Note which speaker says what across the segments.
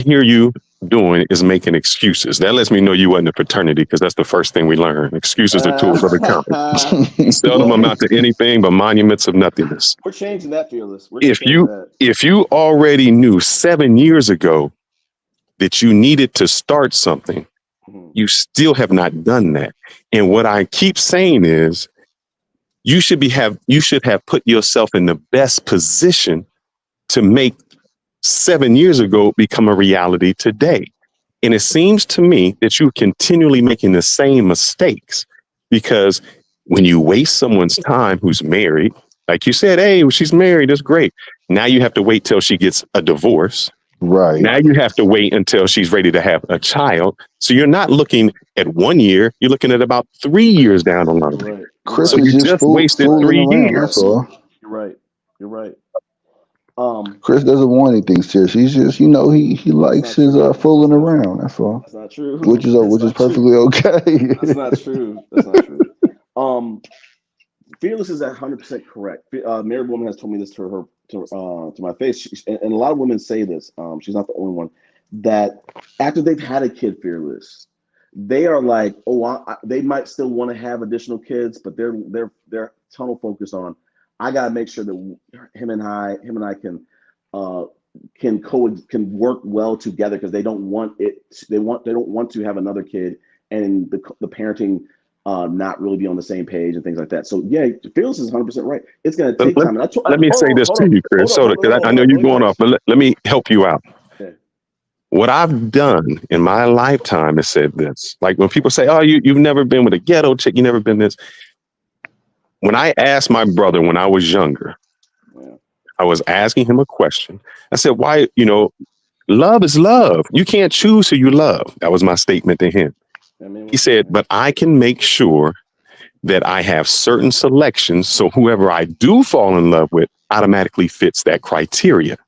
Speaker 1: hear you doing is making excuses. That lets me know you wasn't a fraternity because that's the first thing we learn. Excuses are tools of accountants. Seldom
Speaker 2: Well,
Speaker 1: amount to anything but monuments of nothingness.
Speaker 2: we're changing that, Fearless. We're gonna
Speaker 1: If
Speaker 2: change
Speaker 1: you
Speaker 2: that.
Speaker 1: if you already knew 7 years ago that you needed to start something,
Speaker 2: Mhm.
Speaker 1: you still have not done that. And what I keep saying is you should have put yourself in the best position to make 7 years ago become a reality today. And it seems to me that you're continually making the same mistakes because when you waste someone's time who's married, like you said, hey, well, she's married, that's great. Now you have to wait till she gets a divorce.
Speaker 3: right.
Speaker 1: Now you have to wait until she's ready to have a child. So you're not looking at 1 year, you're looking at about 3 years down the
Speaker 2: You're
Speaker 1: line.
Speaker 2: right. You're
Speaker 3: Chris
Speaker 1: So
Speaker 2: right.
Speaker 3: is
Speaker 1: you
Speaker 3: just
Speaker 1: just wasted
Speaker 3: fooling
Speaker 1: three
Speaker 3: around. That's
Speaker 1: years.
Speaker 3: all.
Speaker 2: You're right. You're right. Um,
Speaker 3: Chris doesn't want anything serious. He's just, he
Speaker 2: that's
Speaker 3: likes
Speaker 2: not
Speaker 3: his
Speaker 2: true.
Speaker 3: fooling around. That's all.
Speaker 2: That's not true.
Speaker 3: Which is
Speaker 2: That's
Speaker 3: which is
Speaker 2: not true.
Speaker 3: perfectly okay.
Speaker 2: That's not true. That's not true. Um, Fearless is 100% correct. Married woman has told me this to her to my face, and a lot of women say this. She's not the only one that after they've had a kid, Fearless, they are like, oh, they might still want to have additional kids, but they're tunnel focused on. I gotta make sure that him and I uh, can work well together because they don't want it. They don't want to have another kid and the parenting not really be on the same page and things like that. So yeah, Fearless is 100% right. It's going to
Speaker 1: Let,
Speaker 2: take
Speaker 1: let,
Speaker 2: time. And
Speaker 1: let me say this
Speaker 2: hold
Speaker 1: to
Speaker 2: on,
Speaker 1: you, Chris, so because I know
Speaker 2: let
Speaker 1: you're
Speaker 2: me
Speaker 1: going off,
Speaker 2: finish.
Speaker 1: but let me help you out.
Speaker 2: Yeah.
Speaker 1: What I've done in my lifetime is said this. Like when people say, oh, you've never been with a ghetto chick, you never been this. When I asked my brother when I was younger,
Speaker 2: Yeah.
Speaker 1: I was asking him a question. I said, why, love is love. You can't choose who you love. That was my statement to him.
Speaker 2: I mean,
Speaker 1: He said, but I can make sure that I have certain selections. So whoever I do fall in love with automatically fits that criteria.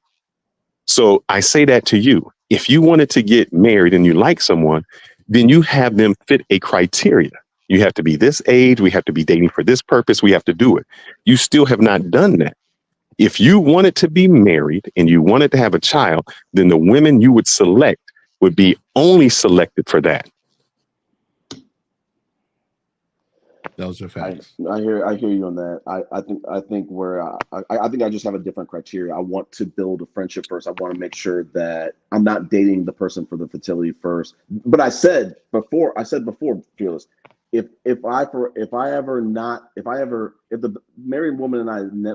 Speaker 1: So I say that to you. If you wanted to get married and you like someone, then you have them fit a criteria. You have to be this age. We have to be dating for this purpose. We have to do it. You still have not done that. If you wanted to be married and you wanted to have a child, then the women you would select would be only selected for that.
Speaker 4: Those are
Speaker 2: I
Speaker 4: facts.
Speaker 2: I hear you on that. I think where I think I just have a different criteria. I want to build a friendship first. I want to make sure that I'm not dating the person for the fertility first. But I said before, Fearless, if the married woman and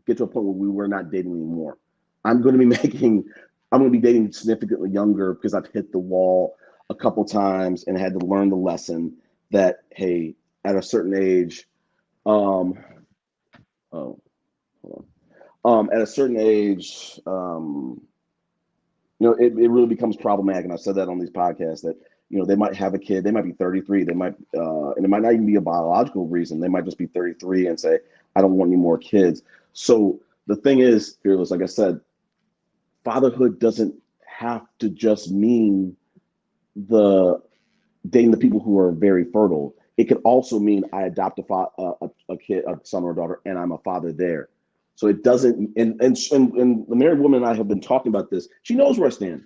Speaker 2: get to a point where we were not dating anymore, I'm going to be making I'm going to be dating significantly younger because I've hit the wall a couple times and had to learn the lesson that hey, at a certain age, um, oh, hold at a certain age, it really becomes problematic. And I've said that on these podcasts that they might have a kid, they might be 33, and it might not even be a biological reason. They might just be 33 and say, I don't want any more kids. So the thing is, Fearless, like I said, fatherhood doesn't have to just mean the dating the people who are very fertile. It could also mean I adopt a kid, a son or a daughter, and I'm a father there. So it doesn't. And the married woman and I have been talking about this. She knows where I stand.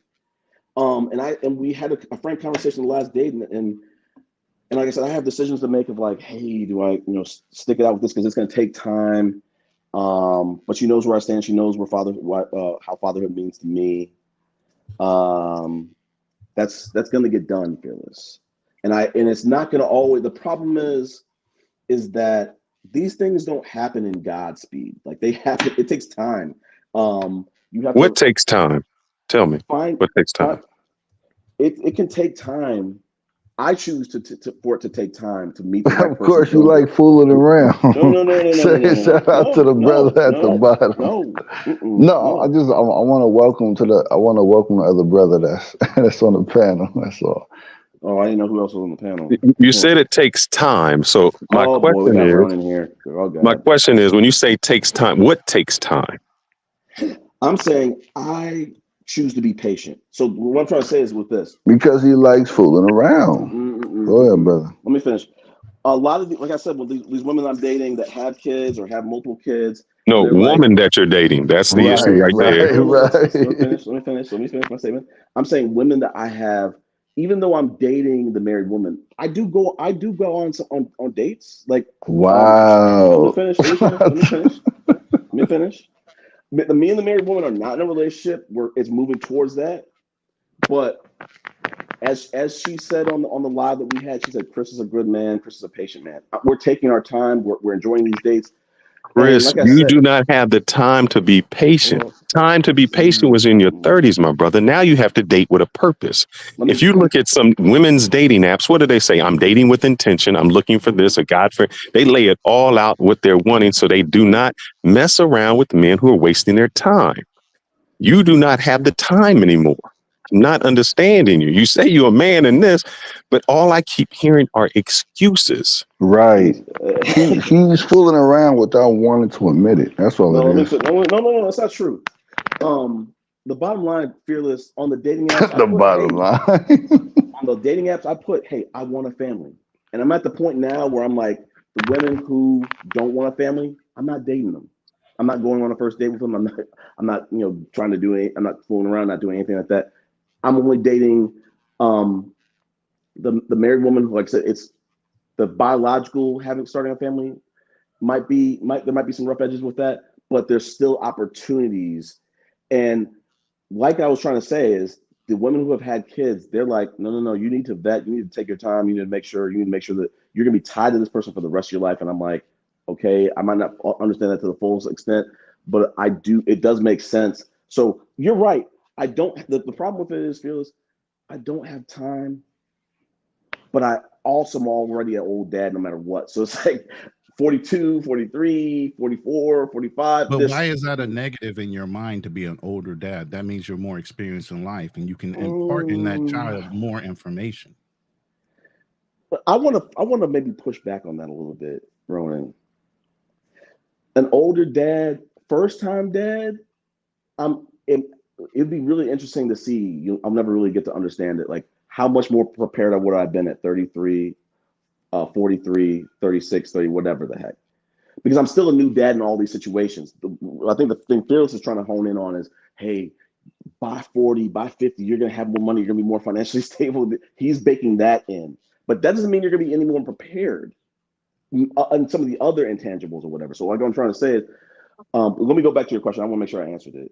Speaker 2: And we had a frank conversation the last date, and like I said, I have decisions to make of like, hey, do I stick it out with this because it's going to take time. But she knows where I stand. She knows how fatherhood means to me. Um, that's going to get done, Fearless. And it's not going to always. The problem is that these things don't happen in Godspeed. Like they happen. It takes time. You have
Speaker 1: What
Speaker 2: to
Speaker 1: takes time? Tell me
Speaker 2: find.
Speaker 1: what takes
Speaker 2: find
Speaker 1: time.
Speaker 2: it can take time. I choose for it to take time to meet the right
Speaker 3: Of
Speaker 2: person,
Speaker 3: course, you
Speaker 2: build
Speaker 3: like
Speaker 2: the.
Speaker 3: fooling around.
Speaker 2: No, no, no, no, no, no, no,
Speaker 3: Say
Speaker 2: no, no,
Speaker 3: shout out to
Speaker 2: no,
Speaker 3: the
Speaker 2: no,
Speaker 3: brother at the
Speaker 2: no,
Speaker 3: bottom.
Speaker 2: no,
Speaker 3: No, I
Speaker 2: no.
Speaker 3: just I want to welcome the other brother that's that's on the panel. That's all.
Speaker 2: Oh, I didn't know who else was on the panel.
Speaker 1: You said it takes time. So
Speaker 2: Oh boy, we got Ron in here. Oh
Speaker 1: my
Speaker 2: God.
Speaker 1: question is, when you say takes time, what takes time?
Speaker 2: I'm saying I choose to be patient. So what I'm trying to say is with this.
Speaker 3: Because he likes fooling around. Go ahead, brother.
Speaker 2: Let me finish. A lot of like I said, with these women I'm dating that have kids or have multiple kids,
Speaker 1: No,
Speaker 2: They're like,
Speaker 1: woman that you're dating. That's the issue right there.
Speaker 2: let me finish my statement. I'm saying women that I have, even though I'm dating the married woman, I do go on dates. Like,
Speaker 3: wow.
Speaker 2: let me finish. Me and the married woman are not in a relationship where it's moving towards that. But as she said on the live that we had, she said, Chris is a good man. Chris is a patient man. We're taking our time. We're enjoying these dates. And
Speaker 1: Chris,
Speaker 2: like I
Speaker 1: you
Speaker 2: said,
Speaker 1: do not have the time to be patient.
Speaker 2: well,
Speaker 1: Time to be patient was in your 30s, my brother. Now you have to date with a purpose. If you look at some women's dating apps, what do they say? I'm dating with intention. I'm looking for this, a God for. They lay it all out what they're wanting, so they do not mess around with men who are wasting their time. You do not have the time anymore. I'm not understanding you. You say you're a man in this, but all I keep hearing are excuses.
Speaker 3: Right. He's fooling around without wanting to admit it. That's all
Speaker 2: no,
Speaker 3: it is.
Speaker 2: no, that's not true. The bottom line, Fearless, on the dating apps,
Speaker 3: The bottom line.
Speaker 2: on the dating apps, I put, hey, I want a family. And I'm at the point now where I'm like, the women who don't want a family, I'm not dating them. I'm not going on a first date with them. I'm not, trying to do it. I'm not fooling around, not doing anything like that. I'm only dating the married woman who, like I said, it's the biological starting a family there might be some rough edges with that, but there's still opportunities. And like I was trying to say is the women who have had kids, they're like, no, you need to vet, you need to take your time, you need to make sure that you're gonna be tied to this person for the rest of your life. And I'm like, okay, I might not understand that to the fullest extent, but it does make sense. So you're right. The problem with it is, Fearless, I don't have time, but I also am already an old dad no matter what. So it's like 42, 43, 44, 45.
Speaker 4: But why is that a negative in your mind to be an older dad? That means you're more experienced in life and you can impart in that child more information.
Speaker 2: But I want to maybe push back on that a little bit, Ronan. An older dad, first time dad, it'd be really interesting to see. I'll never really get to understand it. Like how much more prepared I would have been at 33, 43, 36, 30, whatever the heck. Because I'm still a new dad in all these situations. I think the thing Fearless is trying to hone in on is, hey, by 40, by 50, you're going to have more money. You're going to be more financially stable. He's baking that in. But that doesn't mean you're going to be any more prepared on some of the other intangibles or whatever. So like I'm trying to say is, let me go back to your question. I want to make sure I answered it.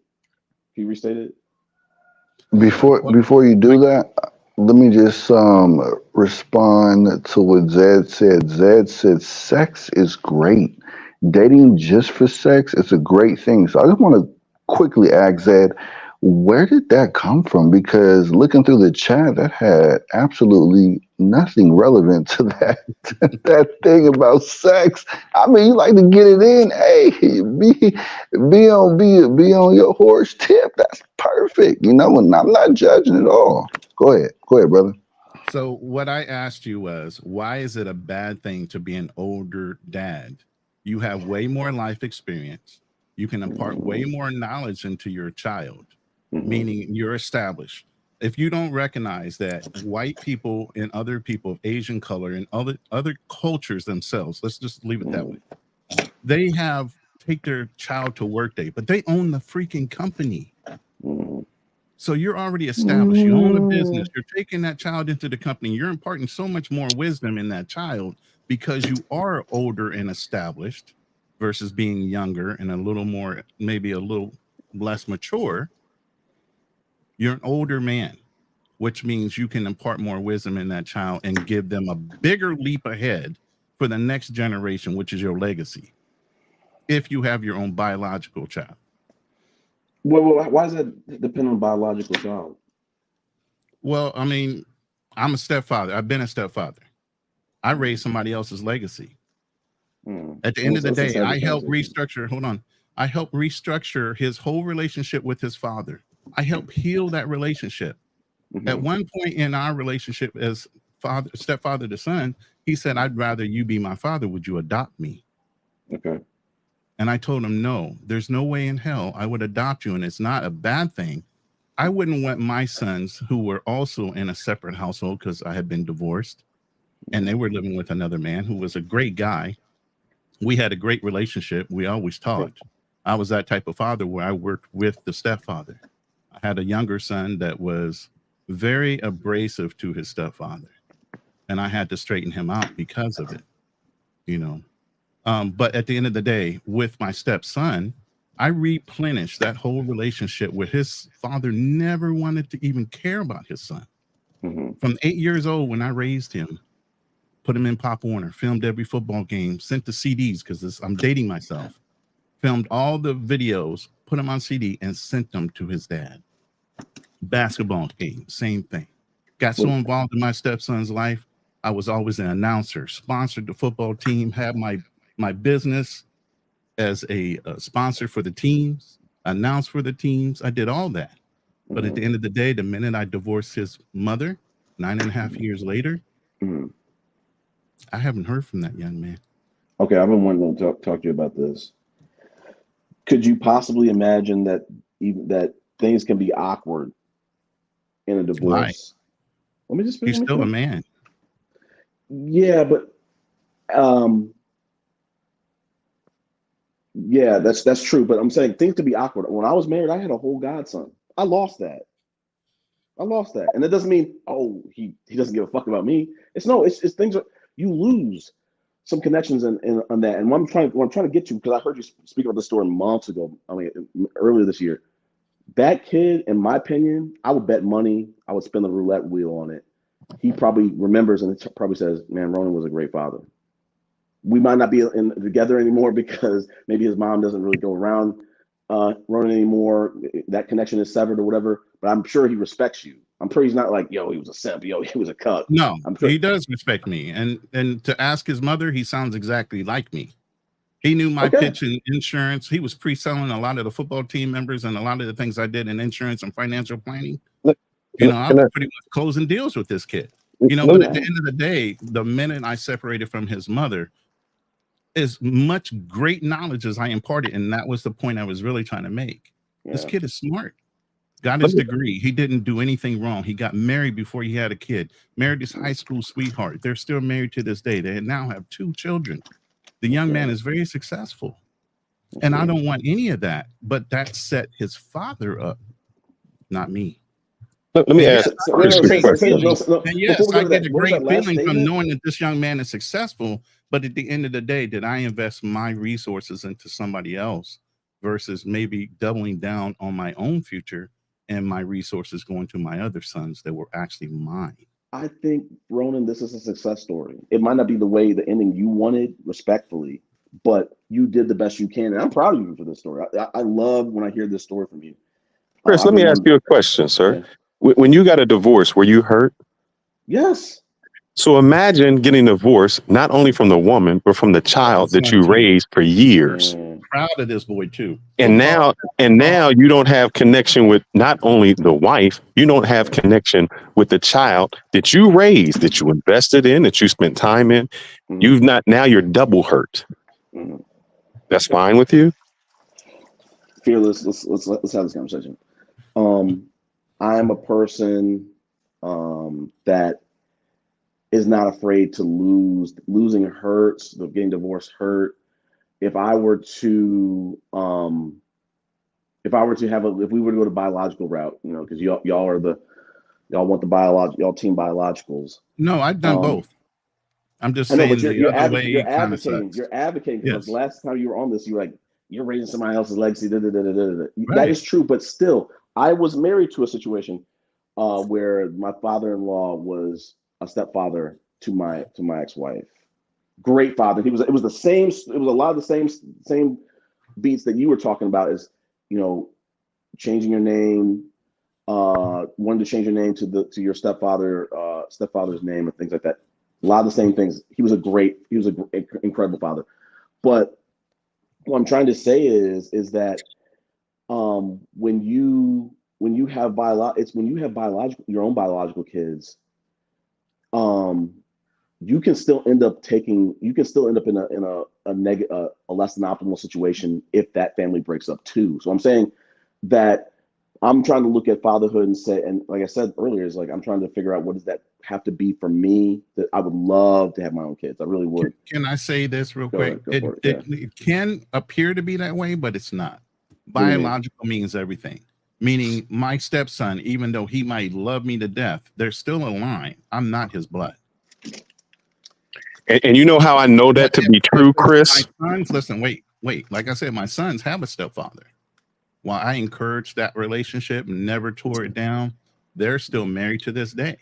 Speaker 2: Can you restate it?
Speaker 3: Before you do that, let me just respond to what Zed said. Zed said sex is great. Dating just for sex is a great thing. So I just want to quickly ask Zed, where did that come from? Because looking through the chat, that had absolutely nothing relevant to that thing about sex. I mean, you like to get it in. Hey, be on your horse tip. That's perfect. And I'm not judging at all. Go ahead, brother.
Speaker 4: So what I asked you was, why is it a bad thing to be an older dad? You have way more life experience. You can impart way more knowledge into your child, meaning you're established. If you don't recognize that white people and other people of Asian color and other cultures themselves, let's just leave it that way, they take their child to work day, but they own the freaking company. So you're already established. You own a business. You're taking that child into the company. You're imparting so much more wisdom in that child because you are older and established versus being younger and maybe a little less mature. You're an older man, which means you can impart more wisdom in that child and give them a bigger leap ahead for the next generation, which is your legacy, if you have your own biological child.
Speaker 2: Well, why does that depend on biological child?
Speaker 4: Well, I mean, I'm a stepfather. I've been a stepfather. I raised somebody else's legacy. At the end of the day, I helped restructure. Hold on. I helped restructure his whole relationship with his father. I helped heal that relationship. At one point in our relationship as stepfather to son, he said, I'd rather you be my father. Would you adopt me?
Speaker 2: Okay.
Speaker 4: And I told him, no, there's no way in hell I would adopt you. And it's not a bad thing. I wouldn't want my sons, who were also in a separate household because I had been divorced and they were living with another man who was a great guy. We had a great relationship. We always talked. I was that type of father where I worked with the stepfather. I had a younger son that was very abrasive to his stepfather, and I had to straighten him out because of it, you know. But at the end of the day, with my stepson, I replenished that whole relationship where his father never wanted to even care about his son.
Speaker 2: Mm-hmm.
Speaker 4: From 8 years old, when I raised him, put him in Pop Warner, filmed every football game, sent the CDs because I'm dating myself, filmed all the videos, put them on CD, and sent them to his dad. Basketball game, same thing. Got so involved in my stepson's life, I was always an announcer, sponsored the football team, had my business as a sponsor for the teams, announced for the teams. I did all that. But at the end of the day, the minute I divorced his mother, 9.5 years later, I haven't heard from that young man.
Speaker 2: Okay, I've been wanting to talk to you about this. Could you possibly imagine that things can be awkward in a divorce?
Speaker 4: Why? He's still a man.
Speaker 2: Yeah, but yeah, that's true. But I'm saying things could be awkward. When I was married, I had a whole godson. I lost that. And that doesn't mean, oh, he doesn't give a fuck about me. It's things are, you lose some connections on that. And what I'm trying to get to, because I heard you speak about this story months ago. I mean, earlier this year. That kid, in my opinion, I would bet money. I would spin the roulette wheel on it. He probably remembers and probably says, "Man, Ronan was a great father." We might not be together anymore because maybe his mom doesn't really go around Ronan anymore. That connection is severed or whatever. But I'm sure he respects you. I'm sure he's not like, yo, he was a simp. Yo, he was a cuck.
Speaker 4: No,
Speaker 2: I'm sure
Speaker 4: he does respect me. And to ask his mother, he sounds exactly like me. He knew my pitch in insurance. He was pre-selling a lot of the football team members and a lot of the things I did in insurance and financial planning. I was pretty much closing deals with this kid. But at the end of the day, the minute I separated from his mother, as much great knowledge as I imparted, and that was the point I was really trying to make. Yeah. This kid is smart. Got his degree. He didn't do anything wrong. He got married before he had a kid. Married his high school sweetheart. They're still married to this day. They now have 2 children. The young man is very successful. And I don't want any of that. But that set his father up, not me.
Speaker 1: Let me ask.
Speaker 4: Yes, I get a great feeling from knowing that this young man is successful. But at the end of the day, did I invest my resources into somebody else versus maybe doubling down on my own future and my resources going to my other sons that were actually mine?
Speaker 2: I think, Ronan, this is a success story. It might not be the ending you wanted, respectfully, but you did the best you can. And I'm proud of you for this story. I love when I hear this story from you.
Speaker 1: Chris, let me ask you a question, sir. Yeah. When you got a divorce, were you hurt?
Speaker 2: Yes.
Speaker 1: So imagine getting divorced, not only from the woman, but from the child that you raised for years.
Speaker 4: Proud of this boy too.
Speaker 1: And now you don't have connection with not only the wife, you don't have connection with the child that you raised, that you invested in, that you spent time in. Now you're double hurt. That's fine with you?
Speaker 2: Fearless, let's have this conversation. I'm a person that is not afraid to lose. Losing hurts. Getting divorced hurt. If we were to go the biological route, because y'all want y'all team biologicals.
Speaker 4: No, I've done both. I'm just saying you're advocating.
Speaker 2: You're advocating because the last time you were on this, you were like, you're raising somebody else's legacy. Right. That is true, but still, I was married to a situation where my father-in-law was a stepfather to my ex-wife. Great father. It was a lot of the same beats that you were talking about, is changing your name, wanted to change your name to your stepfather's name and things like that. A lot of the same things. He was an incredible father. But what I'm trying to say is that when you have your own biological kids, you can still end up in a less than optimal situation if that family breaks up too. So I'm saying that I'm trying to look at fatherhood and say, and like I said earlier, is like I'm trying to figure out what does that have to be for me. That I would love to have my own kids. I really would.
Speaker 4: Can I say this real quick?
Speaker 2: Go for it.
Speaker 4: It can appear to be that way, but it's not.
Speaker 2: What do you mean?
Speaker 4: Biological means everything. Meaning my stepson, even though he might love me to death, there's still a line. I'm not his blood.
Speaker 1: And you know how I know that to be true, Chris?
Speaker 4: My sons, listen, wait. Like I said, my sons have a stepfather. While I encouraged that relationship and never tore it down, they're still married to this day.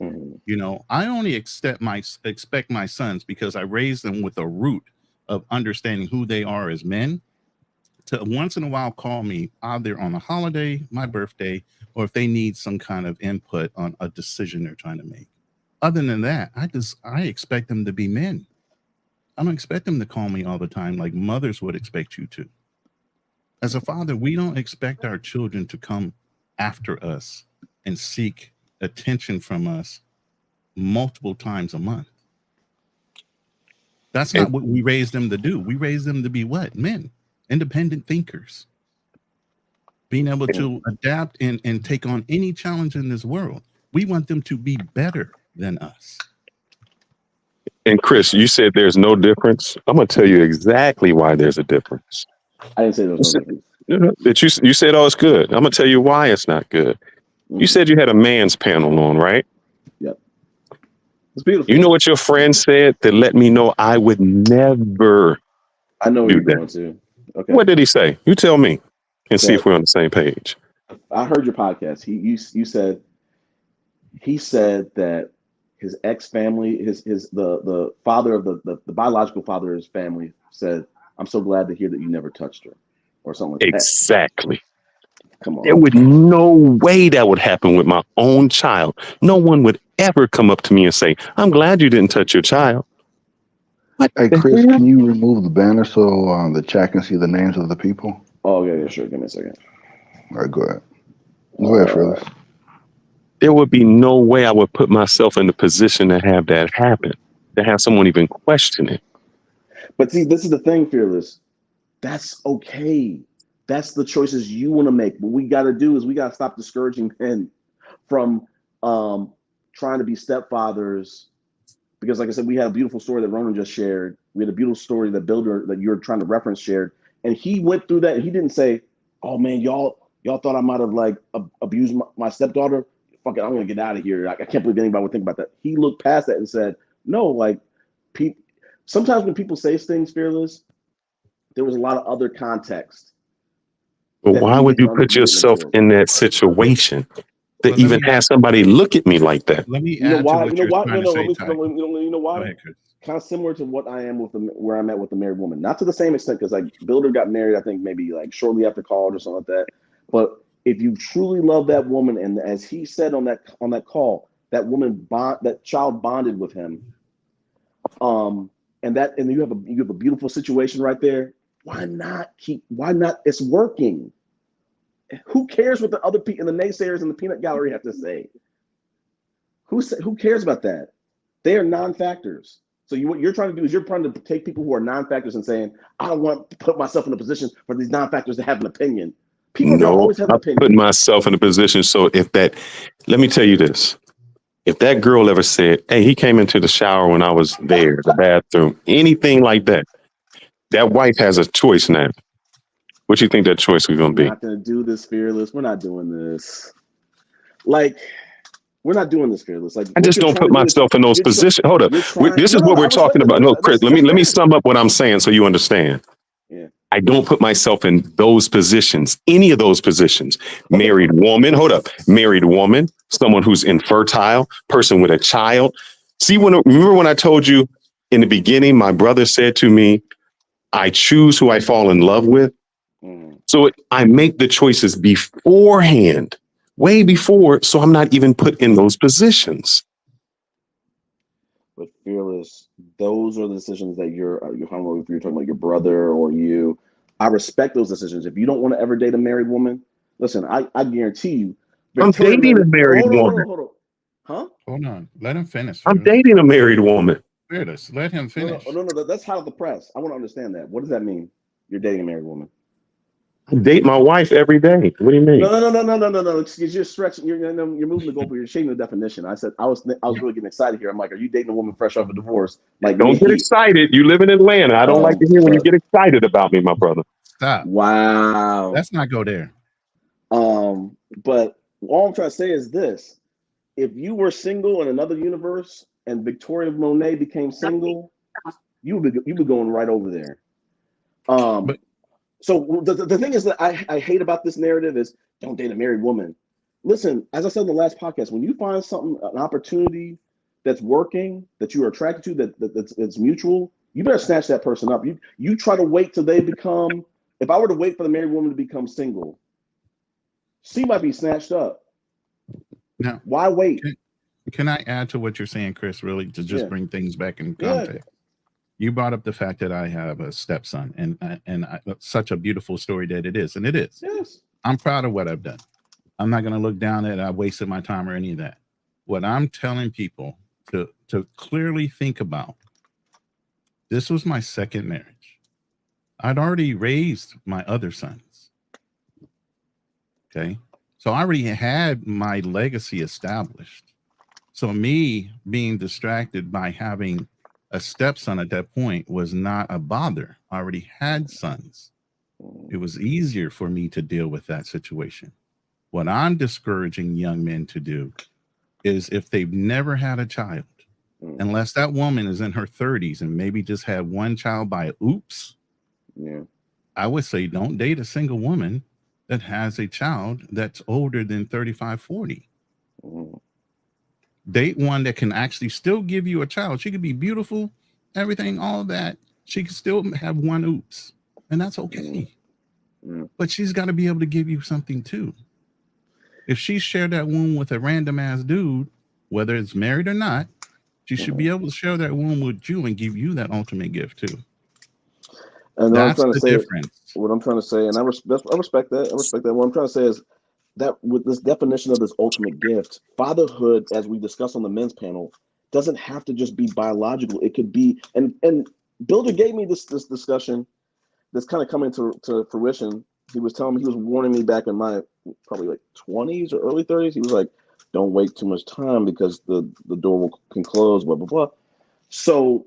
Speaker 2: Mm-hmm.
Speaker 4: You know, I only expect my sons because I raised them with a root of understanding who they are as men, to once in a while call me either on a holiday, my birthday, or if they need some kind of input on a decision they're trying to make. Other than that, I expect them to be men. I don't expect them to call me all the time like mothers would expect you to. As a father, we don't expect our children to come after us and seek attention from us multiple times a month. That's not what we raised them to do. We raised them to be what? Men, independent thinkers, being able to adapt and take on any challenge in this world. We want them to be better than us.
Speaker 1: And Chris, you said there's no difference. I'm going to tell you exactly why there's a difference.
Speaker 2: I didn't say there was no difference.
Speaker 1: That you said, oh, it's good. I'm going to tell you why it's not good. You said you had a man's panel on, right?
Speaker 2: Yep. It's beautiful.
Speaker 1: You know what your friend said that let me know I would never
Speaker 2: I know
Speaker 1: do
Speaker 2: you're
Speaker 1: that.
Speaker 2: going to. Okay.
Speaker 1: What did he say? You tell me and see if we're on the same page.
Speaker 2: I heard your podcast. He said that his ex-family, the father of the biological father of his family said, "I'm so glad to hear that you never touched her," or something like
Speaker 1: Exactly.
Speaker 2: that. Come on.
Speaker 1: There would no way that would happen with my own child. No one would ever come up to me and say, "I'm glad you didn't touch your child." What
Speaker 3: Hey,
Speaker 1: the
Speaker 3: Chris,
Speaker 1: hell?
Speaker 3: can you remove the banner so the chat can see the names of the people?
Speaker 2: Oh, yeah, sure. Give me a second.
Speaker 3: All right, go ahead. Go ahead, Phyllis.
Speaker 1: There would be no way I would put myself in the position to have that happen, to have someone even question it.
Speaker 2: But see, this is the thing, Fearless. That's okay. That's the choices you want to make. What we got to do is we got to stop discouraging men from trying to be stepfathers. Because like I said, we had a beautiful story that Ronan just shared. We had a beautiful story that Builder that you're trying to reference shared. And he went through that and he didn't say, "Oh man, y'all thought I might have like abused my stepdaughter. Fuck it, I'm gonna get out of here. I can't believe anybody would think about that." He looked past that and said, "No, like sometimes when people say things, Fearless, there was a lot of other context."
Speaker 1: But why would you put yourself in that situation to even have somebody look at me like that?
Speaker 4: Let me
Speaker 2: You know
Speaker 4: add
Speaker 2: why?
Speaker 4: to what
Speaker 2: You know
Speaker 4: you're
Speaker 2: why?
Speaker 4: trying to say, Ty.
Speaker 2: You know why?
Speaker 4: Go ahead, Chris.
Speaker 2: Kind of similar to what I am where I'm at with the married woman. Not to the same extent, because like Builder got married, I think maybe like shortly after college or something like that. But if you truly love that woman, and as he said on that call, that child bonded with him, and you have a beautiful situation right there. Why not? It's working. Who cares what the other people and the naysayers in the peanut gallery have to say? Who cares about that? They are non-factors. So what you're trying to do is you're trying to take people who are non-factors and saying, "I don't want to put myself in a position for these non-factors to have an opinion." People don't always have an opinion.
Speaker 1: Put myself in a position. So let me tell you this. If that girl ever said, "Hey, he came into the shower when I was there, the bathroom," anything like that, that wife has a choice now. What do you think that choice is going to be?
Speaker 2: We're not going to do this, Fearless. We're not doing this. Like, we're not doing this, Fearless. Like,
Speaker 1: I just don't put myself in those positions. Hold up. This is what we're talking about. No, Chris, let me sum up what I'm saying so you understand.
Speaker 2: Yeah.
Speaker 1: I don't put myself in those positions, any of those positions. Married woman, hold up. Married woman, someone who's infertile, person with a child. See, remember when I told you in the beginning, my brother said to me, "I choose who I fall in love with." So I make the choices beforehand, way before, so I'm not even put in those positions.
Speaker 2: But Fearless, those are the decisions that you're talking about your brother or you. I respect those decisions. If you don't want to ever date a married woman, listen, I guarantee you.
Speaker 1: I'm dating a married woman.
Speaker 2: Hold on. Huh?
Speaker 4: Hold on. Let him finish.
Speaker 1: I'm dating a married woman.
Speaker 4: Fearless. Let him finish.
Speaker 2: No, that's hot off the press. I want to understand that. What does that mean? You're dating a married woman.
Speaker 1: Date my wife every day. What do you mean?
Speaker 2: No. You're stretching. You're moving the goalpost. You're changing the definition. I said I was really getting excited here. I'm like, are you dating a woman fresh off a divorce? Like
Speaker 1: Don't get excited. You live in Atlanta. I don't like to hear when you get excited about me, my brother.
Speaker 4: Stop.
Speaker 2: Wow.
Speaker 4: Let's not go there.
Speaker 2: But all I'm trying to say is this: if you were single in another universe and Victoria Monet became single, you would be going right over there.
Speaker 4: But
Speaker 2: so the thing is that I hate about this narrative is don't date a married woman. Listen, as I said in the last podcast, when you find something, an opportunity that's working, that you are attracted to, that's mutual, you better snatch that person up. You try to wait till they become. If I were to wait for the married woman to become single, she might be snatched up.
Speaker 4: now,
Speaker 2: Why wait?
Speaker 4: can I add to what you're saying, Chris? Really, to just bring things back in context. You brought up the fact that I have a stepson, and such a beautiful story that it is, and it is.
Speaker 2: Yes.
Speaker 4: I'm proud of what I've done. I'm not going to look down at it. I wasted my time or any of that. What I'm telling people to clearly think about, this was my second marriage. I'd already raised my other sons. Okay. So I already had my legacy established. So me being distracted by having a stepson at that point was not a bother. I already had sons. It was easier for me to deal with that situation. What I'm discouraging young men to do is if they've never had a child, unless that woman is in her 30s and maybe just had one child by oops, I would say don't date a single woman that has a child that's older than 35, 40. Date one that can actually still give you a child. She could be beautiful, everything, all of that. She could still have one oops, and that's okay. But she's got to be able to give you something too. If she shared that womb with a random ass dude, whether it's married or not, she should be able to share that womb with you and give you that ultimate gift too.
Speaker 2: And
Speaker 4: that's the difference.
Speaker 2: What I'm trying to say, and I respect that. I respect that. What I'm trying to say is that with this definition of this ultimate gift, fatherhood, as we discussed on the men's panel, doesn't have to just be biological. It could be, and Builder gave me this discussion that's kind of coming to fruition. He was warning me back in my probably like 20s or early 30s. He was like, don't wait too much time because the door can close, blah, blah, blah. So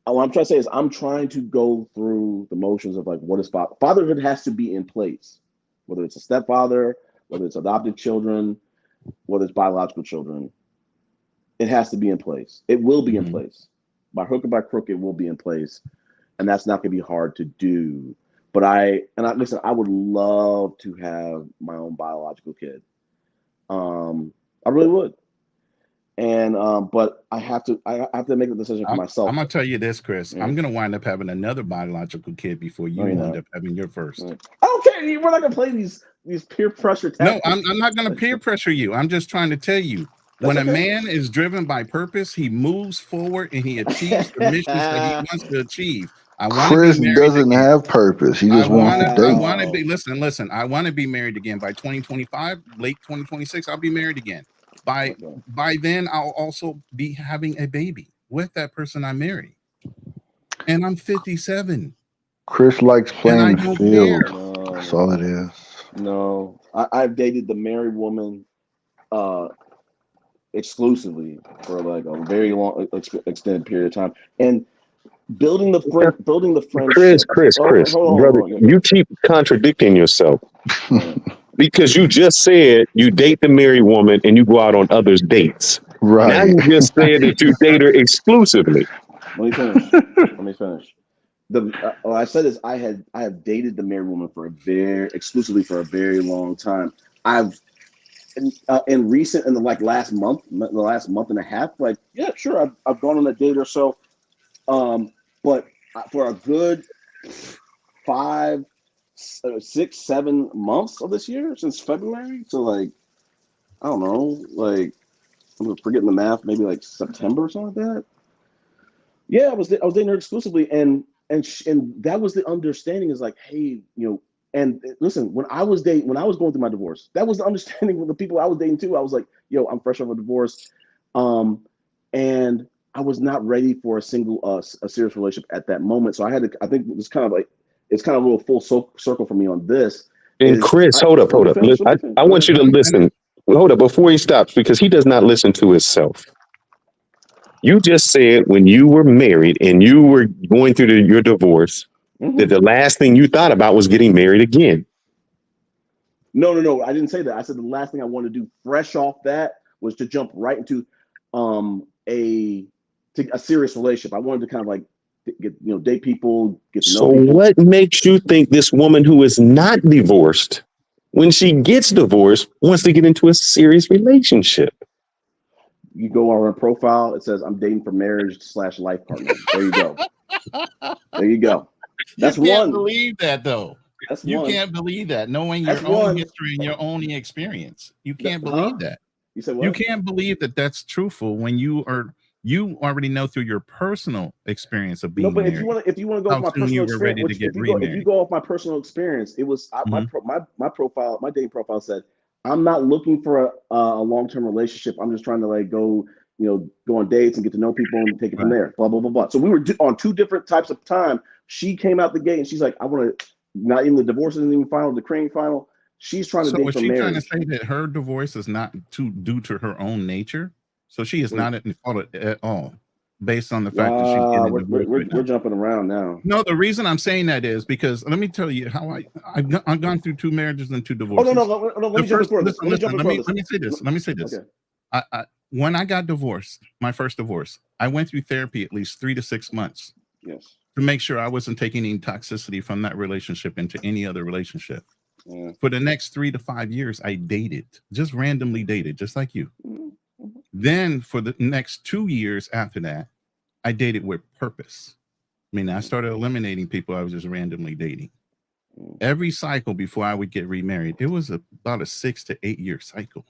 Speaker 2: what I'm trying to say is I'm trying to go through the motions of like, what is fatherhood has to be in place, whether it's a stepfather, whether it's adopted children, whether it's biological children, it has to be in place. It will be in place. By hook or by crook, it will be in place. And that's not going to be hard to do. But listen, I would love to have my own biological kid. I really would. And but I have to make the decision for myself.
Speaker 4: I'm gonna tell you this, Chris. I'm gonna wind up having another biological kid before you wind up having your first.
Speaker 2: I don't care. We're not gonna play these peer pressure tactics.
Speaker 4: No, I'm not gonna peer pressure you. I'm just trying to tell you. When a man is driven by purpose, he moves forward and he achieves the missions that he wants to achieve.
Speaker 3: Chris doesn't have purpose. He just wants to date.
Speaker 4: I want to be listen. I want to be married again by 2025, late 2026. I'll be married again. By then, I'll also be having a baby with that person I marry. And I'm 57.
Speaker 3: Chris likes playing the field. That's all it is.
Speaker 2: No, I've dated the married woman exclusively for like a very long extended period of time, and building the friendship.
Speaker 1: Chris, brother, you keep contradicting yourself because you just said you date the married woman and you go out on others' dates.
Speaker 3: Right.
Speaker 1: Now you just said that you date her exclusively.
Speaker 2: Let me finish. What I said is I have dated the married woman exclusively for a very long time. I've in the last month and a half, like, yeah, sure, I've gone on a date or so, but for a good 5, 6, 7 months of this year, since February to like, I don't know, like I'm forgetting the math, maybe like September or something like that. Yeah, I was dating her exclusively, and that was the understanding is like, hey, and listen, when I was going through my divorce, that was the understanding with the people I was dating too. I was like, yo, I'm fresh off a divorce. And I was not ready for a serious relationship at that moment. So I think it's kind of like, it's kind of a little full circle for me on this.
Speaker 1: And Chris, hold up.
Speaker 2: Let me finish.
Speaker 1: I want you to listen. Hold up before he stops, because he does not listen to himself. You just said when you were married and you were going through your divorce, that the last thing you thought about was getting married again.
Speaker 2: No. I didn't say that. I said the last thing I wanted to do fresh off that was to jump right into a serious relationship. I wanted to kind of like get date people, get to know people.
Speaker 1: So what makes you think this woman who is not divorced, when she gets divorced, wants to get into a serious relationship?
Speaker 2: You go on her profile, it says I'm dating for marriage / life partner. There you go. There you go. That's
Speaker 4: you can't
Speaker 2: one.
Speaker 4: believe that though.
Speaker 2: That's
Speaker 4: you
Speaker 2: one.
Speaker 4: can't believe that, knowing
Speaker 2: That's
Speaker 4: your own
Speaker 2: one.
Speaker 4: history and your own experience. You can't
Speaker 2: Huh?
Speaker 4: believe that.
Speaker 2: You said what?
Speaker 4: You can't believe that that's truthful when you already know through your personal experience of being
Speaker 2: No, but
Speaker 4: married.
Speaker 2: if you want to go off my personal experience, if you go off my personal experience, it was my profile, my dating profile said, I'm not looking for a long-term relationship. I'm just trying to like go on dates and get to know people and take it from there. Blah blah blah blah. So we were on two different types of time. She came out the gate and she's like, I want to, not even the divorce isn't even final, the decreeing final. She's trying to date for marriage.
Speaker 4: So is she trying to say that her divorce is not due to her own nature? So she is not at fault at all, based on the fact that she's getting divorced.
Speaker 2: We're jumping around now.
Speaker 4: No, the reason I'm saying that is because let me tell you how I've gone through 2 marriages and 2 divorces.
Speaker 2: Oh no, let me jump
Speaker 4: Let me say this.
Speaker 2: Okay.
Speaker 4: I when I got divorced, my first divorce, I went through therapy at least 3 to 6 months.
Speaker 2: Yes.
Speaker 4: To make sure I wasn't taking any toxicity from that relationship into any other relationship. Yeah. For the next 3 to 5 years, I dated, just randomly dated, just like you. Mm-hmm. Then for the next 2 years after that, I dated with purpose. I mean, I started eliminating people I was just randomly dating. Every cycle before I would get remarried, it was about a 6 to 8 year cycle.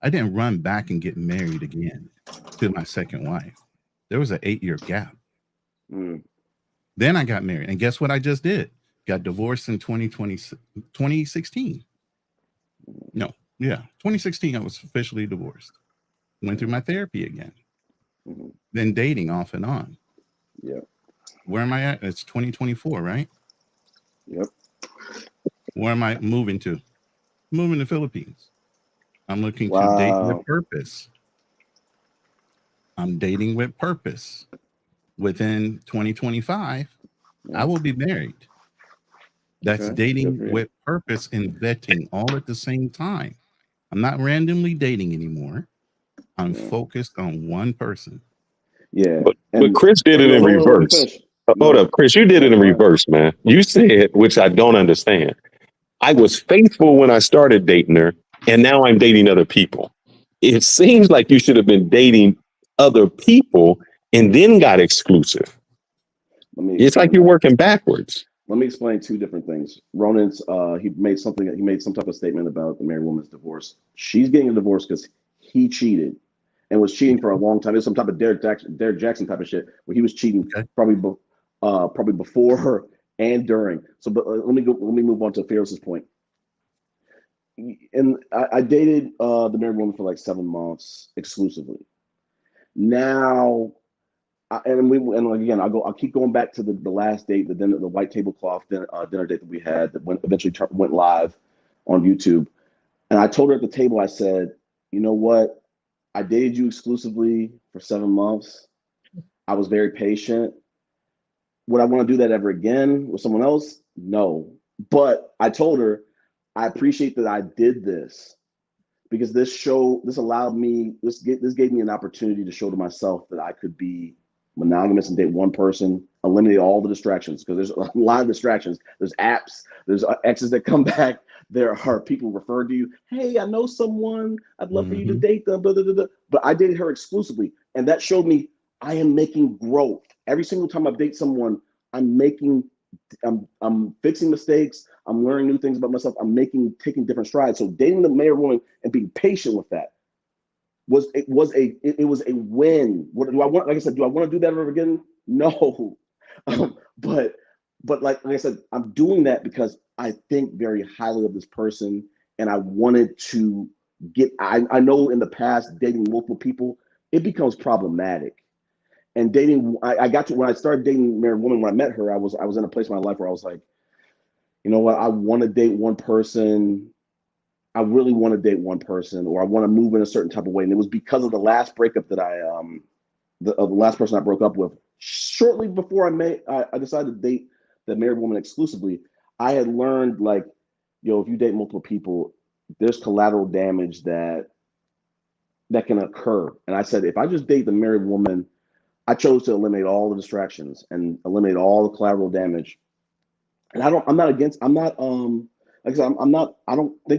Speaker 4: I didn't run back and get married again to my second wife. There was an 8-year gap. Then I got married. And guess what I just did? Got divorced in 2016. No, yeah, 2016, I was officially divorced. Went through my therapy again. Then dating off and on.
Speaker 2: Yeah.
Speaker 4: Where am I at? It's 2024, right?
Speaker 2: Yep.
Speaker 4: Where am I moving to? Moving to Philippines. I'm looking to date with purpose. I'm dating with purpose. Within 2025, I will be married. That's dating with purpose and vetting all at the same time. I'm not randomly dating anymore. I'm focused on one person.
Speaker 2: Yeah.
Speaker 1: But Chris did it in reverse. Hold up, Chris, you did it in reverse, man. You said, which I don't understand. I was faithful when I started dating her, and now I'm dating other people. It seems like you should have been dating other people and then got exclusive. It's like you're working backwards.
Speaker 2: Let me explain 2 different things. Ronan's he made some type of statement about the married woman's divorce. She's getting a divorce because he cheated and was cheating for a long time. It's some type of Derek Jackson type of shit where he was cheating probably before her and during. So, but let me move on to Fearless's point. And I dated the married woman for like 7 months exclusively. Now, I'll keep going back to the last date, the white tablecloth dinner date that we had that eventually went live on YouTube. And I told her at the table, I said, you know what? I dated you exclusively for 7 months. I was very patient. Would I want to do that ever again with someone else? No. But I told her, I appreciate that I did this because this allowed me, this gave me an opportunity to show to myself that I could be monogamous and date one person, eliminate all the distractions, because there's a lot of distractions. There's apps, there's exes that come back. There are people referring to you. Hey, I know someone. I'd love for you to date them. Blah, blah, blah, blah. But I dated her exclusively, and that showed me I am making growth. Every single time I date someone, I'm fixing mistakes. I'm learning new things about myself. I'm taking different strides. So dating the married woman and being patient with that was a win. What do I want? Like I said, do I want to do that ever again? No. But like I said, I'm doing that because I think very highly of this person, and I wanted to get. I know in the past dating multiple people, it becomes problematic, And dating, I got to, when I started dating a married woman, when I met her, I was in a place in my life where I was like, you know what, I want to date one person. I really want to date one person, or I want to move in a certain type of way. And it was because of the last breakup that the last person I broke up with. Shortly before I decided to date the married woman exclusively, I had learned, like, if you date multiple people, there's collateral damage that can occur. And I said, if I just date the married woman, I chose to eliminate all the distractions and eliminate all the collateral damage. And I don't think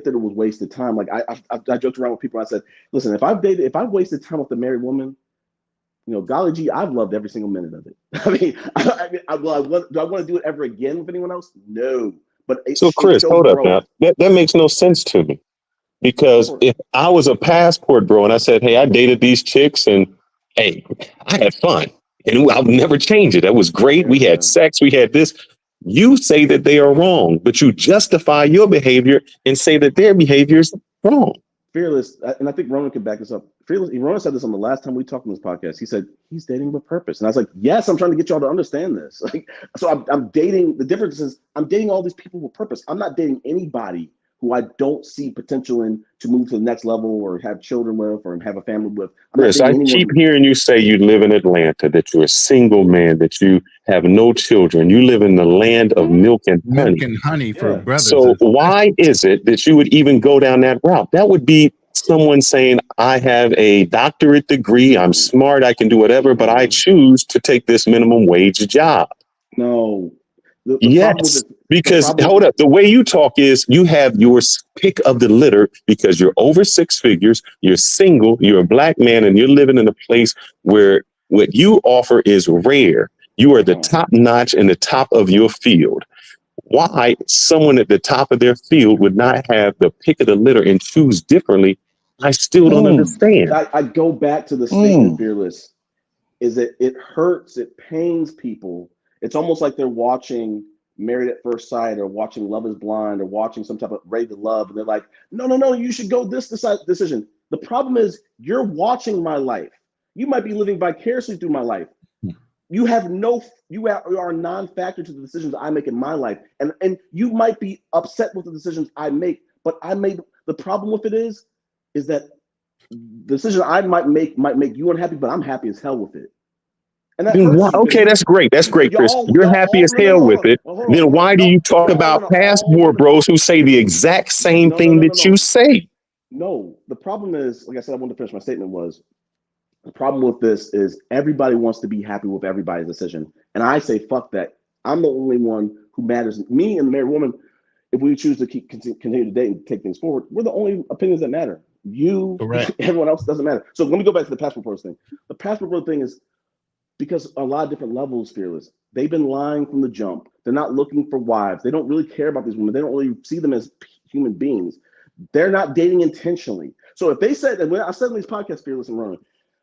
Speaker 2: that it was wasted time. Like I joked around with people. I said, listen, if I've wasted time with a married woman, golly gee, I've loved every single minute of it. Do I want to do it ever again with anyone else? No. But
Speaker 1: So Chris, hold up now. That makes no sense to me. Because if I was a passport bro and I said, hey, I dated these chicks and hey, I had fun and I'll never change it. That was great. We had sex. We had this. You say that they are wrong, but you justify your behavior and say that their behavior is wrong.
Speaker 2: Fearless, and I think Ronan could back this up. Ronan said this on the last time we talked on this podcast. He said he's dating with purpose, and I was like, "Yes, I'm trying to get y'all to understand this." Like, so I'm dating. The difference is I'm dating all these people with purpose. I'm not dating anybody who I don't see potential in to move to the next level or have children with or have a family with.
Speaker 1: Chris, I keep hearing you say you live in Atlanta, that you're a single man, that you have no children. You live in the land of milk and honey.
Speaker 4: Milk and honey for brothers.
Speaker 1: So why is it that you would even go down that route? That would be someone saying, I have a doctorate degree, I'm smart, I can do whatever, but I choose to take this minimum wage job.
Speaker 2: No.
Speaker 1: Yes, because hold up, the way you talk is you have your pick of the litter because you're over six figures, you're single, you're a black man, and you're living in a place where what you offer is rare. You are the top notch in the top of your field. Why someone at the top of their field would not have the pick of the litter and choose differently, I still don't understand.
Speaker 2: I go back to the statement, Fearless, is that it hurts, it pains people. It's almost like they're watching Married at First Sight or watching Love is Blind or watching some type of Ready to Love. And they're like, no, you should go this decision. The problem is you're watching my life. You might be living vicariously through my life. You are a non-factor to the decisions I make in my life. And you might be upset with the decisions I make, but the problem with it is that the decision I might make you unhappy, but I'm happy as hell with it. And that
Speaker 1: okay, that's great. That's great, Chris. You're happy as hell with it. Then why do you talk about passport bros who say the exact same thing that you say?
Speaker 2: No, the problem is, like I said, I wanted to finish my statement was, the problem with this is everybody wants to be happy with everybody's decision. And I say, fuck that. I'm the only one who matters. Me and the married woman, if we choose to continue to date and take things forward, we're the only opinions that matter. You, everyone else doesn't matter. So let me go back to the passport bros thing. The passport bro thing is, because a lot of different levels, Fearless, they've been lying from the jump. They're not looking for wives. They don't really care about these women. They don't really see them as human beings. They're not dating intentionally. So if they said, and when I said in these podcasts, Fearless and Ronan,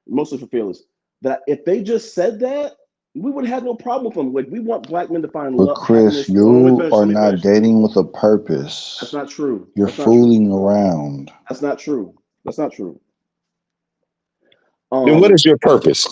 Speaker 2: mostly for Fearless, that if they just said that, we would have no problem with them. Like, we want black men to find love.
Speaker 3: But Chris, you are not dating with a purpose.
Speaker 2: That's not true.
Speaker 3: You're fooling around.
Speaker 2: That's not true. That's not true.
Speaker 1: Then what is your purpose?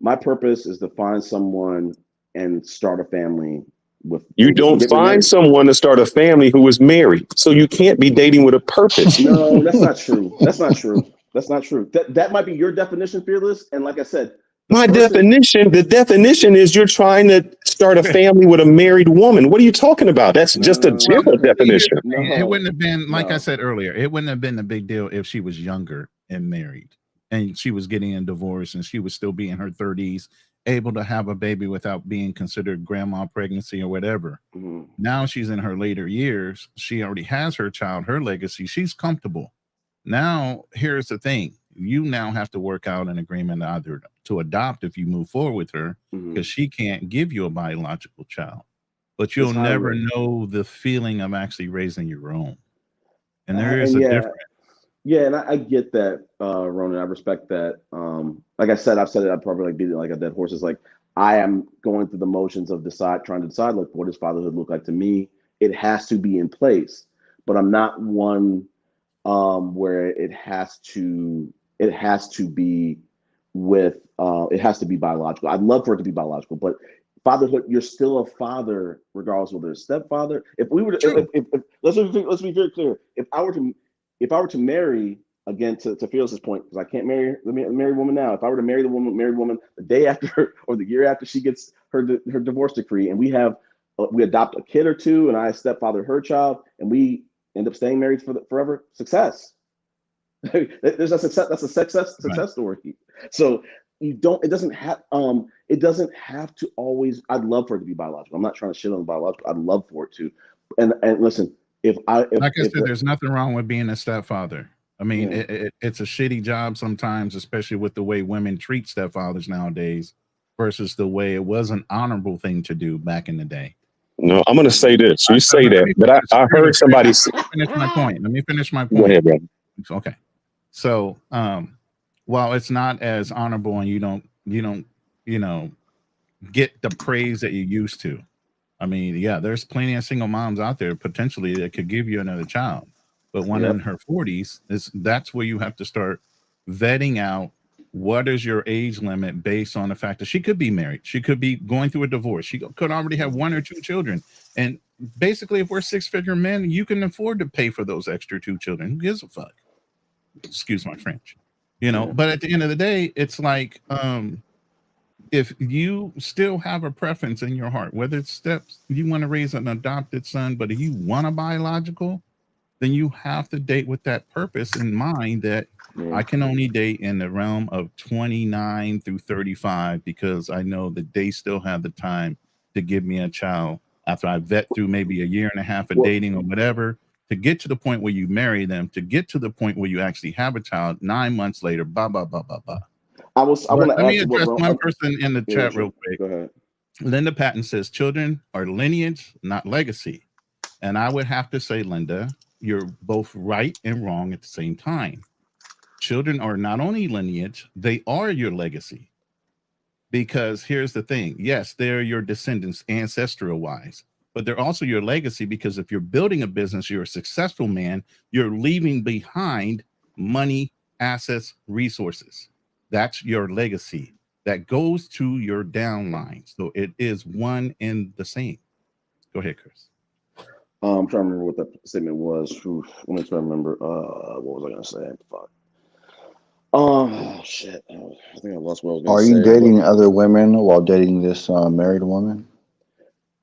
Speaker 2: My purpose is to find someone and start a family with.
Speaker 1: You don't find someone to start a family who is married, so you can't be dating with a purpose.
Speaker 2: No, that's not true. That's not true. That's not true. That might be your definition, Fearless. And like I said,
Speaker 1: the definition is you're trying to start a family with a married woman. What are you talking about? That's just a general definition.
Speaker 4: It wouldn't have been, like I said earlier, it wouldn't have been a big deal if she was younger and married and she was getting a divorce and she would still be in her 30s, able to have a baby without being considered grandma pregnancy or whatever. Now she's in her later years. She already has her child, her legacy. She's comfortable. Now, here's the thing. You now have to work out an agreement either to adopt if you move forward with her, because she can't give you a biological child. But you'll never know the feeling of actually raising your own. And there is a difference.
Speaker 2: Yeah, and I get that, Ronan. I respect that. Like I said, I've said it. I'd probably like beat it like a dead horse. It's like I am going through the motions of trying to decide, like, what does fatherhood look like to me? It has to be in place, but I'm not one where it has to be with it has to be biological. I'd love for it to be biological, but fatherhood, you're still a father regardless of whether it's stepfather. If we were to, if let's be very clear. If I were to marry, again, to Felix's point, because I can't marry a married woman now. If I were to marry married woman the day after or the year after she gets her divorce decree, and we adopt a kid or two, and I stepfather her child, and we end up staying married forever, success. There's a success. That's a success story. So it doesn't have to always. I'd love for it to be biological. I'm not trying to shit on biological. I'd love for it to. And listen, if
Speaker 4: there's nothing wrong with being a stepfather. I mean, it's a shitty job sometimes, especially with the way women treat stepfathers nowadays versus the way it was an honorable thing to do back in the day.
Speaker 1: No, I'm going to say this. You say that, but I heard somebody
Speaker 4: finish my point. Let me finish my point.
Speaker 1: Go ahead, brother.
Speaker 4: Okay. So, while it's not as honorable and you don't, get the praise that you used to. I mean, yeah, there's plenty of single moms out there potentially that could give you another child. But one in her 40s, that's where you have to start vetting out what is your age limit based on the fact that she could be married. She could be going through a divorce. She could already have 1 or 2 children. And basically, if we're 6-figure men, you can afford to pay for those extra 2 children. Who gives a fuck? Excuse my French. But at the end of the day, it's like, if you still have a preference in your heart, whether it's you want to raise an adopted son, but if you want a biological, then you have to date with that purpose in mind that I can only date in the realm of 29 through 35 because I know that they still have the time to give me a child after I vet through maybe a year and a half of dating or whatever, to get to the point where you marry them, to get to the point where you actually have a child 9 months later, blah, blah, blah, blah, blah. Let me address one person in the chat real quick.
Speaker 2: Go ahead.
Speaker 4: Linda Patton says children are lineage, not legacy. And I would have to say, Linda, you're both right and wrong at the same time. Children are not only lineage, they are your legacy. Because here's the thing. Yes, they're your descendants ancestral wise, but they're also your legacy because if you're building a business, you're a successful man, you're leaving behind money, assets, resources. That's your legacy that goes to your downline. So it is one and the same. Go ahead, Chris.
Speaker 2: I'm trying to remember what that statement was. Oof, let me try to remember. What was I going to say? Fuck. Oh, shit. I think I lost what I was going to say.
Speaker 3: Are you dating other women while dating this married woman?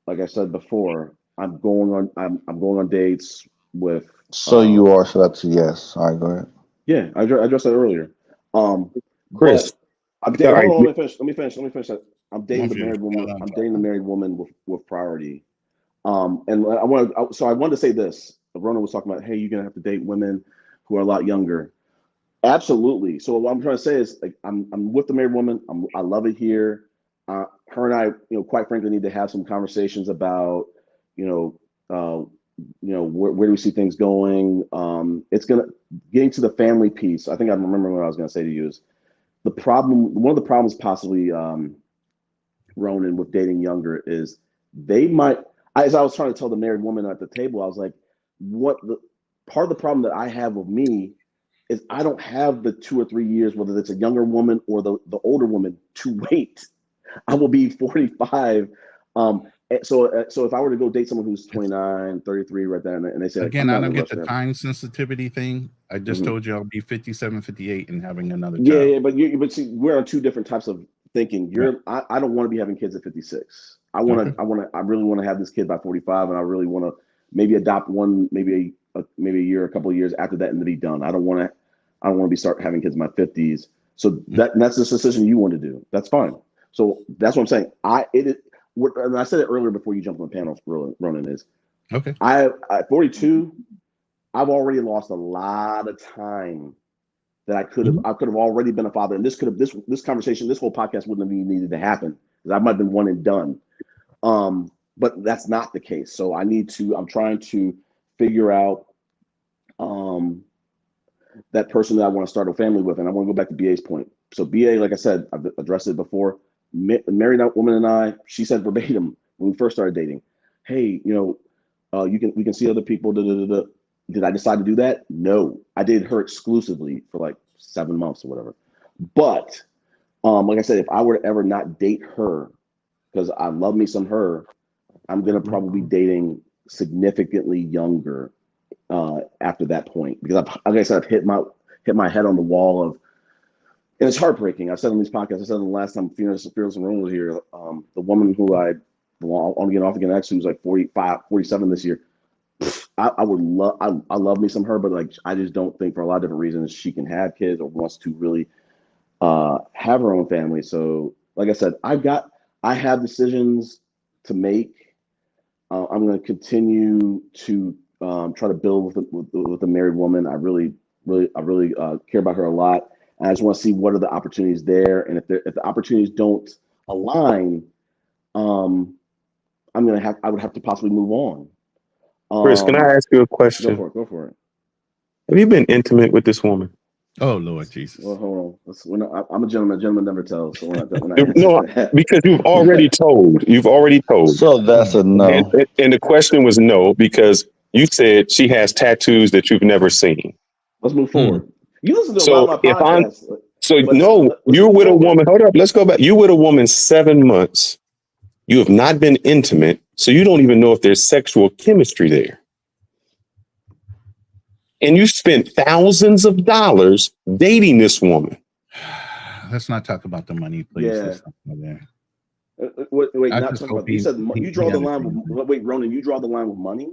Speaker 2: Like I said before, I'm going on dates with.
Speaker 3: So you are. So that's a yes. All right, go ahead.
Speaker 2: Yeah, I addressed that earlier.
Speaker 1: Chris,
Speaker 2: I'm dating. Hold on, let me finish that. I'm dating the married woman. I'm dating the married woman with priority. And I wanted to say this. Ronan was talking about, hey, you're gonna have to date women who are a lot younger. Absolutely. So what I'm trying to say is, like, I'm with the married woman. I love it here. Her and I, quite frankly, need to have some conversations about, where do we see things going. It's getting to the family piece. I think I remember what I was gonna say to you is one of the problems possibly, Ronan, with dating younger is they might. As I was trying to tell the married woman at the table, I was like, part of the problem that I have with me is I don't have the 2 or 3 years, whether it's a younger woman or the older woman, to wait. I will be 45. So if I were to go date someone who's 29, 33 right there, and they say,
Speaker 4: again, I don't get the time sensitivity thing. I just told you I'll be 57, 58 and having another child.
Speaker 2: Yeah, but see, we're on 2 different types of thinking. I don't want to be having kids at 56. I really want to have this kid by 45, and I really want to maybe adopt one, maybe a year, a couple of years after that, and to be done. I don't want to start having kids in my 50s. So that's the decision you want to do. That's fine. So that's what I'm saying. And I said it earlier before you jumped on the panel, Ronan, is
Speaker 4: okay.
Speaker 2: At 42, I've already lost a lot of time that I could have already been a father, and this conversation, this whole podcast wouldn't have even needed to happen because I might have been one and done. But that's not the case. So I'm trying to figure out that person that I want to start a family with, and I want to go back to BA's point. So BA, like I said, I've addressed it before. Married woman and I, she said verbatim when we first started dating, hey, we can see other people. Did I decide to do that? No, I did her exclusively for like 7 months or whatever. But Like I said, if I were to ever not date her, because I love me some her, I'm gonna probably be dating significantly younger after that point, because like I said, I've hit my head on the wall of, and it's heartbreaking. I said on these podcasts, I said the last time Fearless and Rowan was here, the woman who I on again off again ex, who's like 45, 47 this year. I would love, I love me some her, but like I just don't think for a lot of different reasons she can have kids or wants to really have her own family. So like I said, I have decisions to make. I'm going to continue to try to build with a married woman. I really care about her a lot. And I just want to see what are the opportunities there, and if the opportunities don't align, I would have to possibly move on.
Speaker 1: Chris, can I ask you a question?
Speaker 2: Go for it.
Speaker 1: Have you been intimate with this woman?
Speaker 4: Oh Lord Jesus!
Speaker 2: Well, hold on. I'm a gentleman. A gentleman never tells. So
Speaker 1: No, because you've already told.
Speaker 3: So that's a no.
Speaker 1: And the question was no, because you said she has tattoos that you've never seen.
Speaker 2: Let's move forward. You listen to a lot of my podcasts.
Speaker 1: You're with a woman. Hold up, let's go back. You're with a woman 7 months. You have not been intimate, so you don't even know if there's sexual chemistry there. And you spent thousands of dollars dating this woman.
Speaker 4: Let's not talk about the money, please.
Speaker 2: Yeah. Wait, not talking about. You said you draw the line. Wait, Ronan, you draw the line with money.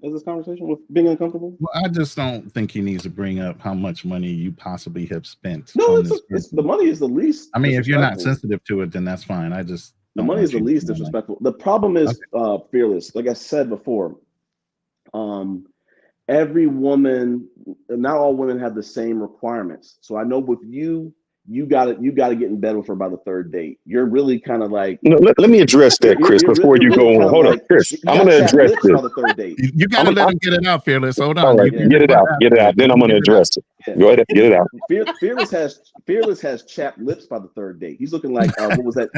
Speaker 2: Is this conversation with being uncomfortable?
Speaker 4: Well, I just don't think he needs to bring up how much money you possibly have spent.
Speaker 2: No, the money is the least.
Speaker 4: I mean, if you're not sensitive to it, then that's fine.
Speaker 2: The money is the least disrespectful. The problem is Fearless. Like I said before, every woman, not all women have the same requirements. So I know with you got to get in bed with her by the third date. You're really kind of like.
Speaker 1: No, let me address that, Chris, before you go on. Hold on, Chris. I'm going to address this.
Speaker 2: By the third date.
Speaker 4: You got to let him get it out, Fearless. Hold on.
Speaker 1: All right, get it out. Then I'm going to address it. Yeah. Go ahead, get it out.
Speaker 2: Fearless has chapped lips by the third date. He's looking like what was that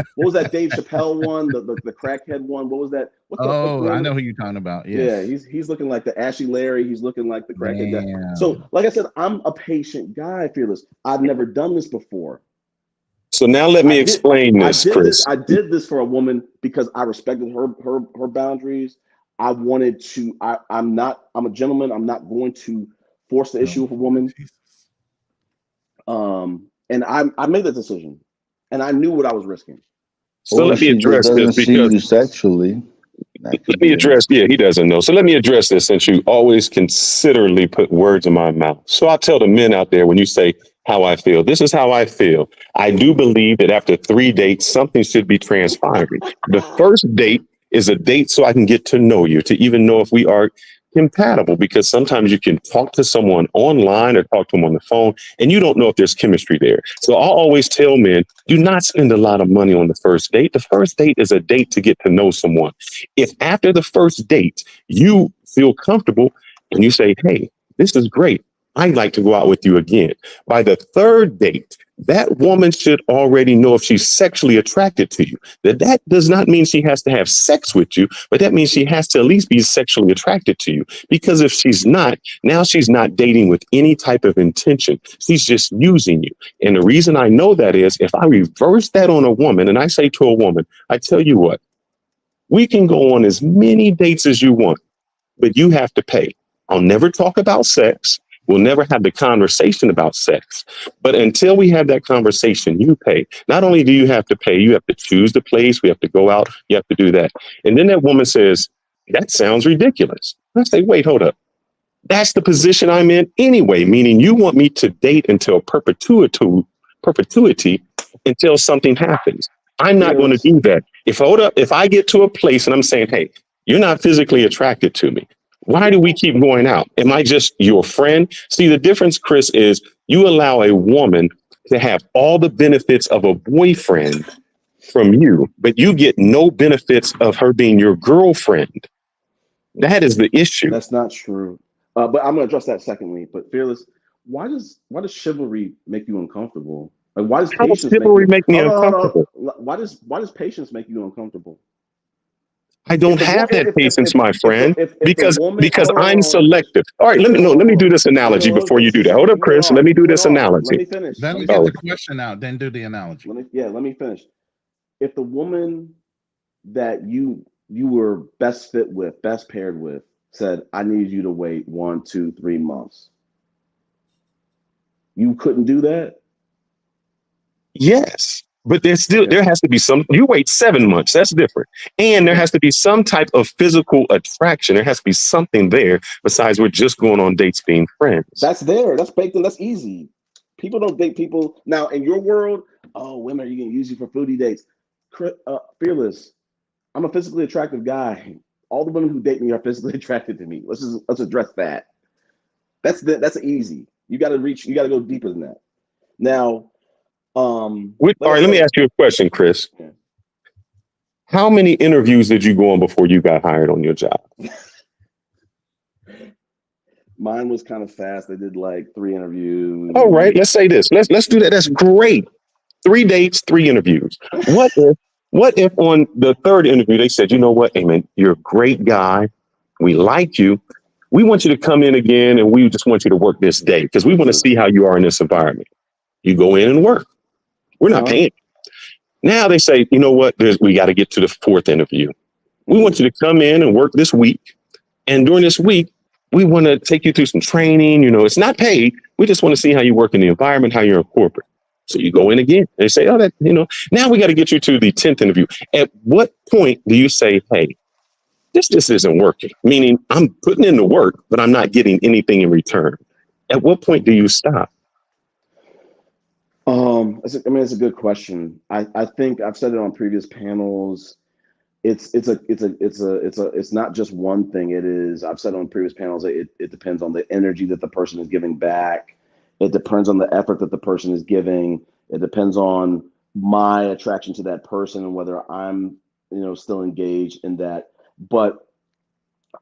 Speaker 2: Dave Chappelle one, the crackhead one? What was that?
Speaker 4: I know who you're talking about. Yes.
Speaker 2: Yeah, he's looking like the Ashy Larry. He's looking like the crackhead guy. So, like I said, I'm a patient guy, Fearless. I've never done this before.
Speaker 1: So now let me explain this, Chris.
Speaker 2: I did this for a woman because I respected her boundaries. I wanted to. I'm a gentleman. I'm not going to force the issue with a woman. And I made that decision, and I knew what I was risking.
Speaker 1: So let me address this because
Speaker 3: sexually.
Speaker 1: Let me address. Yeah, he doesn't know. So let me address this, since you always considerately put words in my mouth. So I'll tell the men out there, when you say how I feel, this is how I feel. I do believe that after 3 dates, something should be transpiring. The first date is a date so I can get to know you, to even know if we are compatible, because sometimes you can talk to someone online or talk to them on the phone and you don't know if there's chemistry there. So I'll always tell men, do not spend a lot of money on the first date. The first date is a date to get to know someone. If after the first date you feel comfortable and you say, hey, this is great, I'd like to go out with you again. By the third date, that woman should already know if she's sexually attracted to you. That does not mean she has to have sex with you, but that means she has to at least be sexually attracted to you. Because if she's not, now she's not dating with any type of intention. She's just using you. And the reason I know that is if I reverse that on a woman and I say to a woman, I tell you what, we can go on as many dates as you want, but you have to pay. I'll never talk about sex. We'll never have the conversation about sex. But until we have that conversation, you pay. Not only do you have to pay, you have to choose the place. We have to go out. You have to do that. And then that woman says, that sounds ridiculous. I say, wait, hold up. That's the position I'm in anyway, meaning you want me to date until perpetuity until something happens. I'm not going to do that. If I get to a place and I'm saying, hey, you're not physically attracted to me, why do we keep going out? Am I just your friend? See, the difference, Chris, is you allow a woman to have all the benefits of a boyfriend from you, but you get no benefits of her being your girlfriend. That is the issue.
Speaker 2: That's not true. But I'm going to address that secondly. But Fearless, why does chivalry make you uncomfortable? Like, why does patience
Speaker 1: make me uncomfortable?
Speaker 2: Why does patience make you uncomfortable?
Speaker 1: I don't
Speaker 2: If the wo-
Speaker 1: have that patience, my friend,
Speaker 2: if the
Speaker 1: because
Speaker 2: woman,
Speaker 1: because
Speaker 2: hold on,
Speaker 1: I'm
Speaker 2: hold on, Chris.
Speaker 1: selective. All right,
Speaker 2: Chris,
Speaker 1: let me do this
Speaker 2: no,
Speaker 1: analogy
Speaker 2: no,
Speaker 1: before you
Speaker 2: Chris,
Speaker 1: do
Speaker 2: this
Speaker 1: that.
Speaker 2: is
Speaker 1: Hold up,
Speaker 2: you went
Speaker 1: Chris. Let
Speaker 2: off.
Speaker 1: me
Speaker 2: You
Speaker 1: do
Speaker 2: went
Speaker 1: this
Speaker 2: off. Let
Speaker 1: analogy.
Speaker 2: me finish.
Speaker 4: Let
Speaker 2: Let
Speaker 4: me
Speaker 2: me
Speaker 4: get
Speaker 1: Oh,
Speaker 4: the
Speaker 2: finish.
Speaker 4: question out, then do the analogy.
Speaker 2: Let me finish. If the woman that you were best fit with, best paired with, said, "I need you to wait 1, 2, 3 months," you couldn't do that.
Speaker 1: yes. But
Speaker 2: Okay.
Speaker 1: there has to be some, you wait 7 months. That's different. And there
Speaker 2: Okay.
Speaker 1: has to be some type of physical attraction. There has to be something there besides we're just going on dates being friends.
Speaker 2: That's there. That's baked in. That's easy. People don't date people now in your world. Oh, women are you gonna use you for foodie dates? Fearless. I'm a physically attractive guy. All the women who date me are physically attracted to me. Let's address that. That's easy. You got to reach. You got to go deeper than that. Now, like
Speaker 1: All
Speaker 2: I
Speaker 1: right, let me
Speaker 2: said,
Speaker 1: ask you a question, Chris.
Speaker 2: yeah.
Speaker 1: How many interviews did you go on before you got hired on your job?
Speaker 2: Mine was kind of fast. They did like 3 interviews.
Speaker 1: All right, let's say this. Let's do that. That's great. 3 dates, 3 interviews. What if on the 3rd interview they said, you know what, Amen, you're a great guy. We like you. We want you to come in again and we just want you to work this day because we want to see how you are in this environment. You go in and work. We're not
Speaker 2: Uh-huh.
Speaker 1: paying. Now they say, you know what, we got to get to the 4th interview. We want you to come in and work this week. And during this week, we want to take you through some training. You know, it's not paid. We just want to see how you work in the environment, how you're in corporate. So you go in again. They say, oh, that, you know, now we got to get you to the 10th interview. At what point do you say, hey, this just isn't working? Meaning I'm putting in the work, but I'm not getting anything in return. At what point do you stop?
Speaker 2: It's a good question. I think I've said it on previous panels. It's not just one thing. It is, I've said on previous panels, it depends on the energy that the person is giving back. It depends on the effort that the person is giving. It depends on my attraction to that person and whether I'm, still engaged in that. But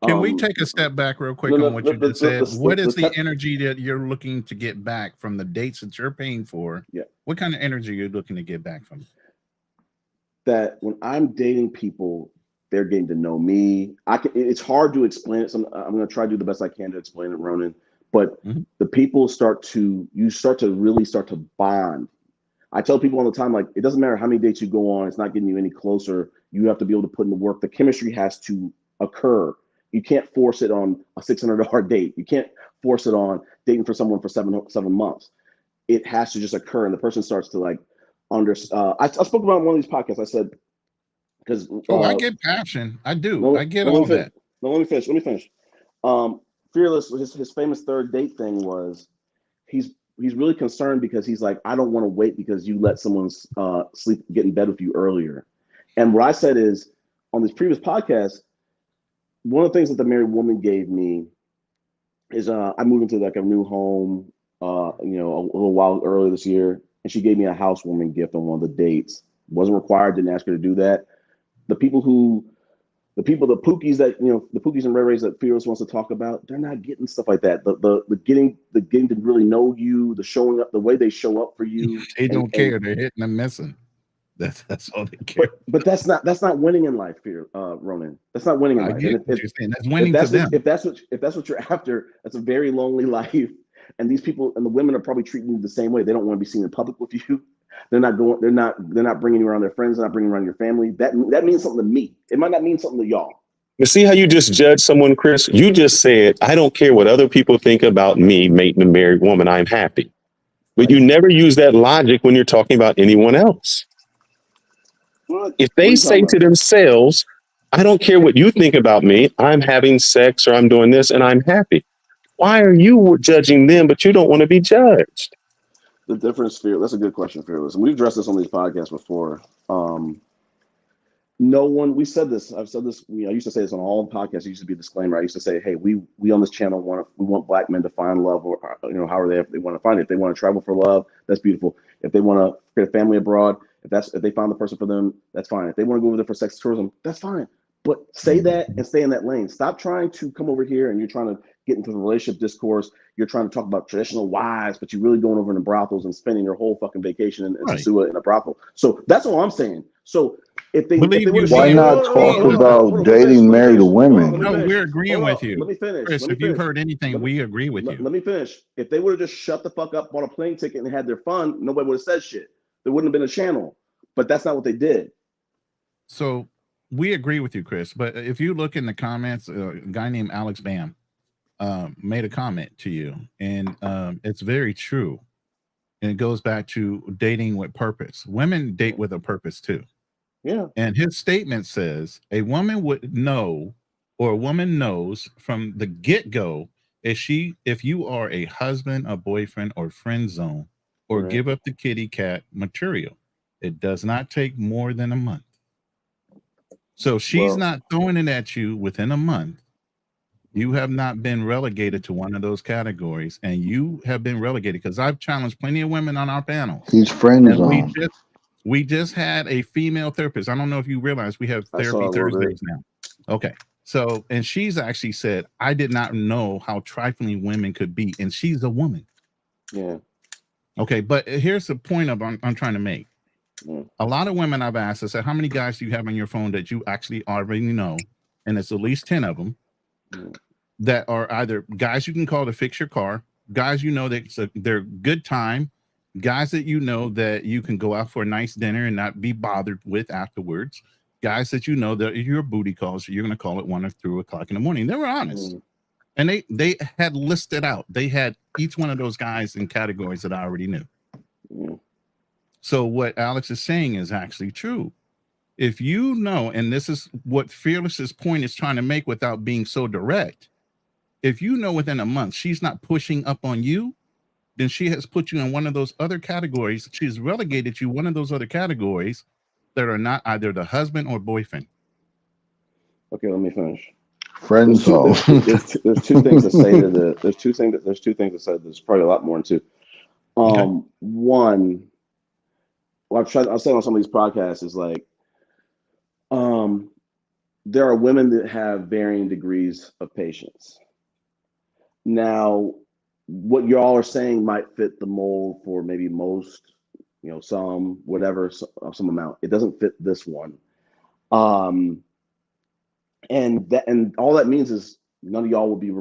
Speaker 4: Can we
Speaker 2: um
Speaker 4: take a step back real
Speaker 2: no,
Speaker 4: quick
Speaker 2: no,
Speaker 4: on what you just
Speaker 2: the,
Speaker 4: said?
Speaker 2: the,
Speaker 4: What is
Speaker 2: the,
Speaker 4: the
Speaker 2: the
Speaker 4: energy that you're looking to get back from the dates that you're paying for?
Speaker 2: yeah,
Speaker 4: What kind of energy are you looking to get back from it?
Speaker 2: that when I'm dating people, they're getting to know me. It's hard to explain it. I'm going to try to do the best I can to explain it, Ronan. But
Speaker 4: Mhm.
Speaker 2: the people you start to really start to bond. I tell people all the time, like, it doesn't matter how many dates you go on, it's not getting you any closer. You have to be able to put in the work. The chemistry has to occur. You can't force it on a $600 date. You can't force it on dating for someone for 7 months. It has to just occur, and the person starts to like I spoke about one of these podcasts. I said, because
Speaker 4: Oh, I get passion. I do.
Speaker 2: no,
Speaker 4: I get
Speaker 2: no, let
Speaker 4: all
Speaker 2: me finish.
Speaker 4: that.
Speaker 2: No, let me finish. Let me finish. Fearless, his famous 3rd date thing was he's really concerned because he's like, I don't want to wait because you let someone get in bed with you earlier. And what I said is, on this previous podcast, one of the things that the married woman gave me is I moved into like a new home, a little while earlier this year, and she gave me a housewarming gift on one of the dates. Wasn't required, didn't ask her to do that. The pookies the pookies and ray rays that Fearless wants to talk about, they're not getting stuff like that. The getting to really know you, the showing up, the way they show up for you,
Speaker 4: They
Speaker 2: and
Speaker 4: don't care. They're hitting and missing. That's all they care.
Speaker 2: but that's not winning in life, Ronan. That's not winning in
Speaker 4: I
Speaker 2: life.
Speaker 4: get
Speaker 2: And
Speaker 4: what you're saying. That's winning to them.
Speaker 2: if that's what you're after, that's a very lonely life. And these people and the women are probably treating you the same way. They don't want to be seen in public with you. They're not bringing you around their friends. They're not bringing you around your family. That means something to me. It might not mean something to y'all.
Speaker 1: You see how you just judge someone, Chris? You just said, I don't care what other people think about me mating a married woman. I'm happy. But
Speaker 2: Right.
Speaker 1: you never use that logic when you're talking about anyone else.
Speaker 2: What?
Speaker 1: If
Speaker 2: What are
Speaker 1: they
Speaker 2: you talking
Speaker 1: say to
Speaker 2: about?
Speaker 1: themselves, I don't care what you think about me, I'm having sex or I'm doing this and I'm happy. Why are you judging them, but you don't want to be judged?
Speaker 2: The difference, that's a good question, Fearless. And we've addressed this on these podcasts before. No one, I've said this, I used to say this on all podcasts. It used to be a disclaimer. I used to say, hey, we on this channel want black men to find love, or how are they, if they want to find it. If they want to travel for love, that's beautiful. If they want to create a family abroad, if they found the person for them, that's fine. If they want to go over there for sex tourism, that's fine. But say that and stay in that lane. Stop trying to come over here and you're trying to get into the relationship discourse. You're trying to talk about traditional wives, but you're really going over into brothels and spending your whole fucking vacation in
Speaker 4: Right.
Speaker 2: Sosua in a brothel. So that's all I'm saying. So if they
Speaker 4: Believe
Speaker 2: would have
Speaker 4: you
Speaker 3: Why
Speaker 4: me,
Speaker 3: not talk about dating married women?
Speaker 4: no, we're agreeing with you.
Speaker 2: Let me finish.
Speaker 4: Chris,
Speaker 2: Let me
Speaker 4: if you
Speaker 2: finish.
Speaker 4: heard anything, we agree with you.
Speaker 2: Let me finish. If they would have just shut the fuck up, bought a plane ticket, and had their fun, nobody would have said shit. There wouldn't have been a channel. But that's not what they did.
Speaker 4: So we agree with you, Chris. But if you look in the comments, a guy named Alex Bam made a comment to you, and it's very true. And it goes back to dating with purpose. Women date with a purpose too.
Speaker 2: Yeah.
Speaker 4: And his statement says a woman would know, or a woman knows from the get-go, if you are a husband, a boyfriend, or friend zone, or
Speaker 2: Right.
Speaker 4: give up the kitty cat material. It does not take more than a month. So she's not throwing it at you within a month. You have not been relegated to one of those categories, and you have been relegated because I've challenged plenty of women on our panels.
Speaker 3: He's friend
Speaker 4: And
Speaker 3: zone.
Speaker 4: we just had a female therapist. I don't know if you realize we have
Speaker 2: I saw
Speaker 4: therapy
Speaker 2: a little bit.
Speaker 4: Thursdays now. Okay. So, and she's actually said, I did not know how trifling women could be. And she's a woman.
Speaker 2: Yeah.
Speaker 4: Okay. But here's the point I'm trying to make.
Speaker 2: Yeah.
Speaker 4: A lot of women I've asked, I said, how many guys do you have on your phone that you actually already know? And it's at least 10 of them that are either guys you can call to fix your car, guys you know that they're good time, guys that you know that you can go out for a nice dinner and not be bothered with afterwards, guys that you know that your booty calls, you're going to call at 1 or 2 o'clock in the morning. They were honest. And they had listed out. They had each one of those guys in categories that I already knew. So what Alex is saying is actually true. If you know, and this is what Fearless's point is trying to make without being so direct, if you know within a month she's not pushing up on you, then she has put you in one of those other categories. She's relegated you one of those other categories that are not either the husband or boyfriend.
Speaker 2: Okay, let me finish.
Speaker 3: Friend zone.
Speaker 2: There's two things to say to the. There's two things to say. There's probably a lot more than two.
Speaker 4: Okay.
Speaker 2: One, what I've said on some of these podcasts is like, there are women that have varying degrees of patience. Now, what y'all are saying might fit the mold for maybe most, some, whatever, some amount. It doesn't fit this one. And all that means is none of y'all will be,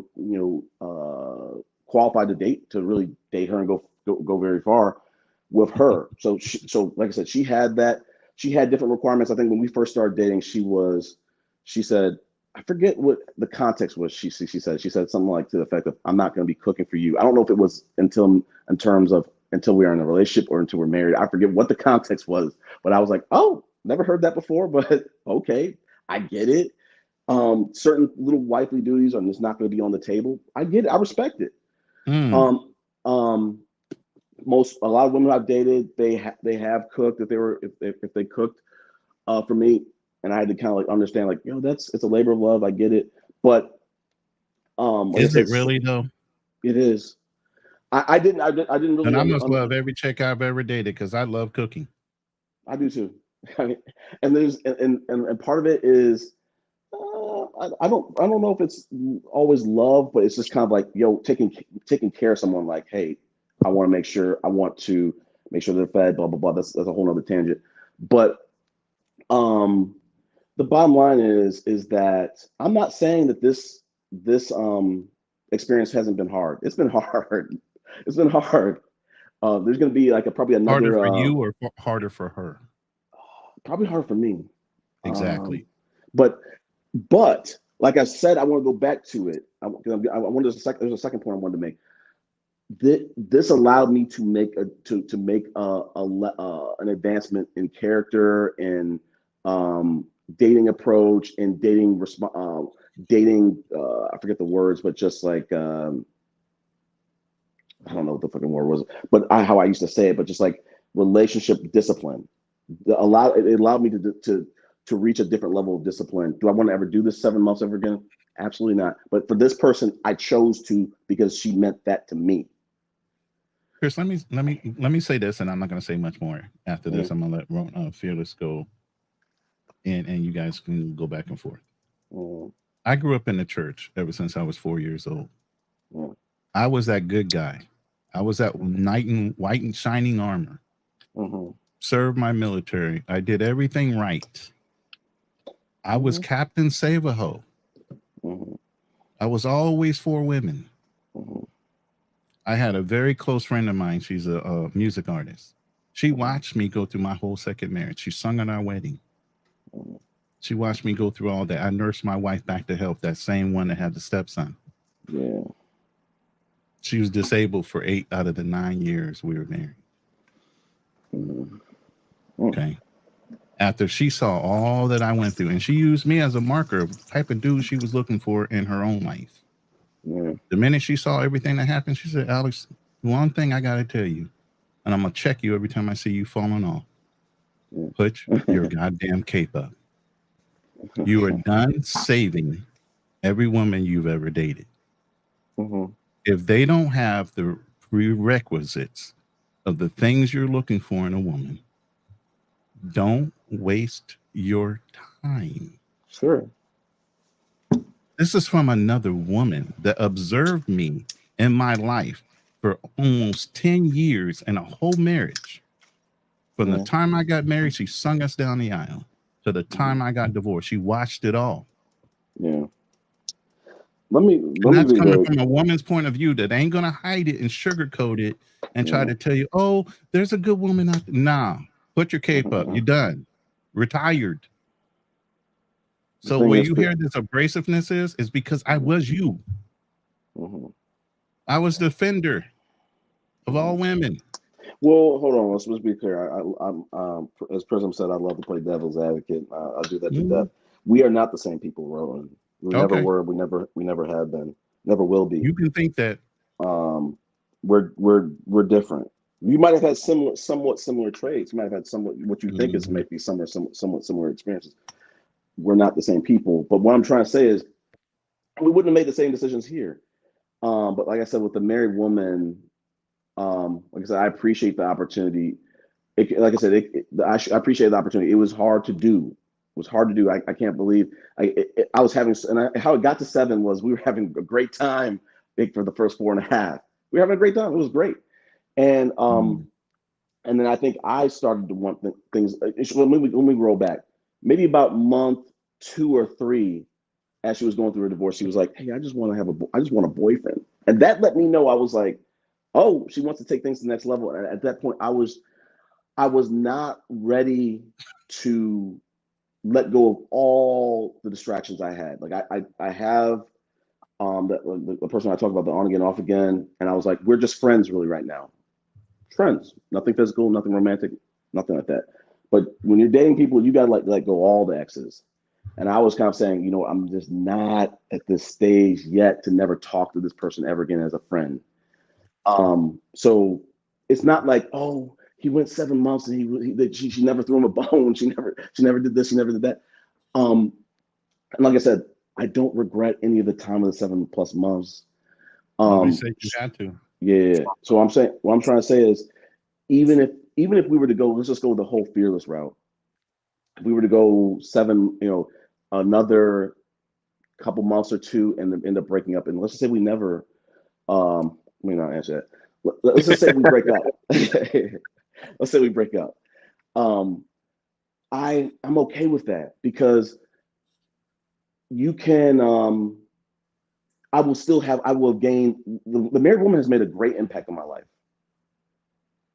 Speaker 2: qualified to really date her and go very far with her. So like I said, she had different requirements. I think when we first started dating, she said, I forget what the context was. She said something like to the effect of, I'm not going to be cooking for you. I don't know if it was until we are in a relationship or until we're married. I forget what the context was, but I was like, oh, never heard that before, but okay, I get it. Certain little wifely duties are just not going to be on the table. I get it. I respect it. A lot of women I've dated, they have cooked if they cooked for me, and I had to kind of like understand, like, it's a labor of love. I get it, but
Speaker 4: is it really though?
Speaker 2: It is. I didn't really.
Speaker 4: And I must love every chick I've ever dated because I love cooking.
Speaker 2: I do too. And there's and part of it is. I don't know if it's always love, but it's just kind of like, taking care of someone, like, hey, I want to make sure they're fed, blah, blah, blah. That's a whole nother tangent. But the bottom line is that I'm not saying that this experience hasn't been hard. It's been hard. It's been hard. There's going to be probably another
Speaker 4: harder for you or harder for her?
Speaker 2: Probably hard for me.
Speaker 4: Exactly.
Speaker 2: But like I said, I want to go back to it. There's a second point I wanted to make. This allowed me to make an advancement in character and dating approach and dating. I forget the words, but just like I don't know what the fucking word was, but how I used to say it, but just like relationship discipline. It allowed me to reach a different level of discipline. Do I want to ever do this 7 months ever again? Absolutely not. But for this person, I chose to because she meant that to me.
Speaker 4: Chris, let me say this, and I'm not going to say much more after this. I'm going to let Fearless go, and you guys can go back and forth. I grew up in the church ever since I was 4 years old. I was that good guy. I was that knight in white and shining armor. Served my military. I did everything right. I was Captain Save-A-Ho. I was always for women. I had a very close friend of mine. She's a music artist. She watched me go through my whole second marriage. She sung at our wedding. She watched me go through all that. I nursed my wife back to health, that same one that had the stepson.
Speaker 2: Yeah.
Speaker 4: She was disabled for 8 out of the 9 years we were married. Okay. After she saw all that I went through, and she used me as a marker of the type of dude she was looking for in her own life.
Speaker 2: Yeah.
Speaker 4: The minute she saw everything that happened, she said, Alex, one thing I got to tell you, and I'm going to check you every time I see you falling off.
Speaker 2: Yeah.
Speaker 4: Put your goddamn cape up. You are done saving every woman you've ever dated. If they don't have the prerequisites of the things you're looking for in a woman, don't waste your time.
Speaker 2: Sure.
Speaker 4: This is from another woman that observed me in my life for almost 10 years and a whole marriage. From the time I got married, she sung us down the aisle. To the time I got divorced, she watched it all.
Speaker 2: Yeah. Let me
Speaker 4: That's
Speaker 2: be
Speaker 4: coming
Speaker 2: very,
Speaker 4: from a woman's point of view that ain't gonna hide it and sugarcoat it and try to tell you, oh, there's a good woman out there. Nah, put your cape up. You're done. Retired. So where you hear this abrasiveness is because I was you. I was the defender of all women.
Speaker 2: Well, hold on. Let's be clear. I'm as Prism said, I love to play devil's advocate. I'll do that to death. We are not the same people, Roland. We never were. We never have been. Never will be.
Speaker 4: You can think that.
Speaker 2: We're different. You might have had somewhat similar traits. You might have had somewhat what you think is maybe somewhat similar experiences. We're not the same people. But what I'm trying to say is, we wouldn't have made the same decisions here. But like I said, with the married woman. Like I said, I appreciate the opportunity. I appreciate the opportunity. It was hard to do. I can't believe I was having, how it got to 7 was we were having a great time for the first 4.5. We were having a great time. It was great. And then I think I started to want things, when we roll back, maybe about month 2 or 3, as she was going through her divorce, she was like, hey, I just want a boyfriend. And that let me know, I was like, oh, she wants to take things to the next level. And at that point, I was not ready to let go of all the distractions I had. Like I have the person I talk about, the on again, off again, and I was like, we're just friends really right now. Friends, nothing physical, nothing romantic, nothing like that. But when you're dating people, you gotta let go all the exes. And I was kind of saying, I'm just not at this stage yet to never talk to this person ever again as a friend. So it's not like, oh, he went 7 months and she never threw him a bone. She never did this. She never did that. And like I said, I don't regret any of the time of the 7+ months.
Speaker 4: Nobody said you had to.
Speaker 2: Yeah. So what I'm trying to say is, even if we were to go, let's just go the whole fearless route. If we were to go 7, another couple months or 2 and end up breaking up, and let's just say we never, let me not answer that. Let's just say we break up. Let's say we break up. I'm okay with that, because you can. I will gain. The married woman has made a great impact on my life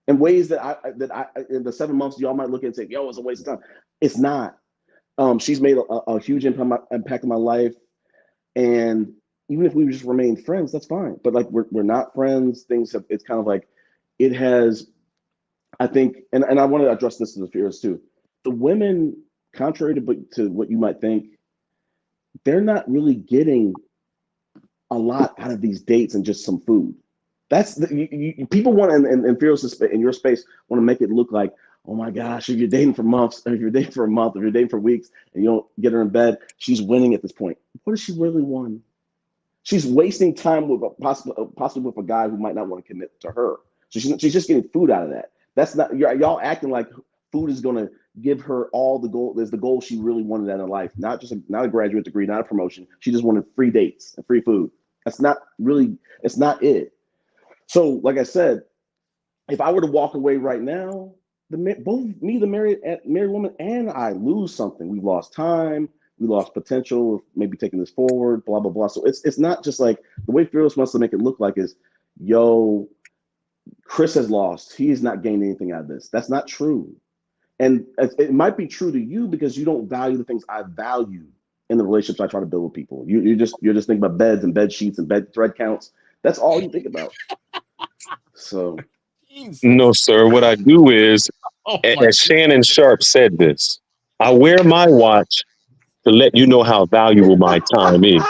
Speaker 2: in ways that I in the 7 months y'all might look at and say, "Yo, it's a waste of time." It's not. She's made a huge impact on my life, and even if we just remain friends, that's fine. But like we're not friends. It's kind of like it has. I think, and I want to address this to the fears too. The women, contrary to what you might think, they're not really getting a lot out of these dates and just some food. That's people want in fearless in your space want to make it look like, oh my gosh, if you're dating for months, if you're dating for a month, if you're dating for weeks, and you don't get her in bed, she's winning at this point. What does she really want? She's wasting time with possibly with a guy who might not want to commit to her. So she's just getting food out of that. That's not y'all acting like food is going to give her all the goal. There's the goal she really wanted out of life, not a graduate degree, not a promotion. She just wanted free dates and free food. That's not really. It's not it. So, like I said, if I were to walk away right now, both me, the married woman, and I lose something. We lost time. we lost potential of maybe taking this forward, blah, blah, blah. So it's not just like the way Fearless wants to make it look like is, yo, Chris has lost. He's not gained anything out of this. That's not true. And it might be true to you because you don't value the things I value in the relationships I try to build with people. You're just thinking about beds and bed sheets and bed thread counts. That's all you think about. So
Speaker 1: no, sir. What I do is, as Shannon Sharp said this, I wear my watch to let you know how valuable my time is.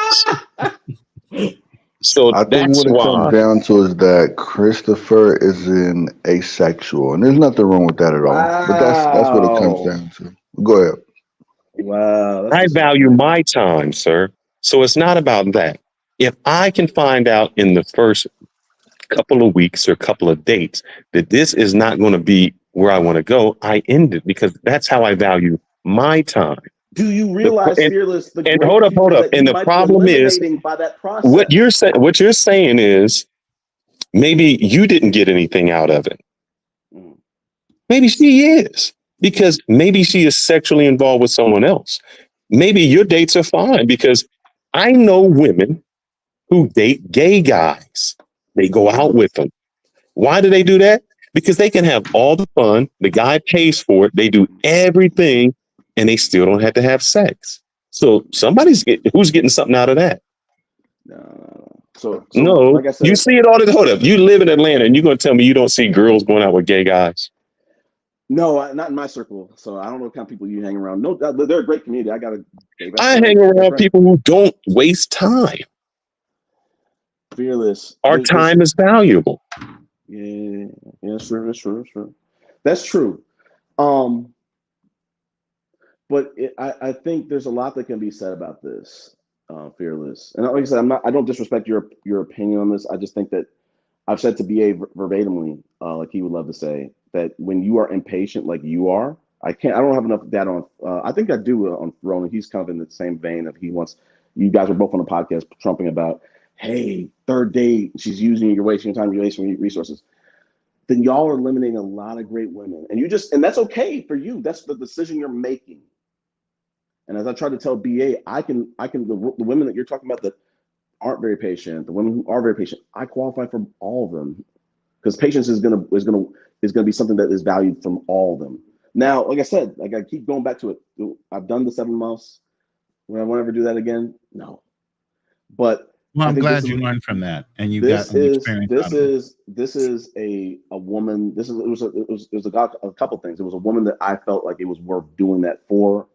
Speaker 1: So
Speaker 3: I think
Speaker 1: that's
Speaker 3: what it
Speaker 1: why.
Speaker 3: comes down to is that Christopher is an asexual, and there's nothing wrong with that at all. But that's what it comes down to. Go ahead.
Speaker 2: Wow.
Speaker 1: I value my time, sir. So it's not about that. If I can find out in the first couple of weeks or couple of dates that this is not going to be where I want to go, I end it because that's how I value my time.
Speaker 2: Do you realize, Fearless, the
Speaker 1: and
Speaker 2: great
Speaker 1: hold up.
Speaker 2: people that
Speaker 1: And
Speaker 2: you
Speaker 1: the
Speaker 2: might
Speaker 1: problem
Speaker 2: be
Speaker 1: is,
Speaker 2: eliminating by that process?
Speaker 1: what you're saying is maybe you didn't get anything out of it. Maybe she is, because maybe she is sexually involved with someone else. Maybe your dates are fine, because I know women who date gay guys. They go out with them. Why do they do that? Because they can have all the fun. The guy pays for it. They do everything, and they still don't have to have sex. So who's getting something out of that?
Speaker 2: So
Speaker 1: No,
Speaker 2: like I said,
Speaker 1: you see it all the hold up. You live in Atlanta, and you're going to tell me you don't see girls going out with gay guys?
Speaker 2: No, not in my circle. So I don't know what kind of people you hang around. No, they're a great community.
Speaker 1: I hang around people who don't waste time.
Speaker 2: Fearless.
Speaker 1: Our time is valuable.
Speaker 2: Yeah, sure. That's true. But I think there's a lot that can be said about this, Fearless. And like I said, I don't disrespect your opinion on this. I just think that I've said to BA verbatimly, like he would love to say, that when you are impatient like you are, I don't have enough data on, I think I do on Ronan. He's kind of in the same vein of you guys were both on a podcast trumping about, hey, third date, she's using you, you're wasting your time, you're wasting your resources. Then y'all are eliminating a lot of great women. And that's okay for you. That's the decision you're making. And as I try to tell BA, the women that you're talking about that aren't very patient, the women who are very patient, I qualify for all of them, because patience is gonna be something that is valued from all of them. Now, like I said, like I keep going back to it. I've done the 7 months. Will I ever do that again? No. But
Speaker 4: I'm glad you learned from that, and you got an experience.
Speaker 2: This is a woman. It was a couple things. It was a woman that I felt like it was worth doing that for,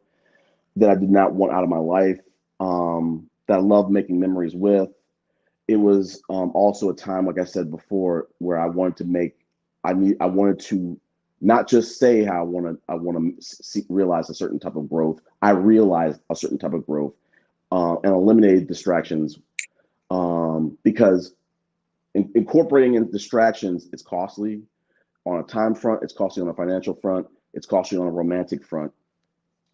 Speaker 2: that I did not want out of my life, that I love making memories with. It was also a time, like I said before, where I wanted to not just say how I want to realize a certain type of growth. I realized a certain type of growth and eliminated distractions, because incorporating in distractions is costly on a time front, it's costly on a financial front, it's costly on a romantic front.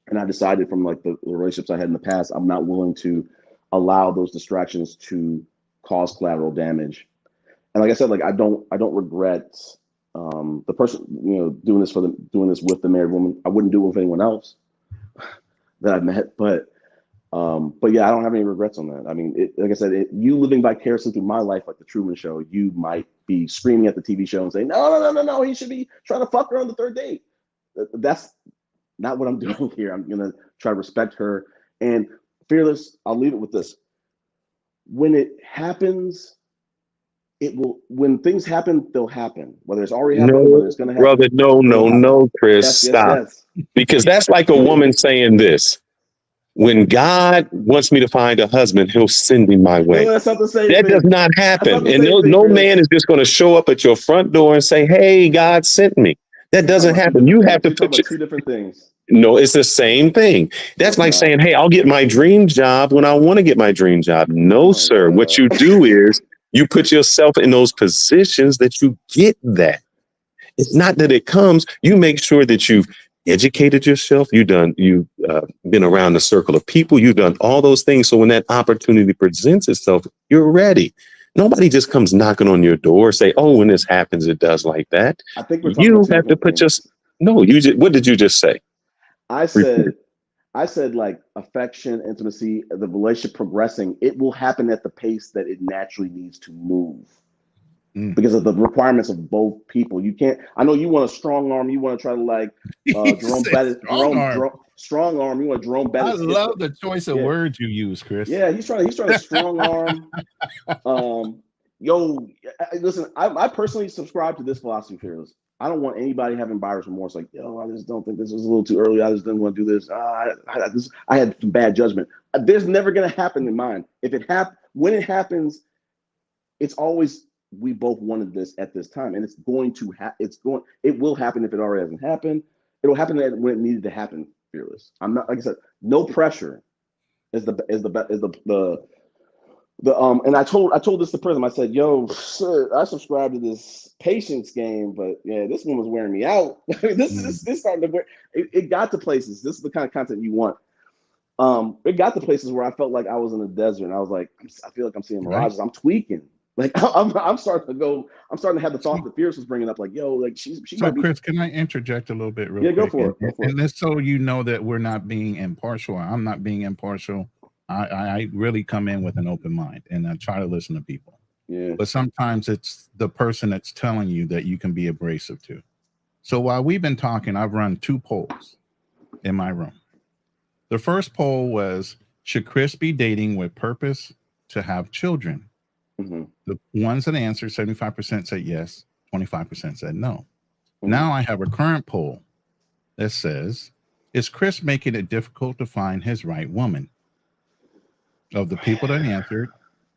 Speaker 2: And I decided from like the relationships I had in the past, I'm not willing to allow those distractions to cause collateral damage. And like I said, like I don't regret the person, doing this with the married woman. I wouldn't do it with anyone else that I've met, but yeah, I don't have any regrets on that. I mean, like I said, you living vicariously through my life, like the Truman Show, you might be screaming at the TV show and saying, no, he should be trying to fuck her on the third date. That's not what I'm doing here. I'm gonna try to respect her. And Fearless, I'll leave it with this. When it happens, when things happen, they'll happen. Whether it's already happened, whether it's gonna happen.
Speaker 1: Brother, no, Chris, stop. Yes. Because that's like a woman saying this: when God wants me to find a husband, he'll send me my way.
Speaker 2: No, that's not the same
Speaker 1: that
Speaker 2: thing.
Speaker 1: Does not happen. And
Speaker 2: thing,
Speaker 1: no man is just going to show up at your front door and say, hey, God sent me. That doesn't happen. You have to put
Speaker 2: two different things.
Speaker 1: No, it's the same thing. That's like saying, hey, I'll get my dream job when I want to get my dream job. No, sir. God. What you do is you put yourself in those positions that you get that. It's not that it comes. You make sure that you've educated yourself. You've been around the circle of people. You've done all those things. So when that opportunity presents itself, you're ready. Nobody just comes knocking on your door, say, oh, when this happens, it does like that.
Speaker 2: I think we're
Speaker 1: you have to put your, no, what did you just say?
Speaker 2: I said, I said like affection, intimacy, the relationship progressing, it will happen at the pace that it naturally needs to move. Because of the requirements of both people. You can't, I know you want a strong arm, you want to try to like Jerome Bettis, strong arm, you want Jerome Bettis.
Speaker 4: I love the choice of words you use, Chris.
Speaker 2: Yeah, he's trying to strong arm. Listen, I personally subscribe to this philosophy, Fearless. I don't want anybody having buyer's remorse. Like, I just don't think this was a little too early. I just didn't want to do this. I had some bad judgment. There's never going to happen in mine. When it happens, it's always, we both wanted this at this time, and it's going to it will happen if it already hasn't happened. It'll happen when it needed to happen, Fearless. I'm not, like I said, no pressure is the and I told this to Prism. I said, yo, sir, I subscribe to this patience game, but yeah, this one was wearing me out. This is starting to wear it got to places. This is the kind of content you want. It got to places where I felt like I was in the desert, and I was like, I feel like I'm seeing mirages. I'm tweaking. Like I'm starting to have the thought that Fierce was bringing up, like, yo, like she
Speaker 4: so
Speaker 2: might be.
Speaker 4: Chris, can I interject a little bit real quick?
Speaker 2: Go for it.
Speaker 4: And this, so you know that we're not being impartial. I'm not being impartial. I really come in with an open mind, and I try to listen to people.
Speaker 2: Yeah.
Speaker 4: But sometimes it's the person that's telling you that you can be abrasive to. So while we've been talking, I've run 2 polls in my room. The first poll was, should Chris be dating with purpose to have children?
Speaker 2: Mm-hmm.
Speaker 4: The ones that answered, 75% said yes, 25% said no.
Speaker 2: Mm-hmm.
Speaker 4: Now I have a current poll that says, is Chris making it difficult to find his right woman? Of the people that answered,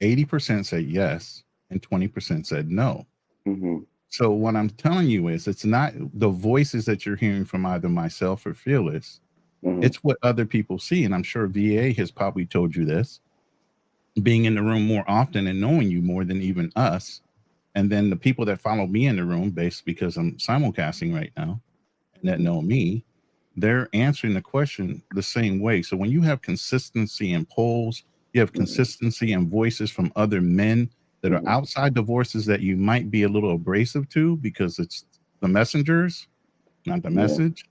Speaker 4: 80% said yes and 20% said no.
Speaker 2: Mm-hmm.
Speaker 4: So what I'm telling you is, it's not the voices that you're hearing from either myself or Fearless. Mm-hmm. It's what other people see. And I'm sure VA has probably told you this, being in the room more often and knowing you more than even us. And then the people that follow me in the room, based because I'm simulcasting right now, and that know me, they're answering the question the same way. So when you have consistency in polls, you have consistency in voices from other men that are outside the voices that you might be a little abrasive to, because it's the messengers, not the message.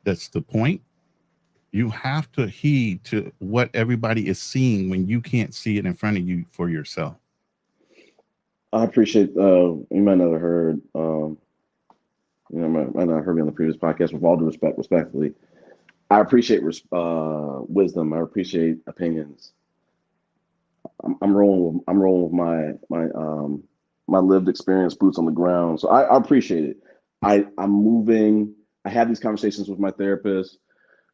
Speaker 4: That's the point. You have to heed to what everybody is seeing when you can't see it in front of you for yourself.
Speaker 2: I appreciate, you might not have heard, might not have heard me on the previous podcast. With all due respect, respectfully, I appreciate wisdom. I appreciate opinions. I'm rolling with my lived experience, boots on the ground. So I appreciate it. I'm moving. I have these conversations with my therapist.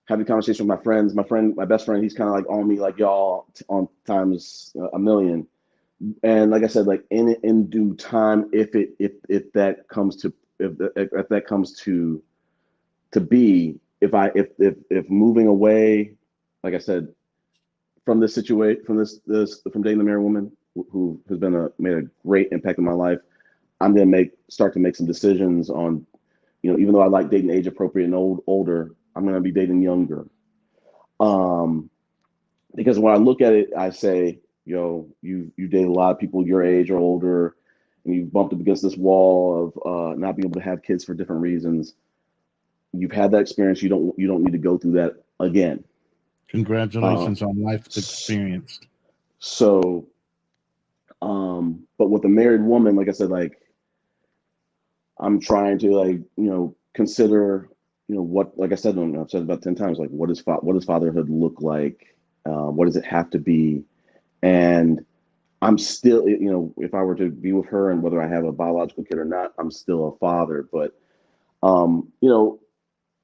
Speaker 2: Have the conversation with my friends. My best friend, he's kind of like on me, like y'all on times a million. And like I said, like in due time, if that comes to be, if moving away, like I said, from this situation, from dating the married woman who has made a great impact in my life, I'm gonna start to make some decisions on, even though I like dating age appropriate and older, I'm gonna be dating younger. Because when I look at it, I say, you date a lot of people your age or older, and you bumped up against this wall of not being able to have kids for different reasons. You've had that experience. You don't need to go through that again.
Speaker 4: Congratulations on life experience.
Speaker 2: So, but with a married woman, like I said, like I'm trying to consider, what, like I said, I've said about 10 times, like what does fatherhood look like? What does it have to be? And I'm still, if I were to be with her and whether I have a biological kid or not, I'm still a father. But,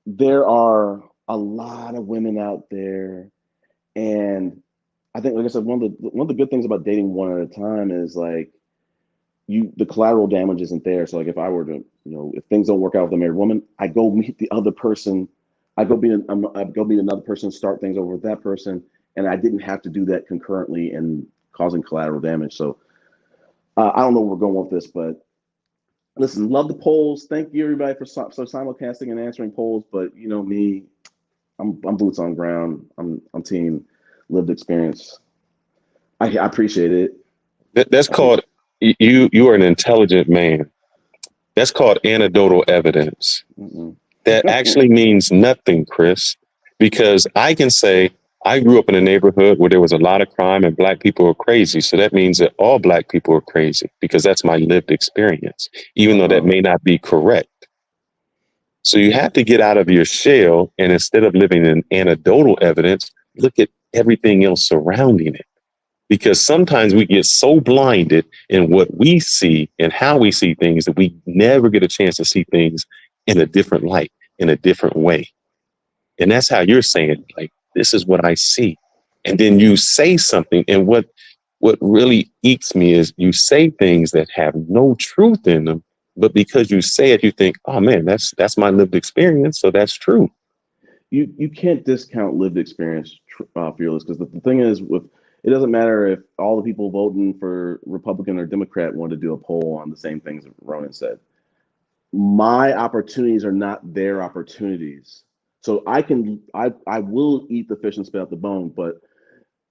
Speaker 2: there are a lot of women out there. And I think, like I said, one of the good things about dating one at a time is like the collateral damage isn't there. So like if I were to, if things don't work out with a married woman, I go meet the other person. I go meet another person, start things over with that person. And I didn't have to do that concurrently and causing collateral damage. So I don't know where we're going with this, but listen, love the polls. Thank you everybody for simulcasting and answering polls. But me, I'm boots on ground. I'm team lived experience. I appreciate it.
Speaker 1: That's called you are an intelligent man. That's called anecdotal evidence.
Speaker 2: Mm-mm.
Speaker 1: That actually means nothing, Chris. because I can say I grew up in a neighborhood where there was a lot of crime and black people were crazy. So that means that all black people are crazy because that's my lived experience, even though that may not be correct. So you have to get out of your shell, and instead of living in anecdotal evidence, look at everything else surrounding it. Because sometimes we get so blinded in what we see and how we see things that we never get a chance to see things in a different light, in a different way. And that's how you're saying, like, this is what I see. And then you say something. And what really eats me is you say things that have no truth in them. But because you say it, you think, oh, man, that's my lived experience. So that's true.
Speaker 2: You can't discount lived experience, Fearless, because the thing is, it doesn't matter if all the people voting for Republican or Democrat want to do a poll on the same things that Ronan said. My opportunities are not their opportunities. So I will eat the fish and spit out the bone, but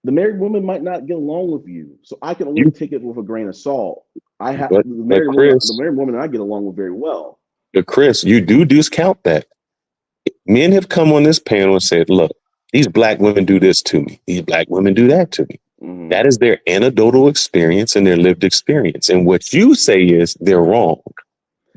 Speaker 2: the married woman might not get along with you. So I can only take it with a grain of salt. The married woman I get along with very well.
Speaker 1: But Chris, you do discount that. Men have come on this panel and said, look, these black women do this to me. These black women do that to me. Mm-hmm. That is their anecdotal experience and their lived experience. And what you say is they're wrong.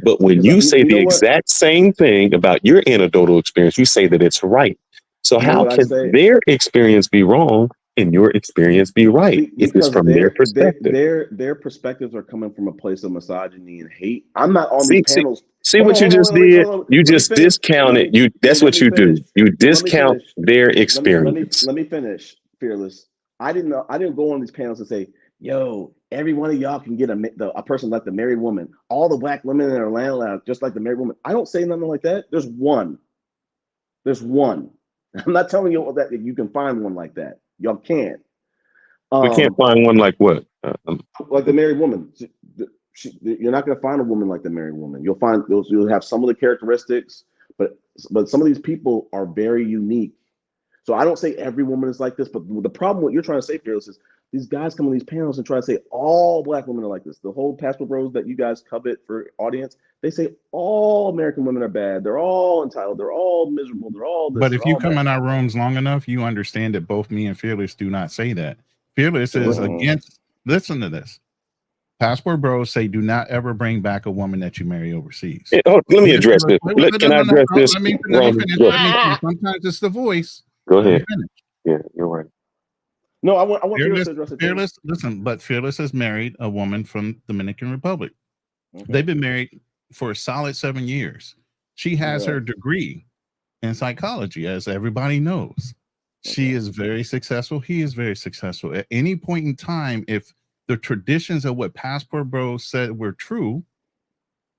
Speaker 1: But when you say the exact same thing about your anecdotal experience, you say that it's right. So how can their experience be wrong and your experience be right if it's from their perspective?
Speaker 2: Their perspectives are coming from a place of misogyny and hate. I'm not on these panels.
Speaker 1: See what you just did? You just discounted. That's what you do. You discount their experience.
Speaker 2: Let me finish, Fearless. I didn't go on these panels and say, yo, every one of y'all can get a person like the married woman. All the black women in Atlanta, just like the married woman. I don't say nothing like that. There's one. I'm not telling you that you can find one like that. Y'all can't.
Speaker 1: We can't find one like what?
Speaker 2: Like the married woman. You're not going to find a woman like the married woman. You'll have some of the characteristics, but some of these people are very unique. So I don't say every woman is like this, but the problem what you're trying to say, Fearless, is these guys come on these panels and try to say all black women are like this. The whole Pastor Bros that you guys covet for audience, they say all American women are bad. They're all entitled. They're all miserable. They're all this.
Speaker 4: But if you come in our rooms long enough, you understand that both me and Fearless do not say that. Fearless is against, listen to this. Passport Bros say do not ever bring back a woman that you marry overseas.
Speaker 1: Hey, let me address this. Can I address this?
Speaker 4: Let me finish. Sometimes it's the voice.
Speaker 1: Go ahead. Yeah, you're right.
Speaker 2: No, I want Fearless to address it.
Speaker 4: Fearless, listen, but Fearless has married a woman from Dominican Republic. Okay. They've been married for a solid 7 years. She has her degree in psychology, as everybody knows. Okay. She is very successful. He is very successful. At any point in time, if the traditions of what Passport Bros said were true,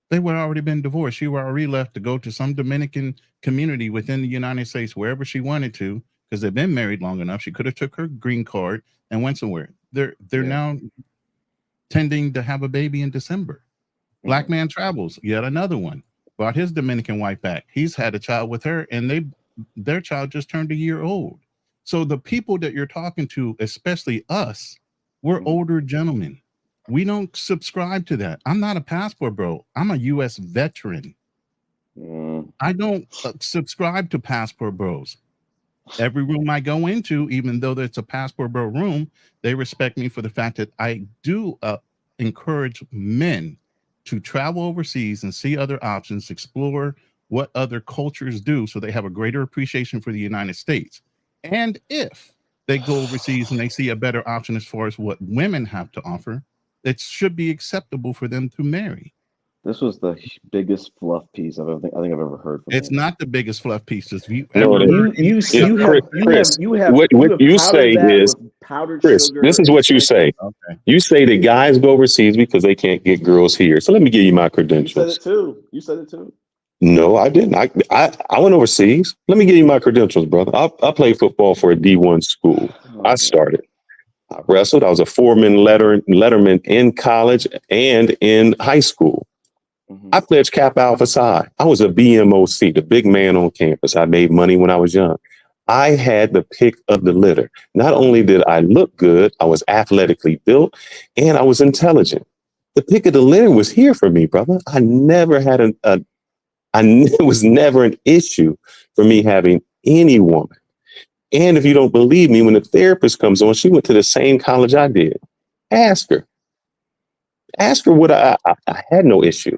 Speaker 4: they would have already been divorced. She would already left to go to some Dominican community within the United States, wherever she wanted to, because they've been married long enough. She could have took her green card and went somewhere. They're now tending to have a baby in December. Black man travels, yet another one. Brought his Dominican wife back. He's had a child with her, and their child just turned a year old. So the people that you're talking to, especially us, we're older gentlemen. We don't subscribe to that. I'm not a passport bro. I'm a U.S. veteran. I don't subscribe to passport bros. Every room I go into, even though it's a passport bro room, they respect me for the fact that I do encourage men to travel overseas and see other options, explore what other cultures do so they have a greater appreciation for the United States. And if they go overseas and they see a better option as far as what women have to offer, it should be acceptable for them to marry.
Speaker 2: This was the biggest fluff piece I think I've ever heard from
Speaker 4: It's
Speaker 2: him.
Speaker 4: Not the biggest fluff piece.
Speaker 1: What you say is, Chris, this is what you say. Okay. You say that guys go overseas because they can't get girls here. So let me give you my credentials.
Speaker 2: You said it too.
Speaker 1: No, I didn't. I went overseas. Let me give you my credentials, brother. I played football for a D1 school. I started. I wrestled. I was a four-man letterman in college and in high school. I pledged Kappa Alpha Psi. I was a BMOC, the big man on campus. I made money when I was young. I had the pick of the litter. Not only did I look good, I was athletically built, and I was intelligent. The pick of the litter was here for me, brother. I never had it was never an issue for me having any woman. And if you don't believe me, when the therapist comes on, she went to the same college I did. Ask her. Ask her what I had no issue.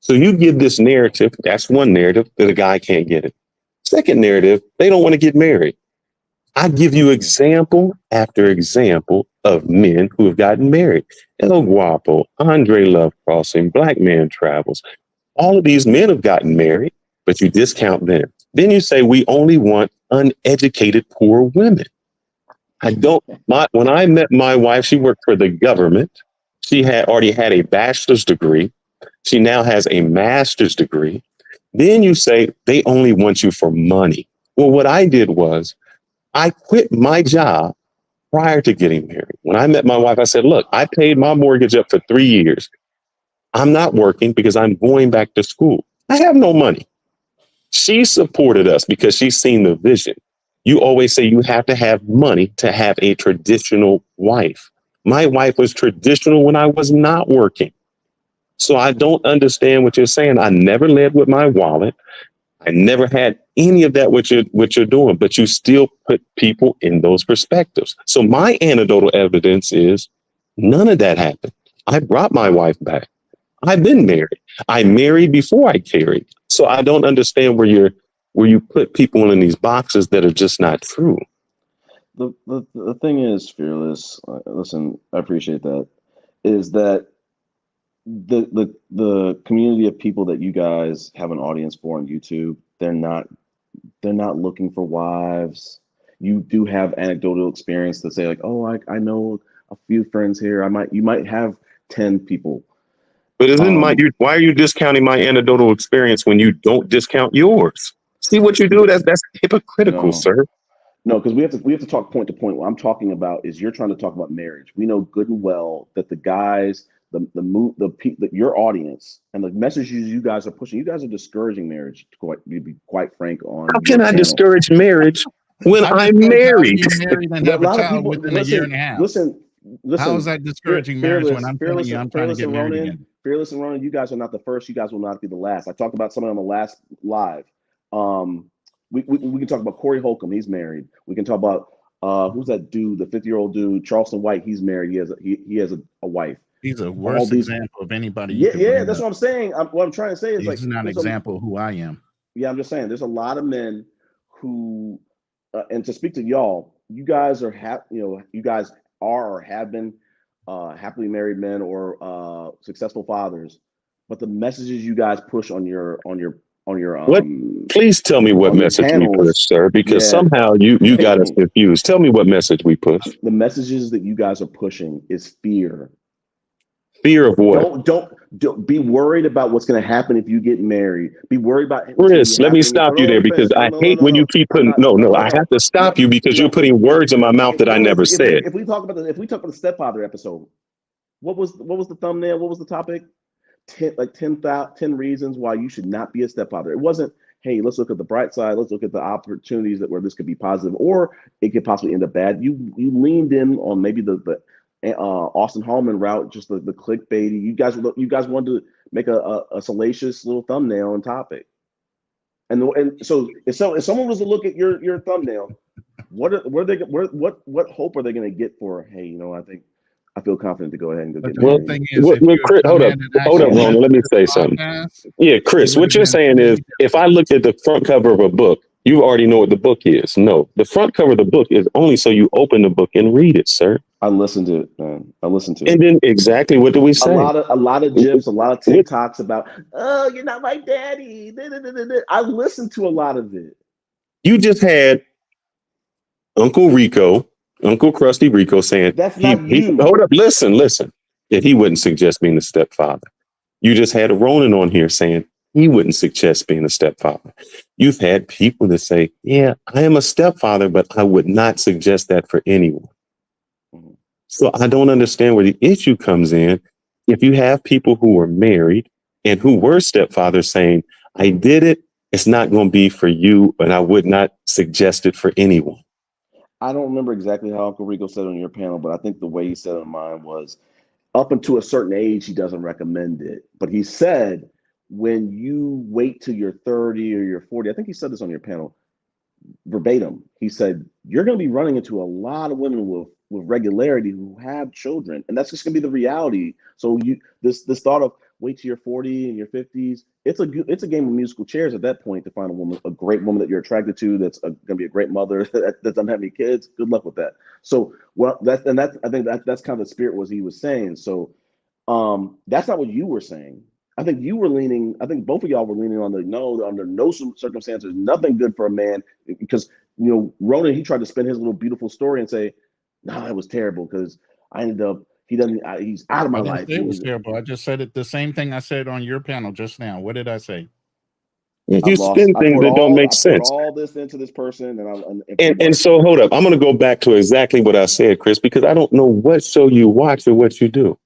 Speaker 1: So you give this narrative. That's one narrative that a guy can't get it. Second narrative, they don't want to get married. I give you example after example of men who have gotten married. El Guapo, Andre Love Crossing, Black Man Travels. All of these men have gotten married, but you discount them. Then you say we only want uneducated poor women. I don't. When I met my wife, she worked for the government. She had already had a bachelor's degree. She now has a master's degree. Then you say they only want you for money. Well, what I did was I quit my job prior to getting married. When I met my wife, I said, look, I paid my mortgage up for 3 years. I'm not working because I'm going back to school. I have no money. She supported us because she's seen the vision. You always say you have to have money to have a traditional wife. My wife was traditional when I was not working. So I don't understand what you're saying. I never led with my wallet. I never had any of that what you're doing, but you still put people in those perspectives. So my anecdotal evidence is none of that happened. I brought my wife back. I've been married. I married before I carried. So I don't understand where you put people in these boxes that are just not true.
Speaker 2: The thing is, Fearless, listen, I appreciate that, is that the community of people that you guys have an audience for on YouTube, they're not looking for wives. You do have anecdotal experience to say like, oh, I know a few friends here. You might have 10 people.
Speaker 1: But why are you discounting my anecdotal experience when you don't discount yours? See what you do? That's hypocritical, sir.
Speaker 2: No, because we have to talk point to point. What I'm talking about is you're trying to talk about marriage. We know good and well that the guys, your audience and the messages you guys are pushing, you guys are discouraging marriage. To be quite frank, on
Speaker 1: how can I discourage marriage when I'm married?
Speaker 4: And have a child within a year and a half.
Speaker 2: Listen.
Speaker 4: How is that discouraging marriage when I'm telling you I'm trying to get married again?
Speaker 2: Fearless and Ronan, you guys are not the first. You guys will not be the last. I talked about somebody on the last live. We can talk about Corey Holcomb. He's married. We can talk about who's that dude, the 50-year-old dude, Charleston White. He's married. He has a wife.
Speaker 4: He's a worse example of anybody.
Speaker 2: Yeah, that's what I'm saying. What I'm trying to say is
Speaker 4: he's not an example of who I am.
Speaker 2: Yeah, I'm just saying there's a lot of men who, and to speak to y'all, you guys are you guys are or have been happily married men or successful fathers, but the messages you guys push on your
Speaker 1: what? Please tell me what message we push, sir, because somehow you got us confused. Tell me what message we push.
Speaker 2: The messages that you guys are pushing is fear.
Speaker 1: Fear of what?
Speaker 2: Don't be worried about what's going to happen if you get married. Be worried about
Speaker 1: Chris, let me stop you there because I hate when you keep putting I have to stop you because you're putting words in my mouth that I never said.
Speaker 2: If we talk about the stepfather episode, what was the thumbnail? What was the topic? 10 reasons why you should not be a stepfather. It wasn't, hey, let's look at the bright side. Let's look at the opportunities where this could be positive, or it could possibly end up bad. You leaned in on maybe the Austin Hallman route, just the clickbaity. You guys wanted to make a salacious little thumbnail and topic. And so if someone was to look at your thumbnail, what hope are they going to get for? Hey, I feel confident to go ahead and go get married.
Speaker 4: The thing is,
Speaker 1: Chris, hold up, Ron. Let me say something. Yeah, Chris, what you're saying is, if I look at the front cover of a book, you already know what the book is. No, the front cover of the book is only so you open the book and read it, sir.
Speaker 2: I listened to it, man. I listened to it.
Speaker 1: And then exactly what do we say?
Speaker 2: A lot of GIFs, a lot of TikToks about, oh, you're not my daddy. I listened to a lot of it.
Speaker 1: You just had Uncle Krusty Rico saying,
Speaker 2: that's not you.
Speaker 1: Hold up, listen, that he wouldn't suggest being a stepfather. You just had a Ronan on here saying he wouldn't suggest being a stepfather. You've had people that say, yeah, I am a stepfather, but I would not suggest that for anyone. Mm-hmm. So I don't understand where the issue comes in. If you have people who were married and who were stepfathers saying, I did it, it's not going to be for you, but I would not suggest it for anyone.
Speaker 2: I don't remember exactly how Uncle Rico said it on your panel, but I think the way he said it on mine was up until a certain age, he doesn't recommend it. But he said, when you wait till you're 30 or you're 40, I think he said this on your panel, verbatim. He said, "You're going to be running into a lot of women with regularity who have children, and that's just going to be the reality." So this thought of wait till you're 40 and your 50s, it's a game of musical chairs at that point to find a great woman that you're attracted to, that's going to be a great mother that doesn't have any kids. Good luck with that. So I think that's kind of the spirit was he was saying. So that's not what you were saying. I think you were leaning. I think both of y'all were leaning on under no circumstances, nothing good for a man, because Ronan, he tried to spin his little beautiful story and say, "Nah, it was terrible because I ended up he's out of my
Speaker 4: I didn't
Speaker 2: life."
Speaker 4: say it was terrible. I just said it the same thing I said on your panel just now. What did I say?
Speaker 1: You spin things that don't make sense.
Speaker 2: I poured all this into this person,
Speaker 1: and so hold up. I'm going to go back to exactly what I said, Chris, because I don't know what show you watch or what you do.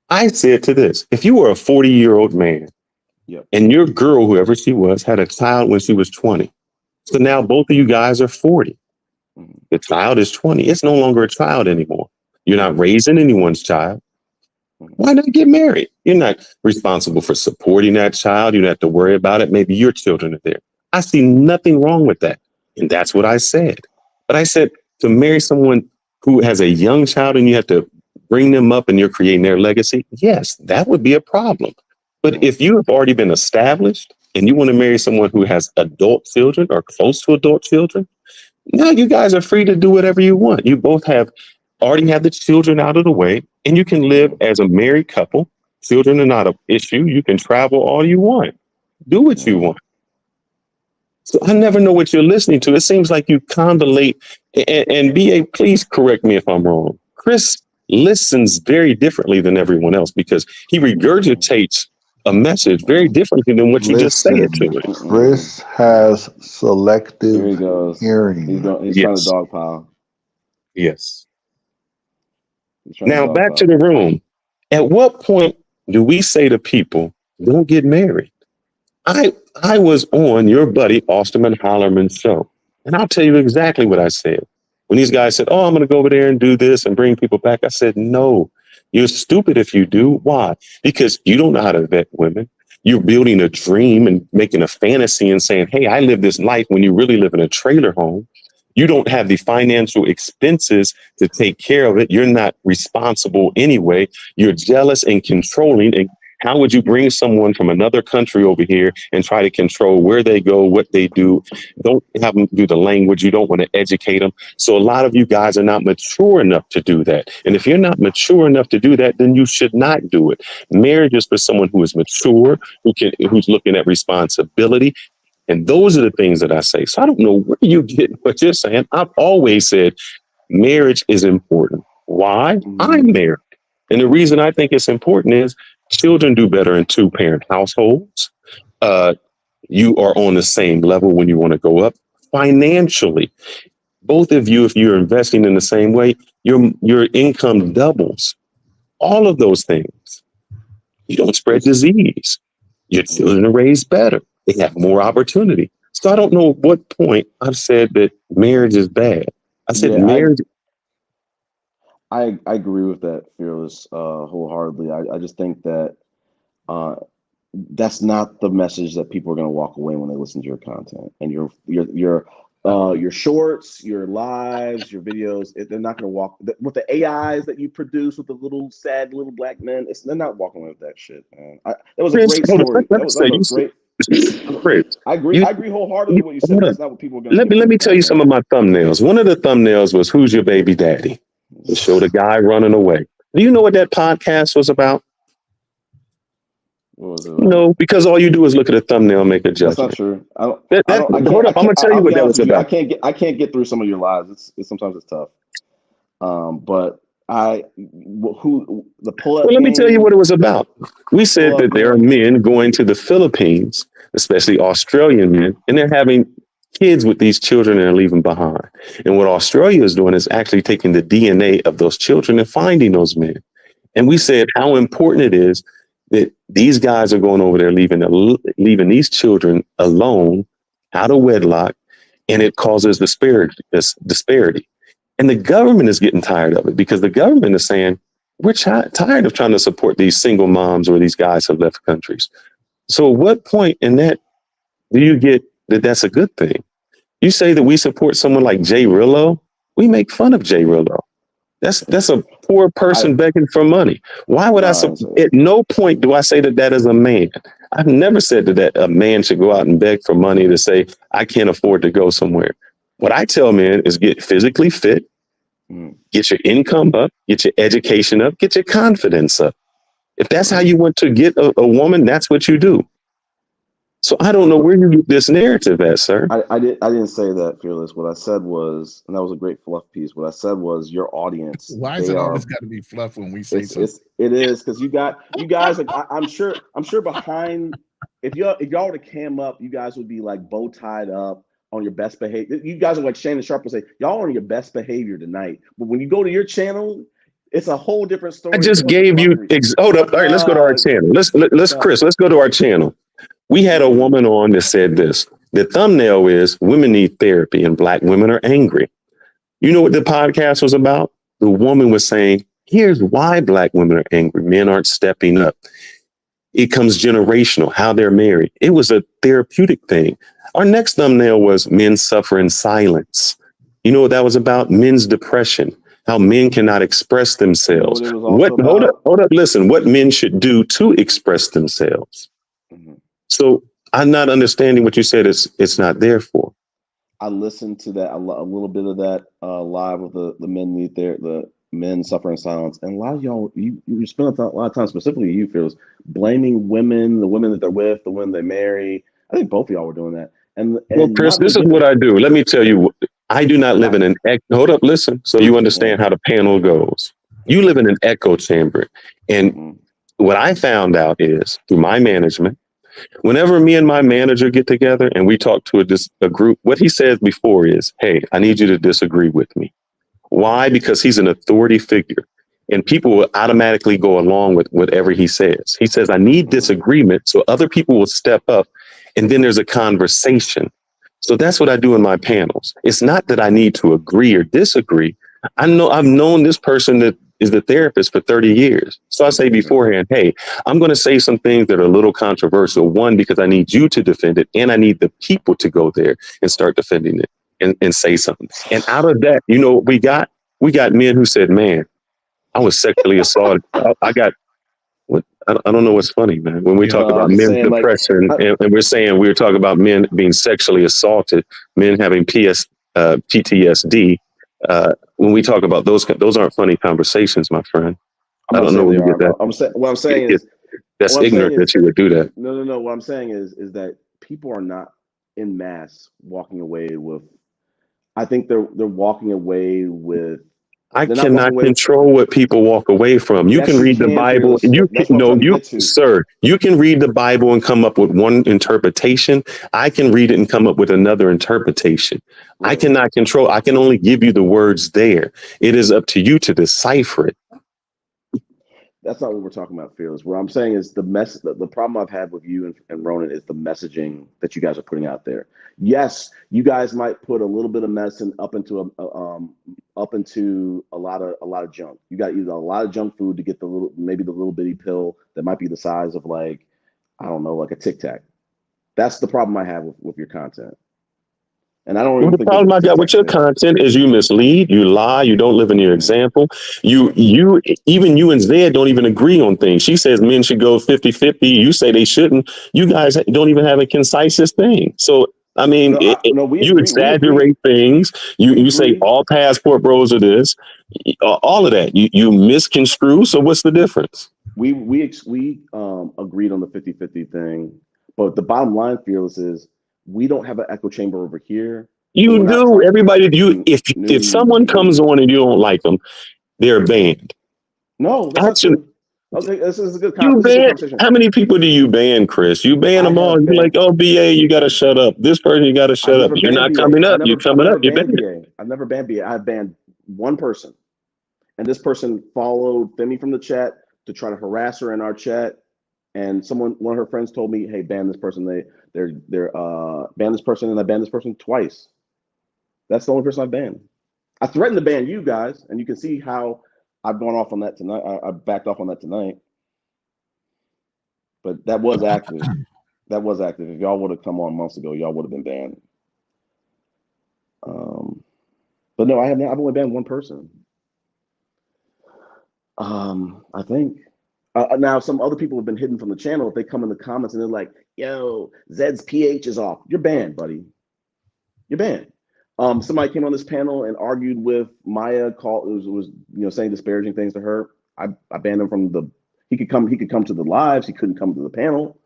Speaker 1: I said to this: if you were a 40-year-old man, and your girl, whoever she was, had a child when she was 20, so now both of you guys are 40. The child is 20. It's no longer a child anymore. You're not raising anyone's child. Why not get married? You're not responsible for supporting that child. You don't have to worry about it. Maybe your children are there. I see nothing wrong with that. And that's what I said. But I said to marry someone who has a young child and you have to bring them up and you're creating their legacy, yes, that would be a problem. But if you have already been established and you want to marry someone who has adult children or close to adult children, now you guys are free to do whatever you want. You both already have the children out of the way, and you can live as a married couple. Children are not an issue. You can travel all you want. Do what you want. So I never know what you're listening to. It seems like you convolate, and BA, please correct me if I'm wrong. Chris listens very differently than everyone else because he regurgitates a message very differently than what you just say it to it.
Speaker 3: Chris has selective
Speaker 2: Here he goes.
Speaker 3: hearing.
Speaker 2: He's trying to dogpile.
Speaker 1: Yes. Now back to the room. At what point do we say to people, don't get married? I was on your buddy Osterman Hollerman's show, and I'll tell you exactly what I said. When these guys said, "Oh, I'm going to go over there and do this and bring people back," I said, "No, you're stupid if you do." Why? Because you don't know how to vet women. You're building a dream and making a fantasy and saying, "Hey, I live this life," when you really live in a trailer home. You don't have the financial expenses to take care of it. You're not responsible anyway. You're jealous and controlling. And how would you bring someone from another country over here and try to control where they go, what they do? Don't have them do the language. You don't want to educate them. So a lot of you guys are not mature enough to do that. And if you're not mature enough to do that, then you should not do it. Marriage is for someone who is mature, who's looking at responsibility. And those are the things that I say. So I don't know where you get what you're saying. I've always said marriage is important. Why? I'm married. And the reason I think it's important is children do better in 2-parent households. You are on the same level when you want to go up financially. Both of you, if you're investing in the same way, your income doubles. All of those things. You don't spread disease. Your children are raised better. They have more opportunity. So I don't know at what point I've said that marriage is bad. I said marriage.
Speaker 2: I agree with that, Fearless, wholeheartedly. I just think that that's not the message that people are going to walk away when they listen to your content and your shorts, your lives, your videos. They're not going to walk with the AIs that you produce with the little sad little black men. They're not walking away with that shit, man. That was a great story. That was great. I agree wholeheartedly with what you said. That's not what people are going to.
Speaker 1: Let me tell you some of my thumbnails. One of the thumbnails was "Who's Your Baby Daddy?" It showed a guy running away. Do you know what that podcast was about?
Speaker 2: What was it?
Speaker 1: No, because all you do is look at a thumbnail and make a judgment.
Speaker 2: That's not true.
Speaker 1: Hold up, I'm gonna tell you what that was about.
Speaker 2: I can't get through some of your lives. Sometimes it's tough. But let me tell you what it was about. We said that there are men going to the Philippines, especially Australian men, and they're having kids with these children and they're leaving behind. And what Australia is doing is actually taking the DNA of those children and finding those men. And we said how important it is that these guys are going over there, leaving these children alone, out of wedlock, and it causes disparity. And the government is getting tired of it because the government is saying, we're tired of trying to support these single moms or these guys who have left countries. So at what point in that do you get that that's a good thing?
Speaker 1: You say that we support someone like Jay Rillo. We make fun of Jay Rillo. That's a poor person begging for money. Why would I? At no point do I say that is a man. I've never said that a man should go out and beg for money to say I can't afford to go somewhere. What I tell men is get physically fit, get your income up, get your education up, get your confidence up. If that's how you want to get a woman, that's what you do. So I don't know where you get this narrative at, sir.
Speaker 2: I didn't say that, Fearless. What I said was, and that was a great fluff piece. What I said was your audience.
Speaker 4: Why is it always got to be fluff when we say something?
Speaker 2: It is because you guys. Like, I'm sure behind. If y'all were to cam up, you guys would be like bow tied up on your best behavior. You guys are like Shannon Sharp would say, y'all are on your best behavior tonight. But when you go to your channel, it's a whole different story.
Speaker 1: I just gave you. Hold up. All right, let's go to our channel. Let's Chris. Let's go to our channel. We had a woman on that said this. The thumbnail is women need therapy and Black women are angry. You know what the podcast was about? The woman was saying, here's why Black women are angry. Men aren't stepping up. It comes generational, how they're married. It was a therapeutic thing. Our next thumbnail was men suffer in silence. You know what that was about? Men's depression, how men cannot express themselves. Hold up, listen, what men should do to express themselves. So I'm not understanding what you said it's not there for.
Speaker 2: I listened to that a little bit of that live with the men need the men suffer in silence, and a lot of y'all you spend a lot of time, specifically you, Fearless, blaming women, the women that they're with, the women they marry. I think both of y'all were doing that. And
Speaker 1: well, Chris, this is what I do. Let me tell you, I do not live in an hold up, listen, so you understand how the panel goes. You live in an echo chamber, and what I found out is through my management. Whenever me and my manager get together and we talk to a group, what he says before is, hey, I need you to disagree with me. Why? Because he's an authority figure and people will automatically go along with whatever he says. He says, I need disagreement so other people will step up and then there's a conversation. So that's what I do in my panels. It's not that I need to agree or disagree. I've known this person that is the therapist for 30 years. So I say beforehand, hey, I'm going to say some things that are a little controversial. One, because I need you to defend it. And I need the people to go there and start defending it and say something. And out of that, you know what we got? We got men who said, man, I was sexually assaulted. I don't know what's funny, man. When we talk about men's depression and we're saying we were talking about men being sexually assaulted, men having PTSD. When we talk about those aren't funny conversations, my friend. I don't know where you get that.
Speaker 2: What I'm saying is
Speaker 1: that's ignorant that you would do that.
Speaker 2: No. What I'm saying is that people are not en masse walking away with. I think they're walking away with.
Speaker 1: I cannot control what people walk away from. You can read the Bible. You can read the Bible and come up with one interpretation. I can read it and come up with another interpretation. Right. I cannot control. I can only give you the words there. It is up to you to decipher it.
Speaker 2: That's not what we're talking about, Fearless. What I'm saying is the problem I've had with you and Ronan is the messaging that you guys are putting out there. Yes, you guys might put a little bit of medicine up into a lot of junk. You got either a lot of junk food to get the little bitty pill that might be the size of like, I don't know, like a Tic Tac. That's the problem I have with your content. And I don't even think the problem I got with your content is you mislead, you lie, you don't live in your example. You and Zed don't even agree on things. She says men should go 50-50. You say they shouldn't. You guys don't even have a concisest thing. So, I mean, you exaggerate things. You say all passport bros are this, all of that. You misconstrue. So what's the difference? We agreed on the 50-50 thing. But the bottom line, Fearless, is we don't have an echo chamber over here.
Speaker 1: You do. Everybody, if someone comes on and you don't like them, they're banned.
Speaker 2: No, actually, okay, this is a good conversation.
Speaker 1: How many people do you ban, Chris? You ban them all. You're like, oh, BA, you got to shut up. This person, you got to shut up. You're not coming up. You're coming up. You're banned.
Speaker 2: I've never banned BA. I've banned one person, and this person followed Femi from the chat to try to harass her in our chat. And one of her friends told me, "Hey, ban this person." They're ban this person, and I banned this person twice. That's the only person I banned. I threatened to ban you guys, and you can see how I've gone off on that tonight. I backed off on that tonight, but that was active. That was active. If y'all would have come on months ago, y'all would have been banned. But no, I have not. I've only banned one person. I think. Now some other people have been hidden from the channel. If they come in the comments and they're like, "Yo, Zed's pH is off," you're banned, buddy. You're banned. Somebody came on this panel and argued with Maya. Was saying disparaging things to her. I banned him from the. He could come to the lives. He couldn't come to the panel.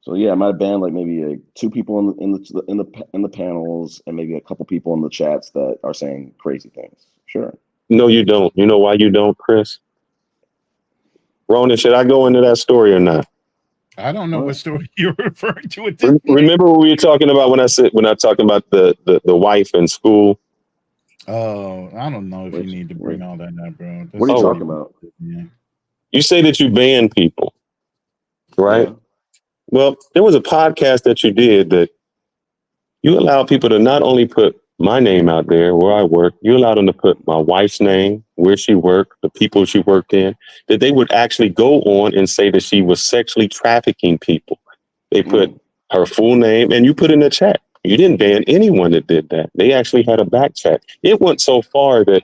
Speaker 2: So yeah, I might have banned like maybe 2 people in the panels and maybe a couple people in the chats that are saying crazy things. Sure.
Speaker 1: No, you don't. You know why you don't, Chris? Ronan, should I go into that story or not?
Speaker 4: I don't know what story you're referring to.
Speaker 1: Remember what we were talking about when I talking about the wife in school?
Speaker 4: Oh, I don't know if you need to bring all that up, bro.
Speaker 2: What are you talking about?
Speaker 4: Yeah.
Speaker 1: You say that you ban people, right?
Speaker 2: Yeah.
Speaker 1: Well, there was a podcast that you did that you allow people to not only put my name out there where I work, you allowed them to put my wife's name, where she worked, the people she worked in, that they would actually go on and say that she was sexually trafficking people. They put her full name, and you put in the chat. You didn't ban anyone that did that. They actually had a back chat. It went so far that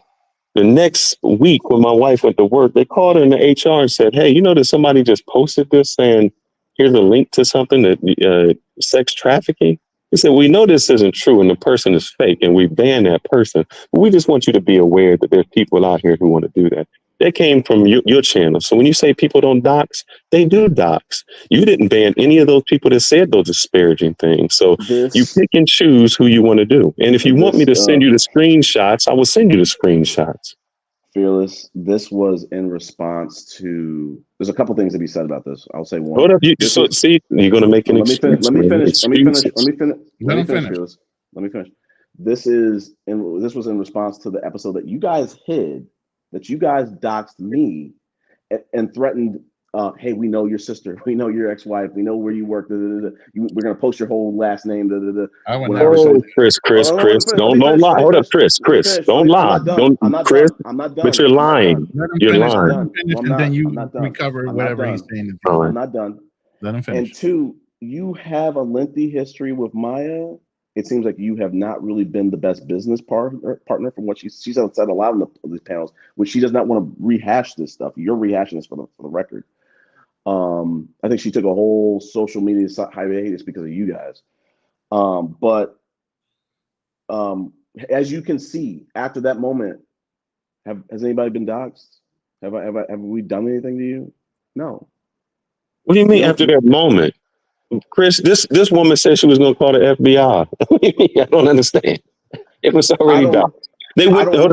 Speaker 1: the next week when my wife went to work, they called her in the HR and said, "Hey, you know that somebody just posted this saying, here's a link to something that sex trafficking?" He said, "We know this isn't true and the person is fake and we ban that person. But we just want you to be aware that there's people out here who want to do that." That came from your channel. So when you say people don't dox, they do dox. You didn't ban any of those people that said those disparaging things. So you pick and choose who you want to do. And if you want me to send you the screenshots, I will send you the screenshots.
Speaker 2: Fearless, this was in response to. There's a couple things to be said about this. I'll say one.
Speaker 1: Hold up, see, you're going to make an excuse.
Speaker 2: Let me finish. Fearless. Let me finish. This was in response to the episode that you guys hid, that you guys doxed me and threatened. Hey, we know your sister. We know your ex-wife. We know where you work. We're gonna post your whole last name.
Speaker 4: I would never say
Speaker 1: Chris, don't lie. Hold up, Chris, don't lie.
Speaker 2: I'm not
Speaker 1: Chris,
Speaker 2: done. I'm not done.
Speaker 1: but you're lying. You're lying.
Speaker 4: And then you recover whatever he's saying.
Speaker 2: I'm not done.
Speaker 4: Let him finish.
Speaker 2: And 2, you have a lengthy history with Maya. It seems like you have not really been the best business partner from what she's said a lot of these panels, which she does not want to rehash this stuff. You're rehashing this for the record. I think she took a whole social media hiatus because of you guys. But as you can see, after that moment, has anybody been doxxed? Have we done anything to you? No.
Speaker 1: What do you mean after that moment? Chris, this woman said she was going to call the FBI. I don't understand. It was already doxxed. They went.
Speaker 2: No,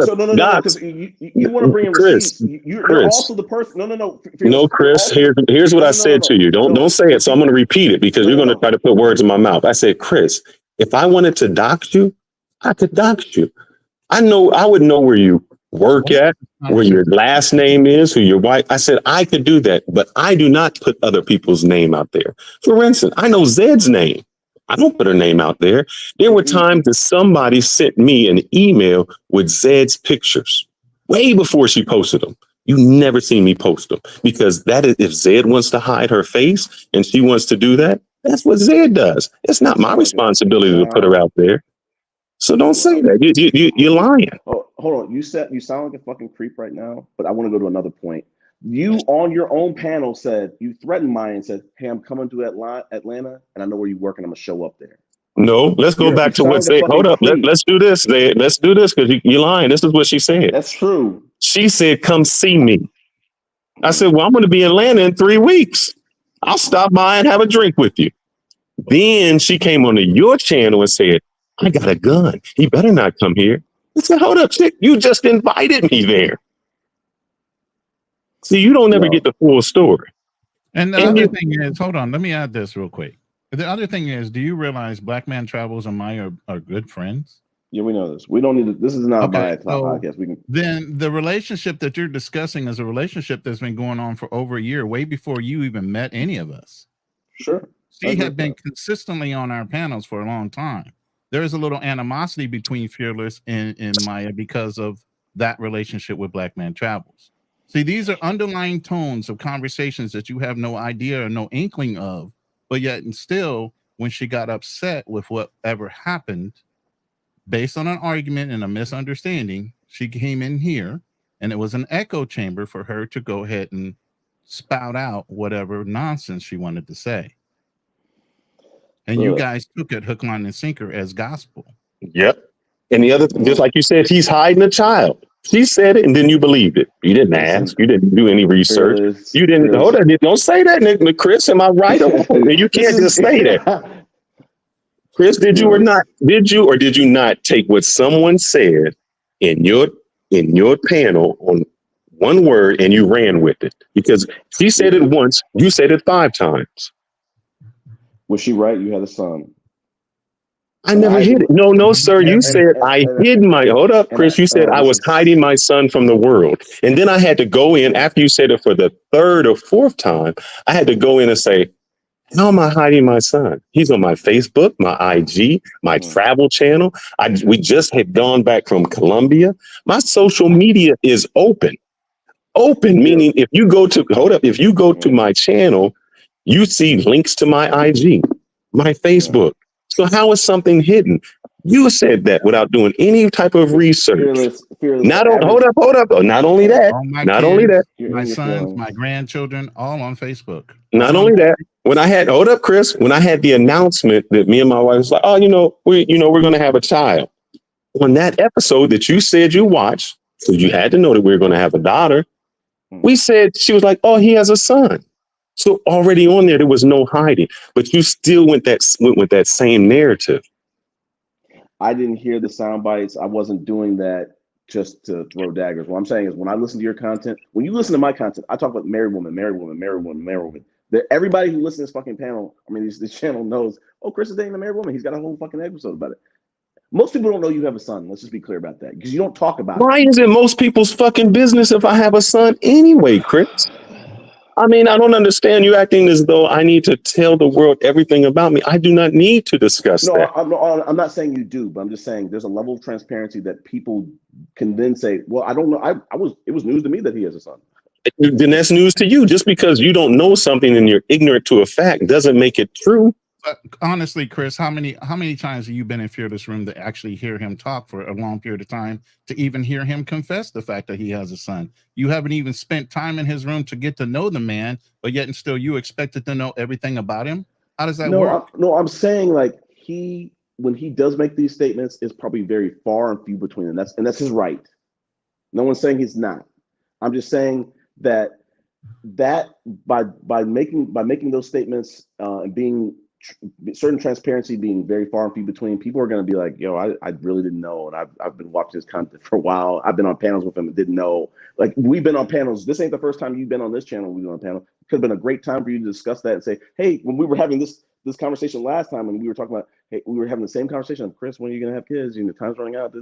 Speaker 2: because you want to bring in receipts. You're also the person. No.
Speaker 1: No, Chris. Here's what I said to you. Don't say it. So I'm going to repeat it because you're going to try to put words in my mouth. I said, Chris, if I wanted to dox you, I could dox you. I would know where you work at, where your last name is, who your wife. I said I could do that, but I do not put other people's name out there. For instance, I know Zed's name. I don't put her name out there. There were times that somebody sent me an email with Zed's pictures way before she posted them. You never see me post them because that is, if Zed wants to hide her face and she wants to do that, that's what Zed does. It's not my responsibility to put her out there. So don't say that. You're lying.
Speaker 2: Oh, hold on. You sound like a fucking creep right now, but I want to go to another point. You on your own panel said you threatened Maya and said, "Hey, I'm coming to Atlanta, and I know where you work, and I'm gonna show up there."
Speaker 1: No, let's go back to what Zed. Hold up, let's do this. Let's do this because you're lying. This is what she said.
Speaker 2: That's true.
Speaker 1: She said, "Come see me." I said, "Well, I'm going to be in Atlanta in 3 weeks. I'll stop by and have a drink with you." Then she came onto your channel and said, "I got a gun. He better not come here." I said, "Hold up, chick. You just invited me there." See, you don't ever get the full story.
Speaker 4: And the other thing is, hold on, let me add this real quick. The other thing is, do you realize Black Man Travels and Maya are good friends?
Speaker 2: Yeah, we know this. We don't need to. This is not a podcast. We can.
Speaker 4: Then the relationship that you're discussing is a relationship that's been going on for over a year, way before you even met any of us.
Speaker 2: Sure.
Speaker 4: She had been consistently on our panels for a long time. There is a little animosity between Fearless and Maya because of that relationship with Black Man Travels. See, these are underlying tones of conversations that you have no idea or no inkling of, but yet and still, when she got upset with whatever happened, based on an argument and a misunderstanding, she came in here and it was an echo chamber for her to go ahead and spout out whatever nonsense she wanted to say. And you guys took it hook, line, and sinker as gospel.
Speaker 1: Yep. And the other, just like you said, he's hiding a child. She said it, and then you believed it. You didn't ask. You didn't do any research. You didn't. Hold on. Don't say that, Nick, Chris. Am I right or wrong? You can't just say that. Chris, did you or not? Did you or did you not take what someone said in your panel on one word and you ran with it? Because she said it once, you said it 5 times.
Speaker 2: Was she right? You had a son.
Speaker 1: I never hid it. No, sir. You said I hid my. Hold up, Chris. You said I was hiding my son from the world. And then I had to go in after you said it for the 3rd or 4th time. I had to go in and say, how am I hiding my son? He's on my Facebook, my IG, my travel channel. We just had gone back from Colombia. My social media is open. Open, meaning if you go to my channel, you see links to my IG, my Facebook. So how is something hidden? You said that without doing any type of research.
Speaker 2: Fearless
Speaker 1: Not hold up. Not only that.
Speaker 4: My sons, my grandchildren, all on Facebook.
Speaker 1: Not only that. When I had Chris, when I had the announcement that me and my wife was like, oh, we're going to have a child. On that episode that you said you watched, so you had to know that we were going to have a daughter. We said, she was like, oh, he has a son. So already on there was no hiding, but you still went with that same narrative.
Speaker 2: I didn't hear the sound bites. I wasn't doing that just to throw daggers. What I'm saying is when I listen to your content, when you listen to my content, I talk about married woman. Everybody who listens to this fucking panel, this channel knows, oh, Chris is dating a married woman. He's got a whole fucking episode about it. Most people don't know you have a son. Let's just be clear about that because you don't talk about it.
Speaker 1: Why is it most people's fucking business if I have a son anyway, Chris? I don't understand you acting as though I need to tell the world everything about me. I do not need to discuss that.
Speaker 2: I'm not saying you do, but I'm just saying there's a level of transparency that people can then say, well, I don't know. It was news to me that he has a son.
Speaker 1: Then that's news to you. Just because you don't know something and you're ignorant to a fact doesn't make it true.
Speaker 4: Honestly, Chris, how many times have you been in Fearless Room to actually hear him talk for a long period of time, to even hear him confess the fact that he has a son? You haven't even spent time in his room to get to know the man, but yet and still you expected to know everything about him? How does that work?
Speaker 2: I'm saying like when he does make these statements, it's probably very far and few between, and that's his right. No one's saying he's not. I'm just saying that by making those statements and being certain transparency being very far and few between, people are going to be like, yo, I really didn't know, and I've been watching his content for a while. I've been on panels with him and didn't know. Like, we've been on panels. This ain't the first time you've been on this channel. We've been on a panel. It could have been a great time for you to discuss that and say, hey, when we were having this conversation last time, and we were talking about, hey, we were having the same conversation of, Chris, when are you going to have kids? Time's running out.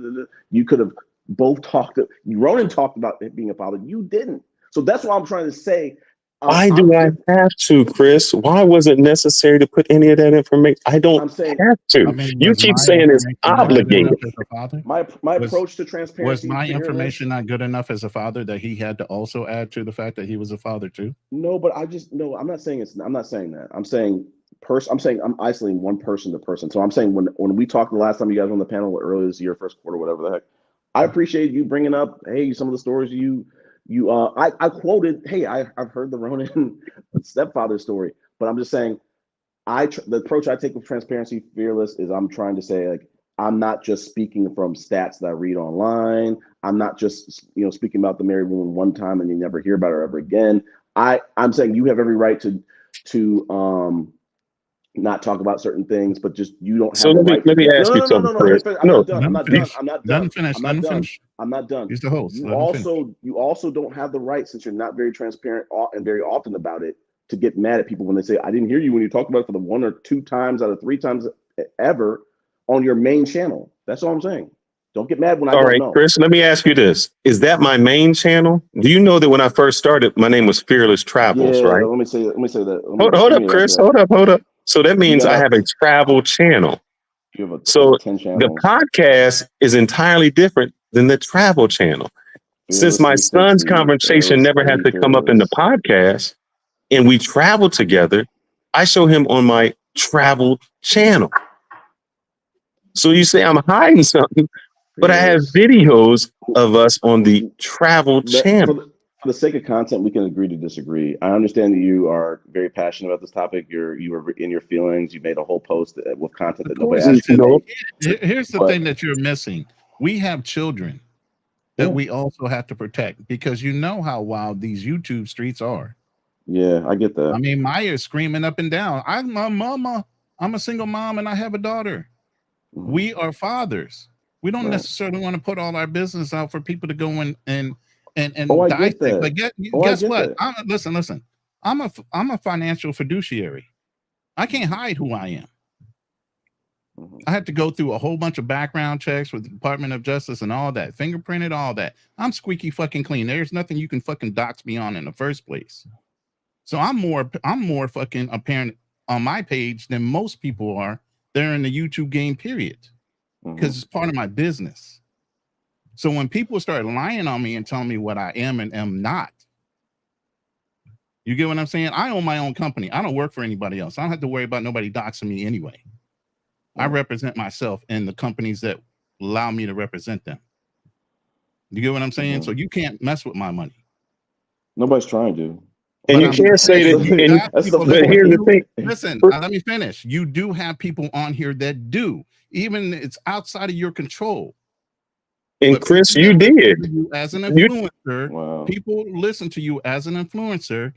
Speaker 2: You could have both talked. Ronan talked about it being a father. You didn't. So that's what I'm trying to say.
Speaker 1: Why do I have to, Chris? Why was it necessary to put any of that information? I don't have to. You keep saying it's obligated.
Speaker 2: My approach to transparency.
Speaker 4: Was my information not good enough as a father that he had to also add to the fact that he was a father too?
Speaker 2: No, but I'm not saying that. I'm saying I'm isolating one person to person. So I'm saying when we talked the last time you guys were on the panel earlier this year, first quarter, whatever the heck, I appreciate you bringing up, hey, some of the stories I quoted, hey, I've heard the Ronan stepfather story, but I'm just saying, the approach I take with transparency, Fearless, is I'm trying to say, like, I'm not just speaking from stats that I read online. I'm not just speaking about the married woman one time and you never hear about her ever again. I'm saying you have every right to not talk about certain things, but just you don't have. So
Speaker 1: let me ask you something, Chris.
Speaker 2: I'm not done. I'm not done.
Speaker 4: He's the host.
Speaker 2: You also don't have the right, since you're not very transparent and very often about it, to get mad at people when they say, I didn't hear you when you talked about it for the 1 or 2 times out of 3 times ever on your main channel. That's all I'm saying. Don't get mad when I don't know. All right,
Speaker 1: Chris, let me ask you this. Is that my main channel? Do you know that when I first started, my name was Fearless Travels, right?
Speaker 2: Let me say that.
Speaker 1: Hold up, Chris. Hold up. So that means I have a travel channel. So the podcast is entirely different than the travel channel. Since my son's conversation never had to come up in the podcast and we travel together, I show him on my travel channel. So you say I'm hiding something, but I have
Speaker 2: Yes.
Speaker 1: videos of us on the travel channel.
Speaker 2: For the sake of content, we can agree to disagree. I understand that you are very passionate about this topic. You were in your feelings. You made a whole post with content
Speaker 4: Of
Speaker 2: that nobody
Speaker 4: course,
Speaker 2: asked you to
Speaker 1: No,
Speaker 2: make.
Speaker 4: here's the
Speaker 2: But
Speaker 4: thing that you're missing. We have children that
Speaker 2: yeah,
Speaker 4: we also have to protect because you know how wild these YouTube streets are.
Speaker 2: yeah, I get that.
Speaker 4: I mean, Maya's screaming up and down. I'm a mama. I'm a single mom and I have a daughter.
Speaker 2: Mhm.
Speaker 4: We are fathers. We don't
Speaker 2: Right.
Speaker 4: necessarily want to put all our business out for people to go in and
Speaker 2: Oh, I
Speaker 4: dissect.
Speaker 2: get that.
Speaker 4: But
Speaker 2: Oh, I
Speaker 4: guess
Speaker 2: get
Speaker 4: what?
Speaker 2: that.
Speaker 4: Listen. I'm a financial fiduciary. I can't hide who I am.
Speaker 2: Mhm.
Speaker 4: I had to go through a whole bunch of background checks with the Department of Justice and all that, fingerprinted, all that. I'm squeaky fucking clean. There's nothing you can fucking dox me on in the first place. So I'm more fucking apparent on my page than most people are there in the YouTube game, period. Because it's part of my business. So when people start lying on me and telling me what I am and am not, you get what I'm saying? I own my own company. I don't work for anybody else. I don't have to worry about nobody doxing me anyway. I represent myself and the companies that allow me to represent them. You get what I'm saying? So you can't mess with my money.
Speaker 2: Nobody's trying to.
Speaker 1: and you can't say that.
Speaker 2: That's the
Speaker 1: But here's the thing.
Speaker 4: Listen, let me finish. You do have people on here that do, even it's outside of your control.
Speaker 1: And
Speaker 4: But
Speaker 1: Chris,
Speaker 4: people
Speaker 1: you
Speaker 4: that listen
Speaker 1: did.
Speaker 4: to you as an
Speaker 1: You
Speaker 4: influencer.
Speaker 2: Wow.
Speaker 4: People listen to you as an influencer,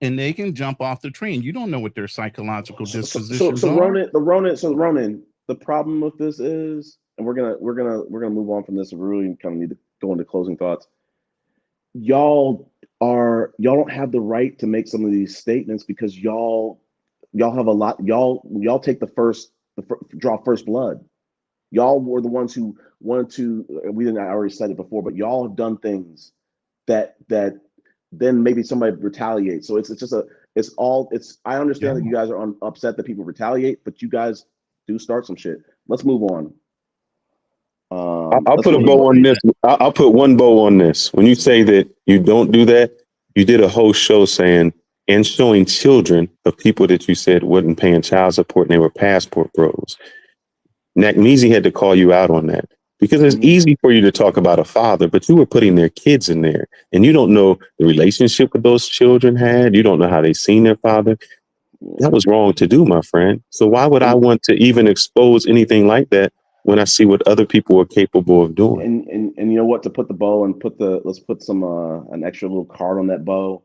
Speaker 4: and they can jump off the train. You don't know what their psychological dispositions
Speaker 2: So
Speaker 4: are.
Speaker 2: Ronan, the problem with this is, and we're gonna move on from this. We really kind of need to go into closing thoughts. Y'all don't have the right to make some of these statements because y'all have a lot. Y'all take draw first blood. Y'all were the ones who wanted to. We didn't. I already said it before, but y'all have done things that then maybe somebody retaliates. So it's just I understand that you guys are upset that people retaliate, but you guys do start some shit. Let's move on.
Speaker 1: I'll put a bow on this. I'll put one bow on this. When you say that you don't do that, you did a whole show saying and showing children of people that you said wasn't paying child support and they were passport bros. Nakmeezy had to call you out on that because it's easy for you to talk about a father, but you were putting their kids in there and you don't know the relationship that those children had. You don't know how they seen their father. That was wrong to do, my friend. So why would I want to even expose anything like that when I see what other people are capable of doing?
Speaker 2: And you know what? To put the bow and let's put some an extra little card on that bow.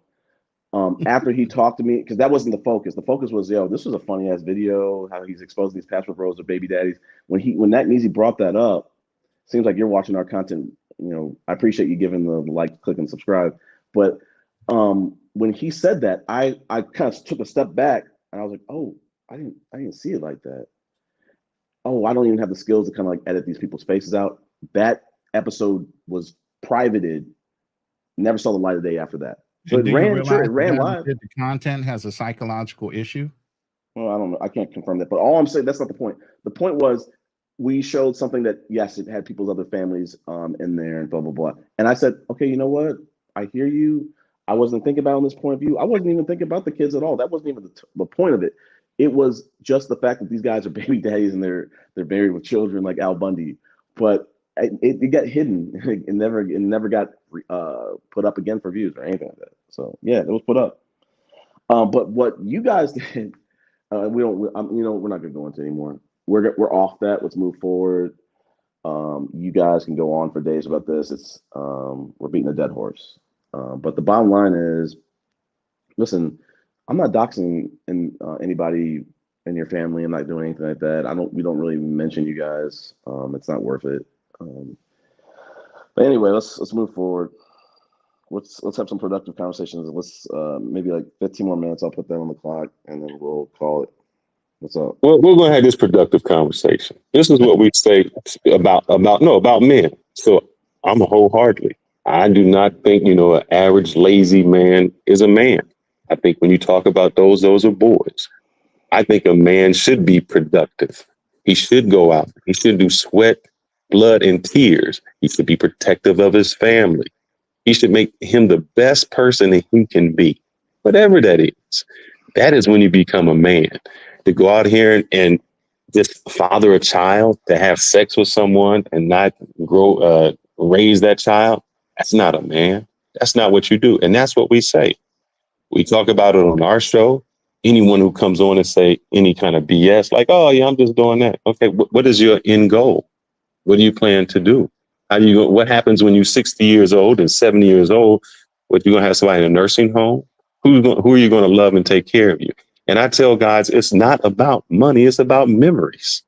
Speaker 2: After he talked to me, because that wasn't the focus. The focus was, this was a funny ass video, how he's exposing these passport bros or baby daddies. When Nakmeezy brought that up, seems like you're watching our content. I appreciate you giving the like, click, and subscribe. But when he said that, I kind of took a step back and I was like, oh, I didn't see it like that. Oh, I don't even have the skills to kind of like edit these people's faces out. That episode was privated, never saw the light of day after that. So
Speaker 4: And
Speaker 2: it ran live.
Speaker 4: The content has a psychological issue.
Speaker 2: Well, I don't know. I can't confirm that. But all I'm saying, that's not the point. The point was we showed something that, yes, it had people's other families in there and blah, blah, blah. And I said, okay, you know what? I hear you. I wasn't thinking about it on this point of view. I wasn't even thinking about the kids at all. That wasn't even the point of it. It was just the fact that these guys are baby daddies and they're married with children like Al Bundy. But it got hidden. It never got put up again for views or anything like that. So yeah, it was put up. But what you guys did, we're not gonna go into anymore. We're off that. Let's move forward. You guys can go on for days about this. It's we're beating a dead horse. But the bottom line is, listen, I'm not doxing anybody in your family. I'm not doing anything like that. We don't really mention you guys. It's not worth it. But anyway, let's move forward. Let's have some productive conversations. Let's maybe like 15 more minutes. I'll put that on the clock and then we'll call it. What's up?
Speaker 1: Well, we're going to have this productive conversation. This is what we say about men. So I'm wholeheartedly. I do not think, an average lazy man is a man. I think when you talk about those are boys. I think a man should be productive. He should go out. He should do sweat, blood, and tears. He should be protective of his family. He should make him the best person that he can be, whatever that is. That is when you become a man. To go out here and just father a child, to have sex with someone and not raise that child, that's not a man. That's not what you do. And that's what we say. We talk about it on our show. Anyone who comes on and say any kind of BS, like, oh yeah, I'm just doing that. Okay, what is your end goal? What do you plan to do? What happens when you're 60 years old and 70 years old? What, you gonna have somebody in a nursing home? Who are you gonna love and take care of you? And I tell guys, it's not about money, it's about memories.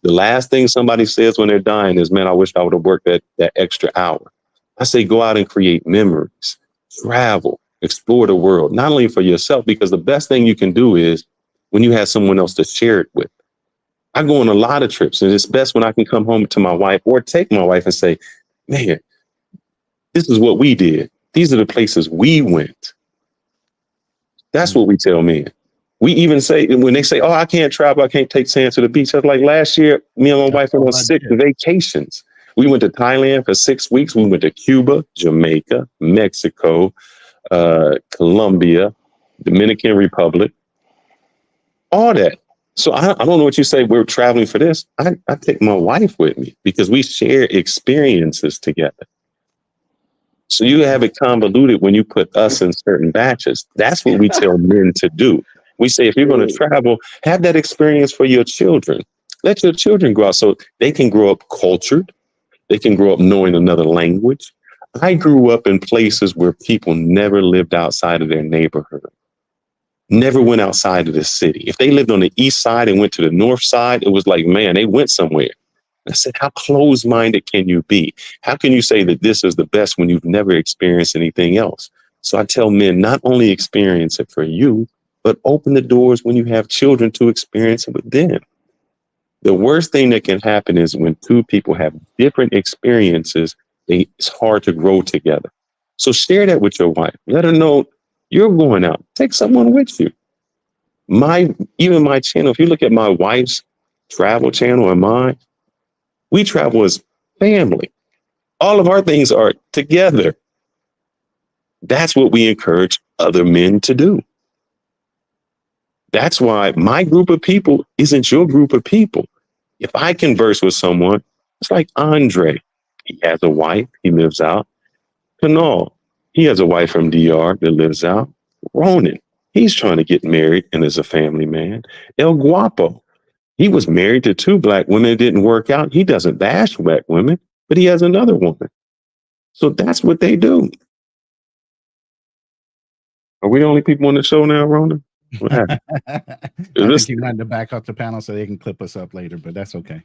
Speaker 1: The last thing somebody says when they're dying is, man, I wish I would have worked that extra hour. I say, go out and create memories, travel, explore the world, not only for yourself, because the best thing you can do is when you have someone else to share it with. I go on a lot of trips, and it's best when I can come home to my wife or take my wife and say, man, this is what we did. These are the places we went. That's what we tell men. We even say, when they say, oh, I can't travel, I can't take Sam to the beach. I was like, last year, me and my wife went on 6 vacations. We went to Thailand for 6 weeks. We went to Cuba, Jamaica, Mexico, Colombia, Dominican Republic, all that. So I don't know what you say. We're traveling for this. I take my wife with me because we share experiences together. So you have it convoluted when you put us in certain batches. That's what we tell men to do. We say, if you're going to travel, have that experience for your children. Let your children grow out so they can grow up cultured. They can grow up knowing another language. I grew up in places where people never lived outside of their neighborhood, never went outside of the city. If they lived on the east side and went to the north side, it was like, man, they went somewhere. I said, how closed-minded can you be? How can you say that this is the best when you've never experienced anything else? So I tell men, not only experience it for you, but open the doors when you have children to experience it with them. The worst thing that can happen is when two people have different experiences, it's hard to grow together. So share that with your wife. Let her know you're going out. Take someone with you. Even my channel, if you look at my wife's travel channel and mine, we travel as family. All of our things are together. That's what we encourage other men to do. That's why my group of people isn't your group of people. If I converse with someone, it's like Andre. He has a wife, he lives out. Kanal, he has a wife from DR that lives out. Ronan, he's trying to get married and is a family man. El Guapo, he was married to 2 black women. It didn't work out. He doesn't bash black women, but he has another woman. So that's what they do. Are we the only people on the show now, Ronan? What happened?
Speaker 4: I think he wanted to back up the panel so they can clip us up later, but that's okay.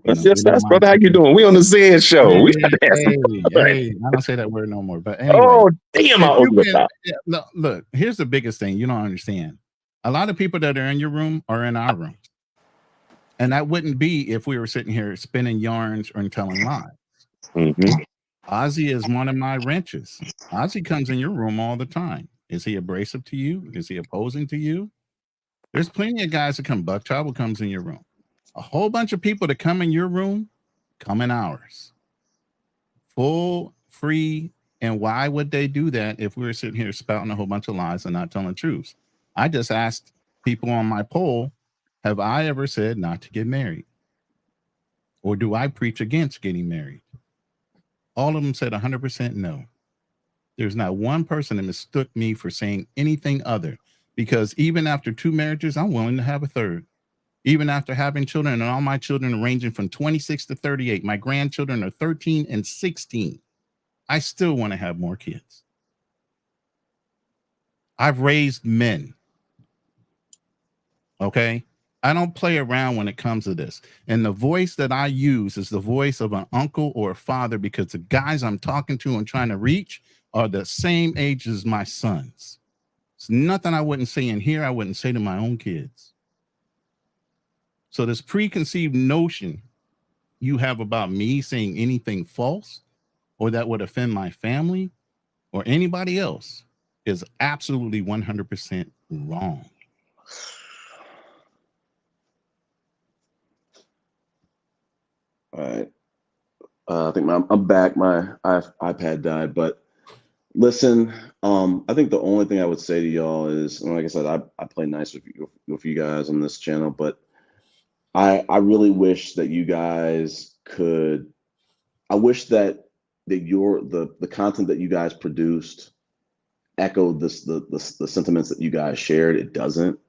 Speaker 1: That's brother. How you doing? We on the Zen show.
Speaker 4: Hey, I don't say that word no more. But anyway,
Speaker 1: oh damn! I overthought.
Speaker 4: Look, here's the biggest thing you don't understand. A lot of people that are in your room are in our rooms, and that wouldn't be if we were sitting here spinning yarns or telling lies.
Speaker 1: Mm-hmm.
Speaker 4: Ozzy is one of my wrenches. Ozzy comes in your room all the time. Is he abrasive to you? Is he opposing to you? There's plenty of guys that come. Buck Travel comes in your room. A whole bunch of people that come in your room come in ours. Full, free, and why would they do that if we were sitting here spouting a whole bunch of lies and not telling the truth? I just asked people on my poll, have I ever said not to get married? Or do I preach against getting married? All of them said 100% no. There's not one person that mistook me for saying anything other, because even after 2 marriages, I'm willing to have a third. Even after having children, and all my children are ranging from 26 to 38, my grandchildren are 13 and 16. I still want to have more kids. I've raised men. Okay? I don't play around when it comes to this. And the voice that I use is the voice of an uncle or a father, because the guys I'm talking to and trying to reach are the same age as my sons. It's nothing I wouldn't say in here, I wouldn't say to my own kids. So this preconceived notion you have about me saying anything false or that would offend my family or anybody else is absolutely 100% wrong.
Speaker 2: All right. I think I'm back. My iPad died, but listen, I think the only thing I would say to y'all is, and like I said, I play nice with you guys on this channel, but I really wish that you guys could. I wish that the content that you guys produced echoed the sentiments that you guys shared. It doesn't.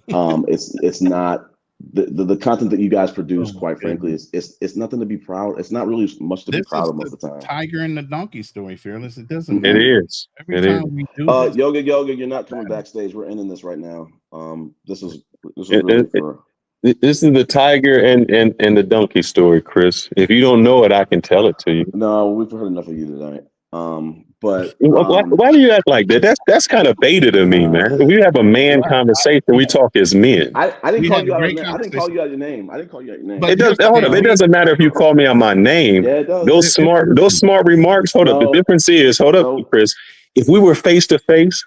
Speaker 2: It's not the content that you guys produce.
Speaker 4: Oh,
Speaker 2: Quite frankly,
Speaker 4: goodness.
Speaker 2: it's nothing to be proud. It's not really much to be
Speaker 4: This
Speaker 2: proud
Speaker 4: is
Speaker 2: of
Speaker 4: the
Speaker 2: most of the time.
Speaker 4: tiger and the donkey story, Fearless. It doesn't
Speaker 2: Mhm.
Speaker 1: It
Speaker 4: matter.
Speaker 1: is.
Speaker 4: Every
Speaker 1: It is.
Speaker 4: time we do this,
Speaker 2: Yoga, you're not coming backstage. We're ending this right now. This is
Speaker 1: It-
Speaker 2: really
Speaker 1: it-
Speaker 2: for.
Speaker 1: This is the tiger and the donkey story, Chris. If you don't know it, I can tell it to you.
Speaker 2: No, we've heard enough of you tonight. But
Speaker 1: Why do you act like that? That's kind of beta to me, man. If we have a man conversation, we talk as men.
Speaker 2: I didn't
Speaker 4: We
Speaker 2: call
Speaker 4: had
Speaker 2: you
Speaker 4: a
Speaker 2: out.
Speaker 4: great
Speaker 2: I didn't call you out your name. I didn't call you out your name.
Speaker 4: But
Speaker 1: It does.
Speaker 4: here's the
Speaker 1: Hold
Speaker 4: thing,
Speaker 1: up. It doesn't matter if you call me out my name.
Speaker 2: Yeah, it does.
Speaker 1: Those smart remarks. Hold up. The
Speaker 2: No.
Speaker 1: difference is, hold up,
Speaker 2: No.
Speaker 1: Chris. If we were face to face,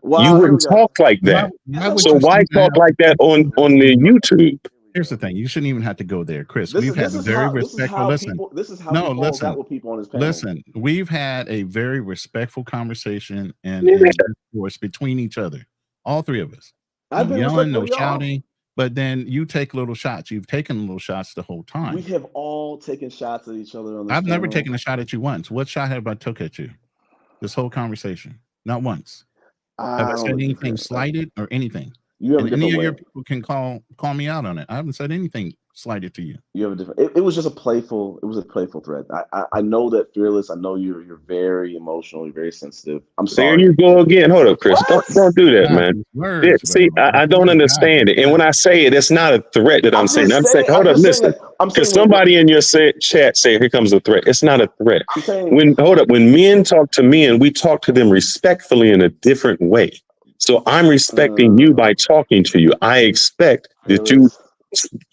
Speaker 2: Wow,
Speaker 1: you
Speaker 2: here we
Speaker 1: wouldn't
Speaker 2: go.
Speaker 1: talk like that.
Speaker 4: Why would
Speaker 1: So
Speaker 4: you
Speaker 1: why
Speaker 4: seem to
Speaker 1: talk
Speaker 4: have-
Speaker 1: like that on the YouTube?
Speaker 4: Here's the thing. You shouldn't even have to go there, Chris.
Speaker 2: This
Speaker 4: We've
Speaker 2: is
Speaker 4: had
Speaker 2: this
Speaker 4: a
Speaker 2: is
Speaker 4: very
Speaker 2: how this is
Speaker 4: respectful.
Speaker 2: how
Speaker 4: Listen,
Speaker 2: people this is how
Speaker 4: No,
Speaker 2: he falls
Speaker 4: listen.
Speaker 2: out with people on his panel.
Speaker 4: listen. We've had a very respectful conversation and
Speaker 1: Yeah.
Speaker 4: discourse between each other, all three of us.
Speaker 2: I've
Speaker 4: No
Speaker 2: been
Speaker 4: yelling, no
Speaker 2: respectful to y'all.
Speaker 4: shouting. But then you take little shots. You've taken little shots the whole time.
Speaker 2: We have all taken shots at each other on this
Speaker 4: I've never
Speaker 2: panel.
Speaker 4: taken a shot at you once. What shot have I took at you? This whole conversation, not once. Have I
Speaker 2: don't
Speaker 4: said
Speaker 2: know.
Speaker 4: anything slighted or anything?
Speaker 2: You have a
Speaker 4: And any
Speaker 2: different
Speaker 4: of
Speaker 2: way.
Speaker 4: your people can call me out on it. I haven't said anything slighted to you.
Speaker 2: You have a different. It was just a playful. It was a playful thread. I know that Fearless. I know you're very emotional. You're very sensitive. I'm
Speaker 1: There
Speaker 2: sorry.
Speaker 1: you go again. Hold up, Chris.
Speaker 2: What?
Speaker 1: Don't do that,
Speaker 4: God,
Speaker 1: man.
Speaker 4: these words,
Speaker 1: See,
Speaker 4: bro.
Speaker 1: I
Speaker 4: These
Speaker 1: don't
Speaker 4: words,
Speaker 1: understand
Speaker 4: God.
Speaker 1: it. And when I say it, it's not a threat that I'm saying. I'm saying, hold
Speaker 2: I'm
Speaker 1: up,
Speaker 2: just
Speaker 1: listen.
Speaker 2: saying that. I'm saying
Speaker 1: Because somebody in your chat say, here comes a threat. It's not a threat.
Speaker 2: I'm saying
Speaker 1: When men talk to men, we talk to them respectfully in a different way. So I'm respecting you by talking to you. I expect that you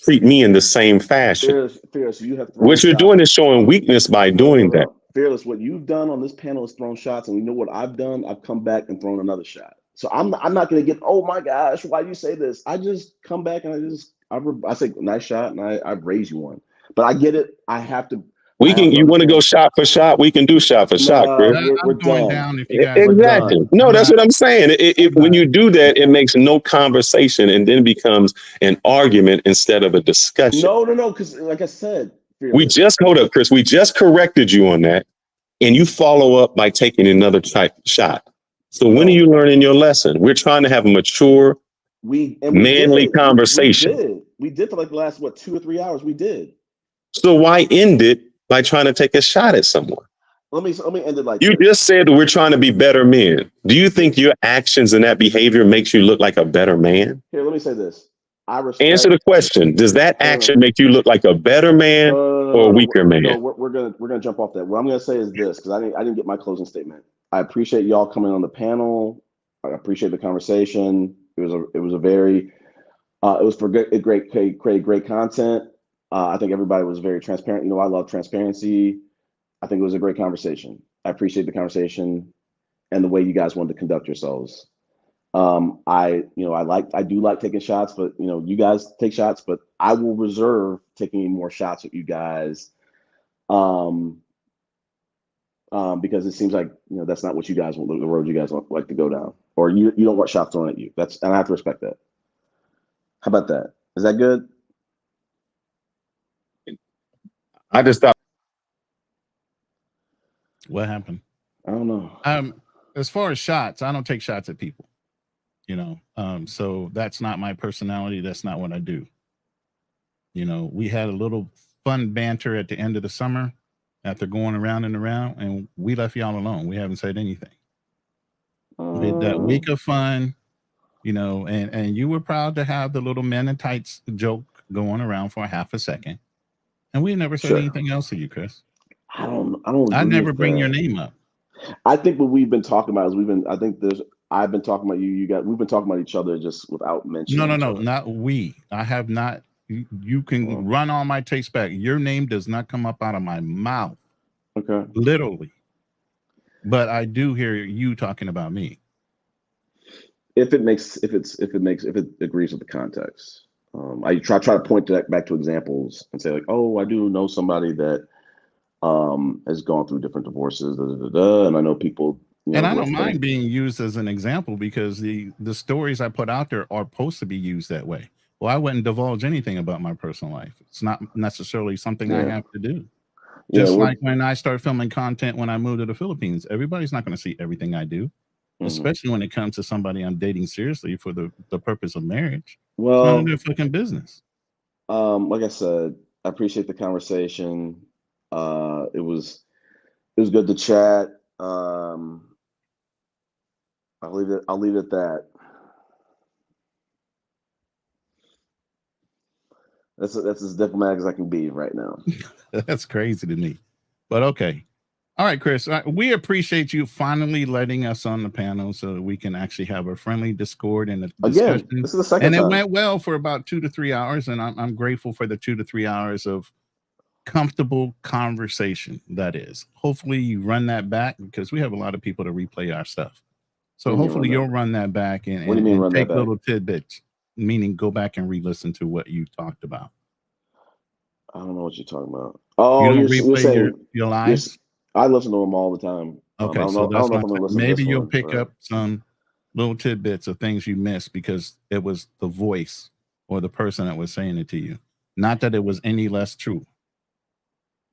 Speaker 1: treat me in the same fashion.
Speaker 2: Fearless, you have thrown
Speaker 1: What you're
Speaker 2: shots.
Speaker 1: doing is showing weakness by doing that.
Speaker 2: Fearless, what you've done on this panel is thrown shots, and you know what I've done? I've come back and thrown another shot. So I'm not going to get, oh my gosh, why do you say this? I just come back and I say nice shot, and I raise you one. But I get it. I have to.
Speaker 1: You want to go shot for shot? We can do shot for shot, Chris.
Speaker 2: We're
Speaker 4: going
Speaker 2: done.
Speaker 4: down if you guys
Speaker 1: Exactly.
Speaker 4: done.
Speaker 1: No, that's what I'm saying. When you do that, it makes no conversation and then becomes an argument instead of a discussion.
Speaker 2: No, because like I said,
Speaker 1: hold up, Chris. We just corrected you on that, and you follow up by taking another shot. So when are you learning your lesson? We're trying to have a mature, manly conversation.
Speaker 2: We did for like the last 2 or 3 hours. We did.
Speaker 1: So why end it by trying to take a shot at someone?
Speaker 2: Let me end it like
Speaker 1: you
Speaker 2: this.
Speaker 1: just said that we're trying to be better men. Do you think your actions and that behavior makes you look like a better man?
Speaker 2: Here, let me say this. I respect.
Speaker 1: Answer the question. Does that action make you look like a better man or a weaker man?
Speaker 2: No, we're gonna jump off that. What I'm gonna say is this, because I didn't get my closing statement. I appreciate y'all coming on the panel. I appreciate the conversation. It was a very it was for great content. I think everybody was very transparent. You know, I love transparency. I think it was a great conversation. I appreciate the conversation and the way you guys wanted to conduct yourselves. I do like taking shots, but you guys take shots, but I will reserve taking any more shots with you guys. Because it seems like that's not what you guys want, the road you guys like to go down, or you don't want shots thrown at you. And I have to respect that. How about that? Is that good?
Speaker 1: I just thought.
Speaker 4: What happened?
Speaker 2: I don't know.
Speaker 4: As far as shots, I don't take shots at people. So that's not my personality. That's not what I do. We had a little fun banter at the end of the summer after going around and around, and we left y'all alone. We haven't said anything. We had that week of fun, and you were proud to have the little men in tights joke going around for a half a second. And we never said anything else to you, Chris.
Speaker 2: I
Speaker 4: never bring your name up.
Speaker 2: I think what we've been talking about is I've been talking about you guys. We've been talking about each other just without mentioning.
Speaker 4: No, not we. I have not. You can run all my takes back. Your name does not come up out of my mouth.
Speaker 2: Okay.
Speaker 4: Literally. But I do hear you talking about me.
Speaker 2: If it agrees with the context. I try to point back to examples and say like, oh, I do know somebody that has gone through different divorces, and I know people.
Speaker 4: And I don't mind being used as an example because the stories I put out there are supposed to be used that way. well, I wouldn't divulge anything about my personal life. It's not necessarily something I have to do. Just like when I start filming content when I moved to the Philippines, everybody's not going to see everything I do, especially when it comes to somebody I'm dating seriously for the purpose of marriage.
Speaker 2: Well,
Speaker 4: it's none of their fucking business.
Speaker 2: Like I said, I appreciate the conversation. It was good to chat. I'll leave it at that. That's as diplomatic as I can be right now.
Speaker 4: That's crazy to me, but okay. All right, Chris, we appreciate you finally letting us on the panel so that we can actually have a friendly Discord and a discussion.
Speaker 2: Again, this is the second
Speaker 4: time.
Speaker 2: It
Speaker 4: went well for about 2 to 3 hours, and I'm grateful for the 2 to 3 hours of comfortable conversation. That is. Hopefully you run that back, because we have a lot of people to replay our stuff. So hopefully you'll run that back and take little tidbits, meaning go back and re-listen to what you talked about.
Speaker 2: I don't know what you're talking about. Oh,
Speaker 4: you don't replay your lives?
Speaker 2: I listen to them all the time.
Speaker 4: Okay, so that's maybe you'll pick up some little tidbits of things you missed because it was the voice or the person that was saying it to you. Not that it was any less true.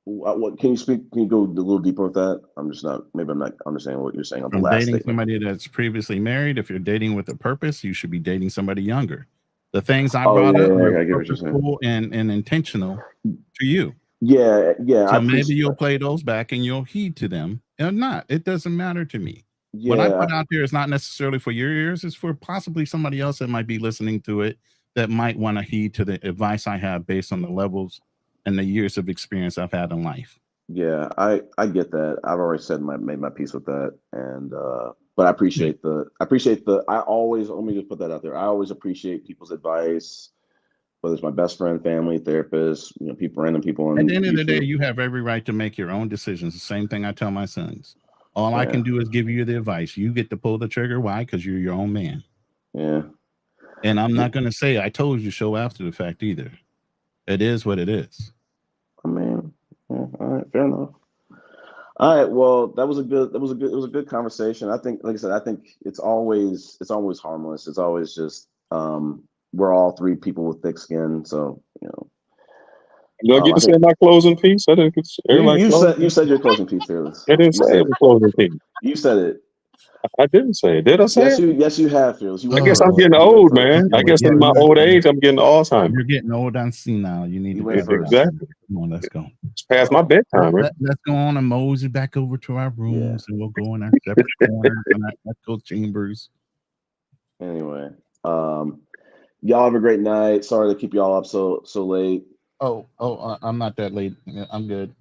Speaker 2: What can you go a little deeper with that? I'm not understanding what you're saying on the last
Speaker 4: dating
Speaker 2: statement.
Speaker 4: Somebody that's previously married, if you're dating with a purpose, you should be dating somebody younger. The things I brought up are purposeful and intentional to you.
Speaker 2: Yeah.
Speaker 4: So maybe you'll play those back and you'll heed to them or not. It doesn't matter to me. Yeah. What I put out there is not necessarily for your ears. It's for possibly somebody else that might be listening to it that might want to heed to the advice I have based on the levels and the years of experience I've had in life.
Speaker 2: Yeah, I get that. I've already made my peace with that. And but I appreciate I always, let me just put that out there. I always appreciate people's advice, whether it's my best friend, family, therapist, random people.
Speaker 4: At the end of the day, you have every right to make your own decisions. The same thing I tell my sons. All I can do is give you the advice. You get to pull the trigger. Why? Because you're your own man.
Speaker 2: Yeah.
Speaker 4: And I'm not going to say I told you so after the fact either. It is what it is.
Speaker 2: I mean, all right, fair enough. All right, well, it was a good conversation. I think, like I said, I think it's always harmless. It's always just we're all three people with thick skin, so
Speaker 1: Do I get to say my closing piece? I didn't.
Speaker 2: You said your closing piece, Fearless.
Speaker 1: I didn't say it was closing piece.
Speaker 2: You said it.
Speaker 1: I didn't say it. Did I say it?
Speaker 2: Yes, you have, Fearless.
Speaker 1: I guess I'm getting old, man. I guess in my old age, I'm getting Alzheimer's.
Speaker 4: You're getting old and senile. You need to
Speaker 2: went first.
Speaker 1: Exactly.
Speaker 4: Come on, let's go.
Speaker 1: It's past my bedtime, right?
Speaker 4: Let's go on and mosey back over to our rooms, and we'll go in our separate corners and our echo chambers.
Speaker 2: Anyway, y'all have a great night. Sorry to keep y'all up so late.
Speaker 4: I'm not that late. I'm good.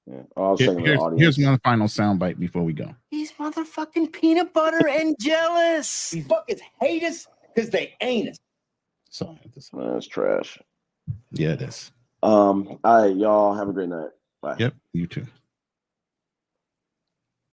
Speaker 2: Yeah. I'll check the audience.
Speaker 4: Here's one final soundbite before we go.
Speaker 5: He's motherfucking peanut butter and jealous. These fuckers hate us because they ain't us.
Speaker 4: So
Speaker 2: that's trash.
Speaker 4: Yeah, it is.
Speaker 2: All right, y'all have a great night. Bye.
Speaker 4: Yep, you too.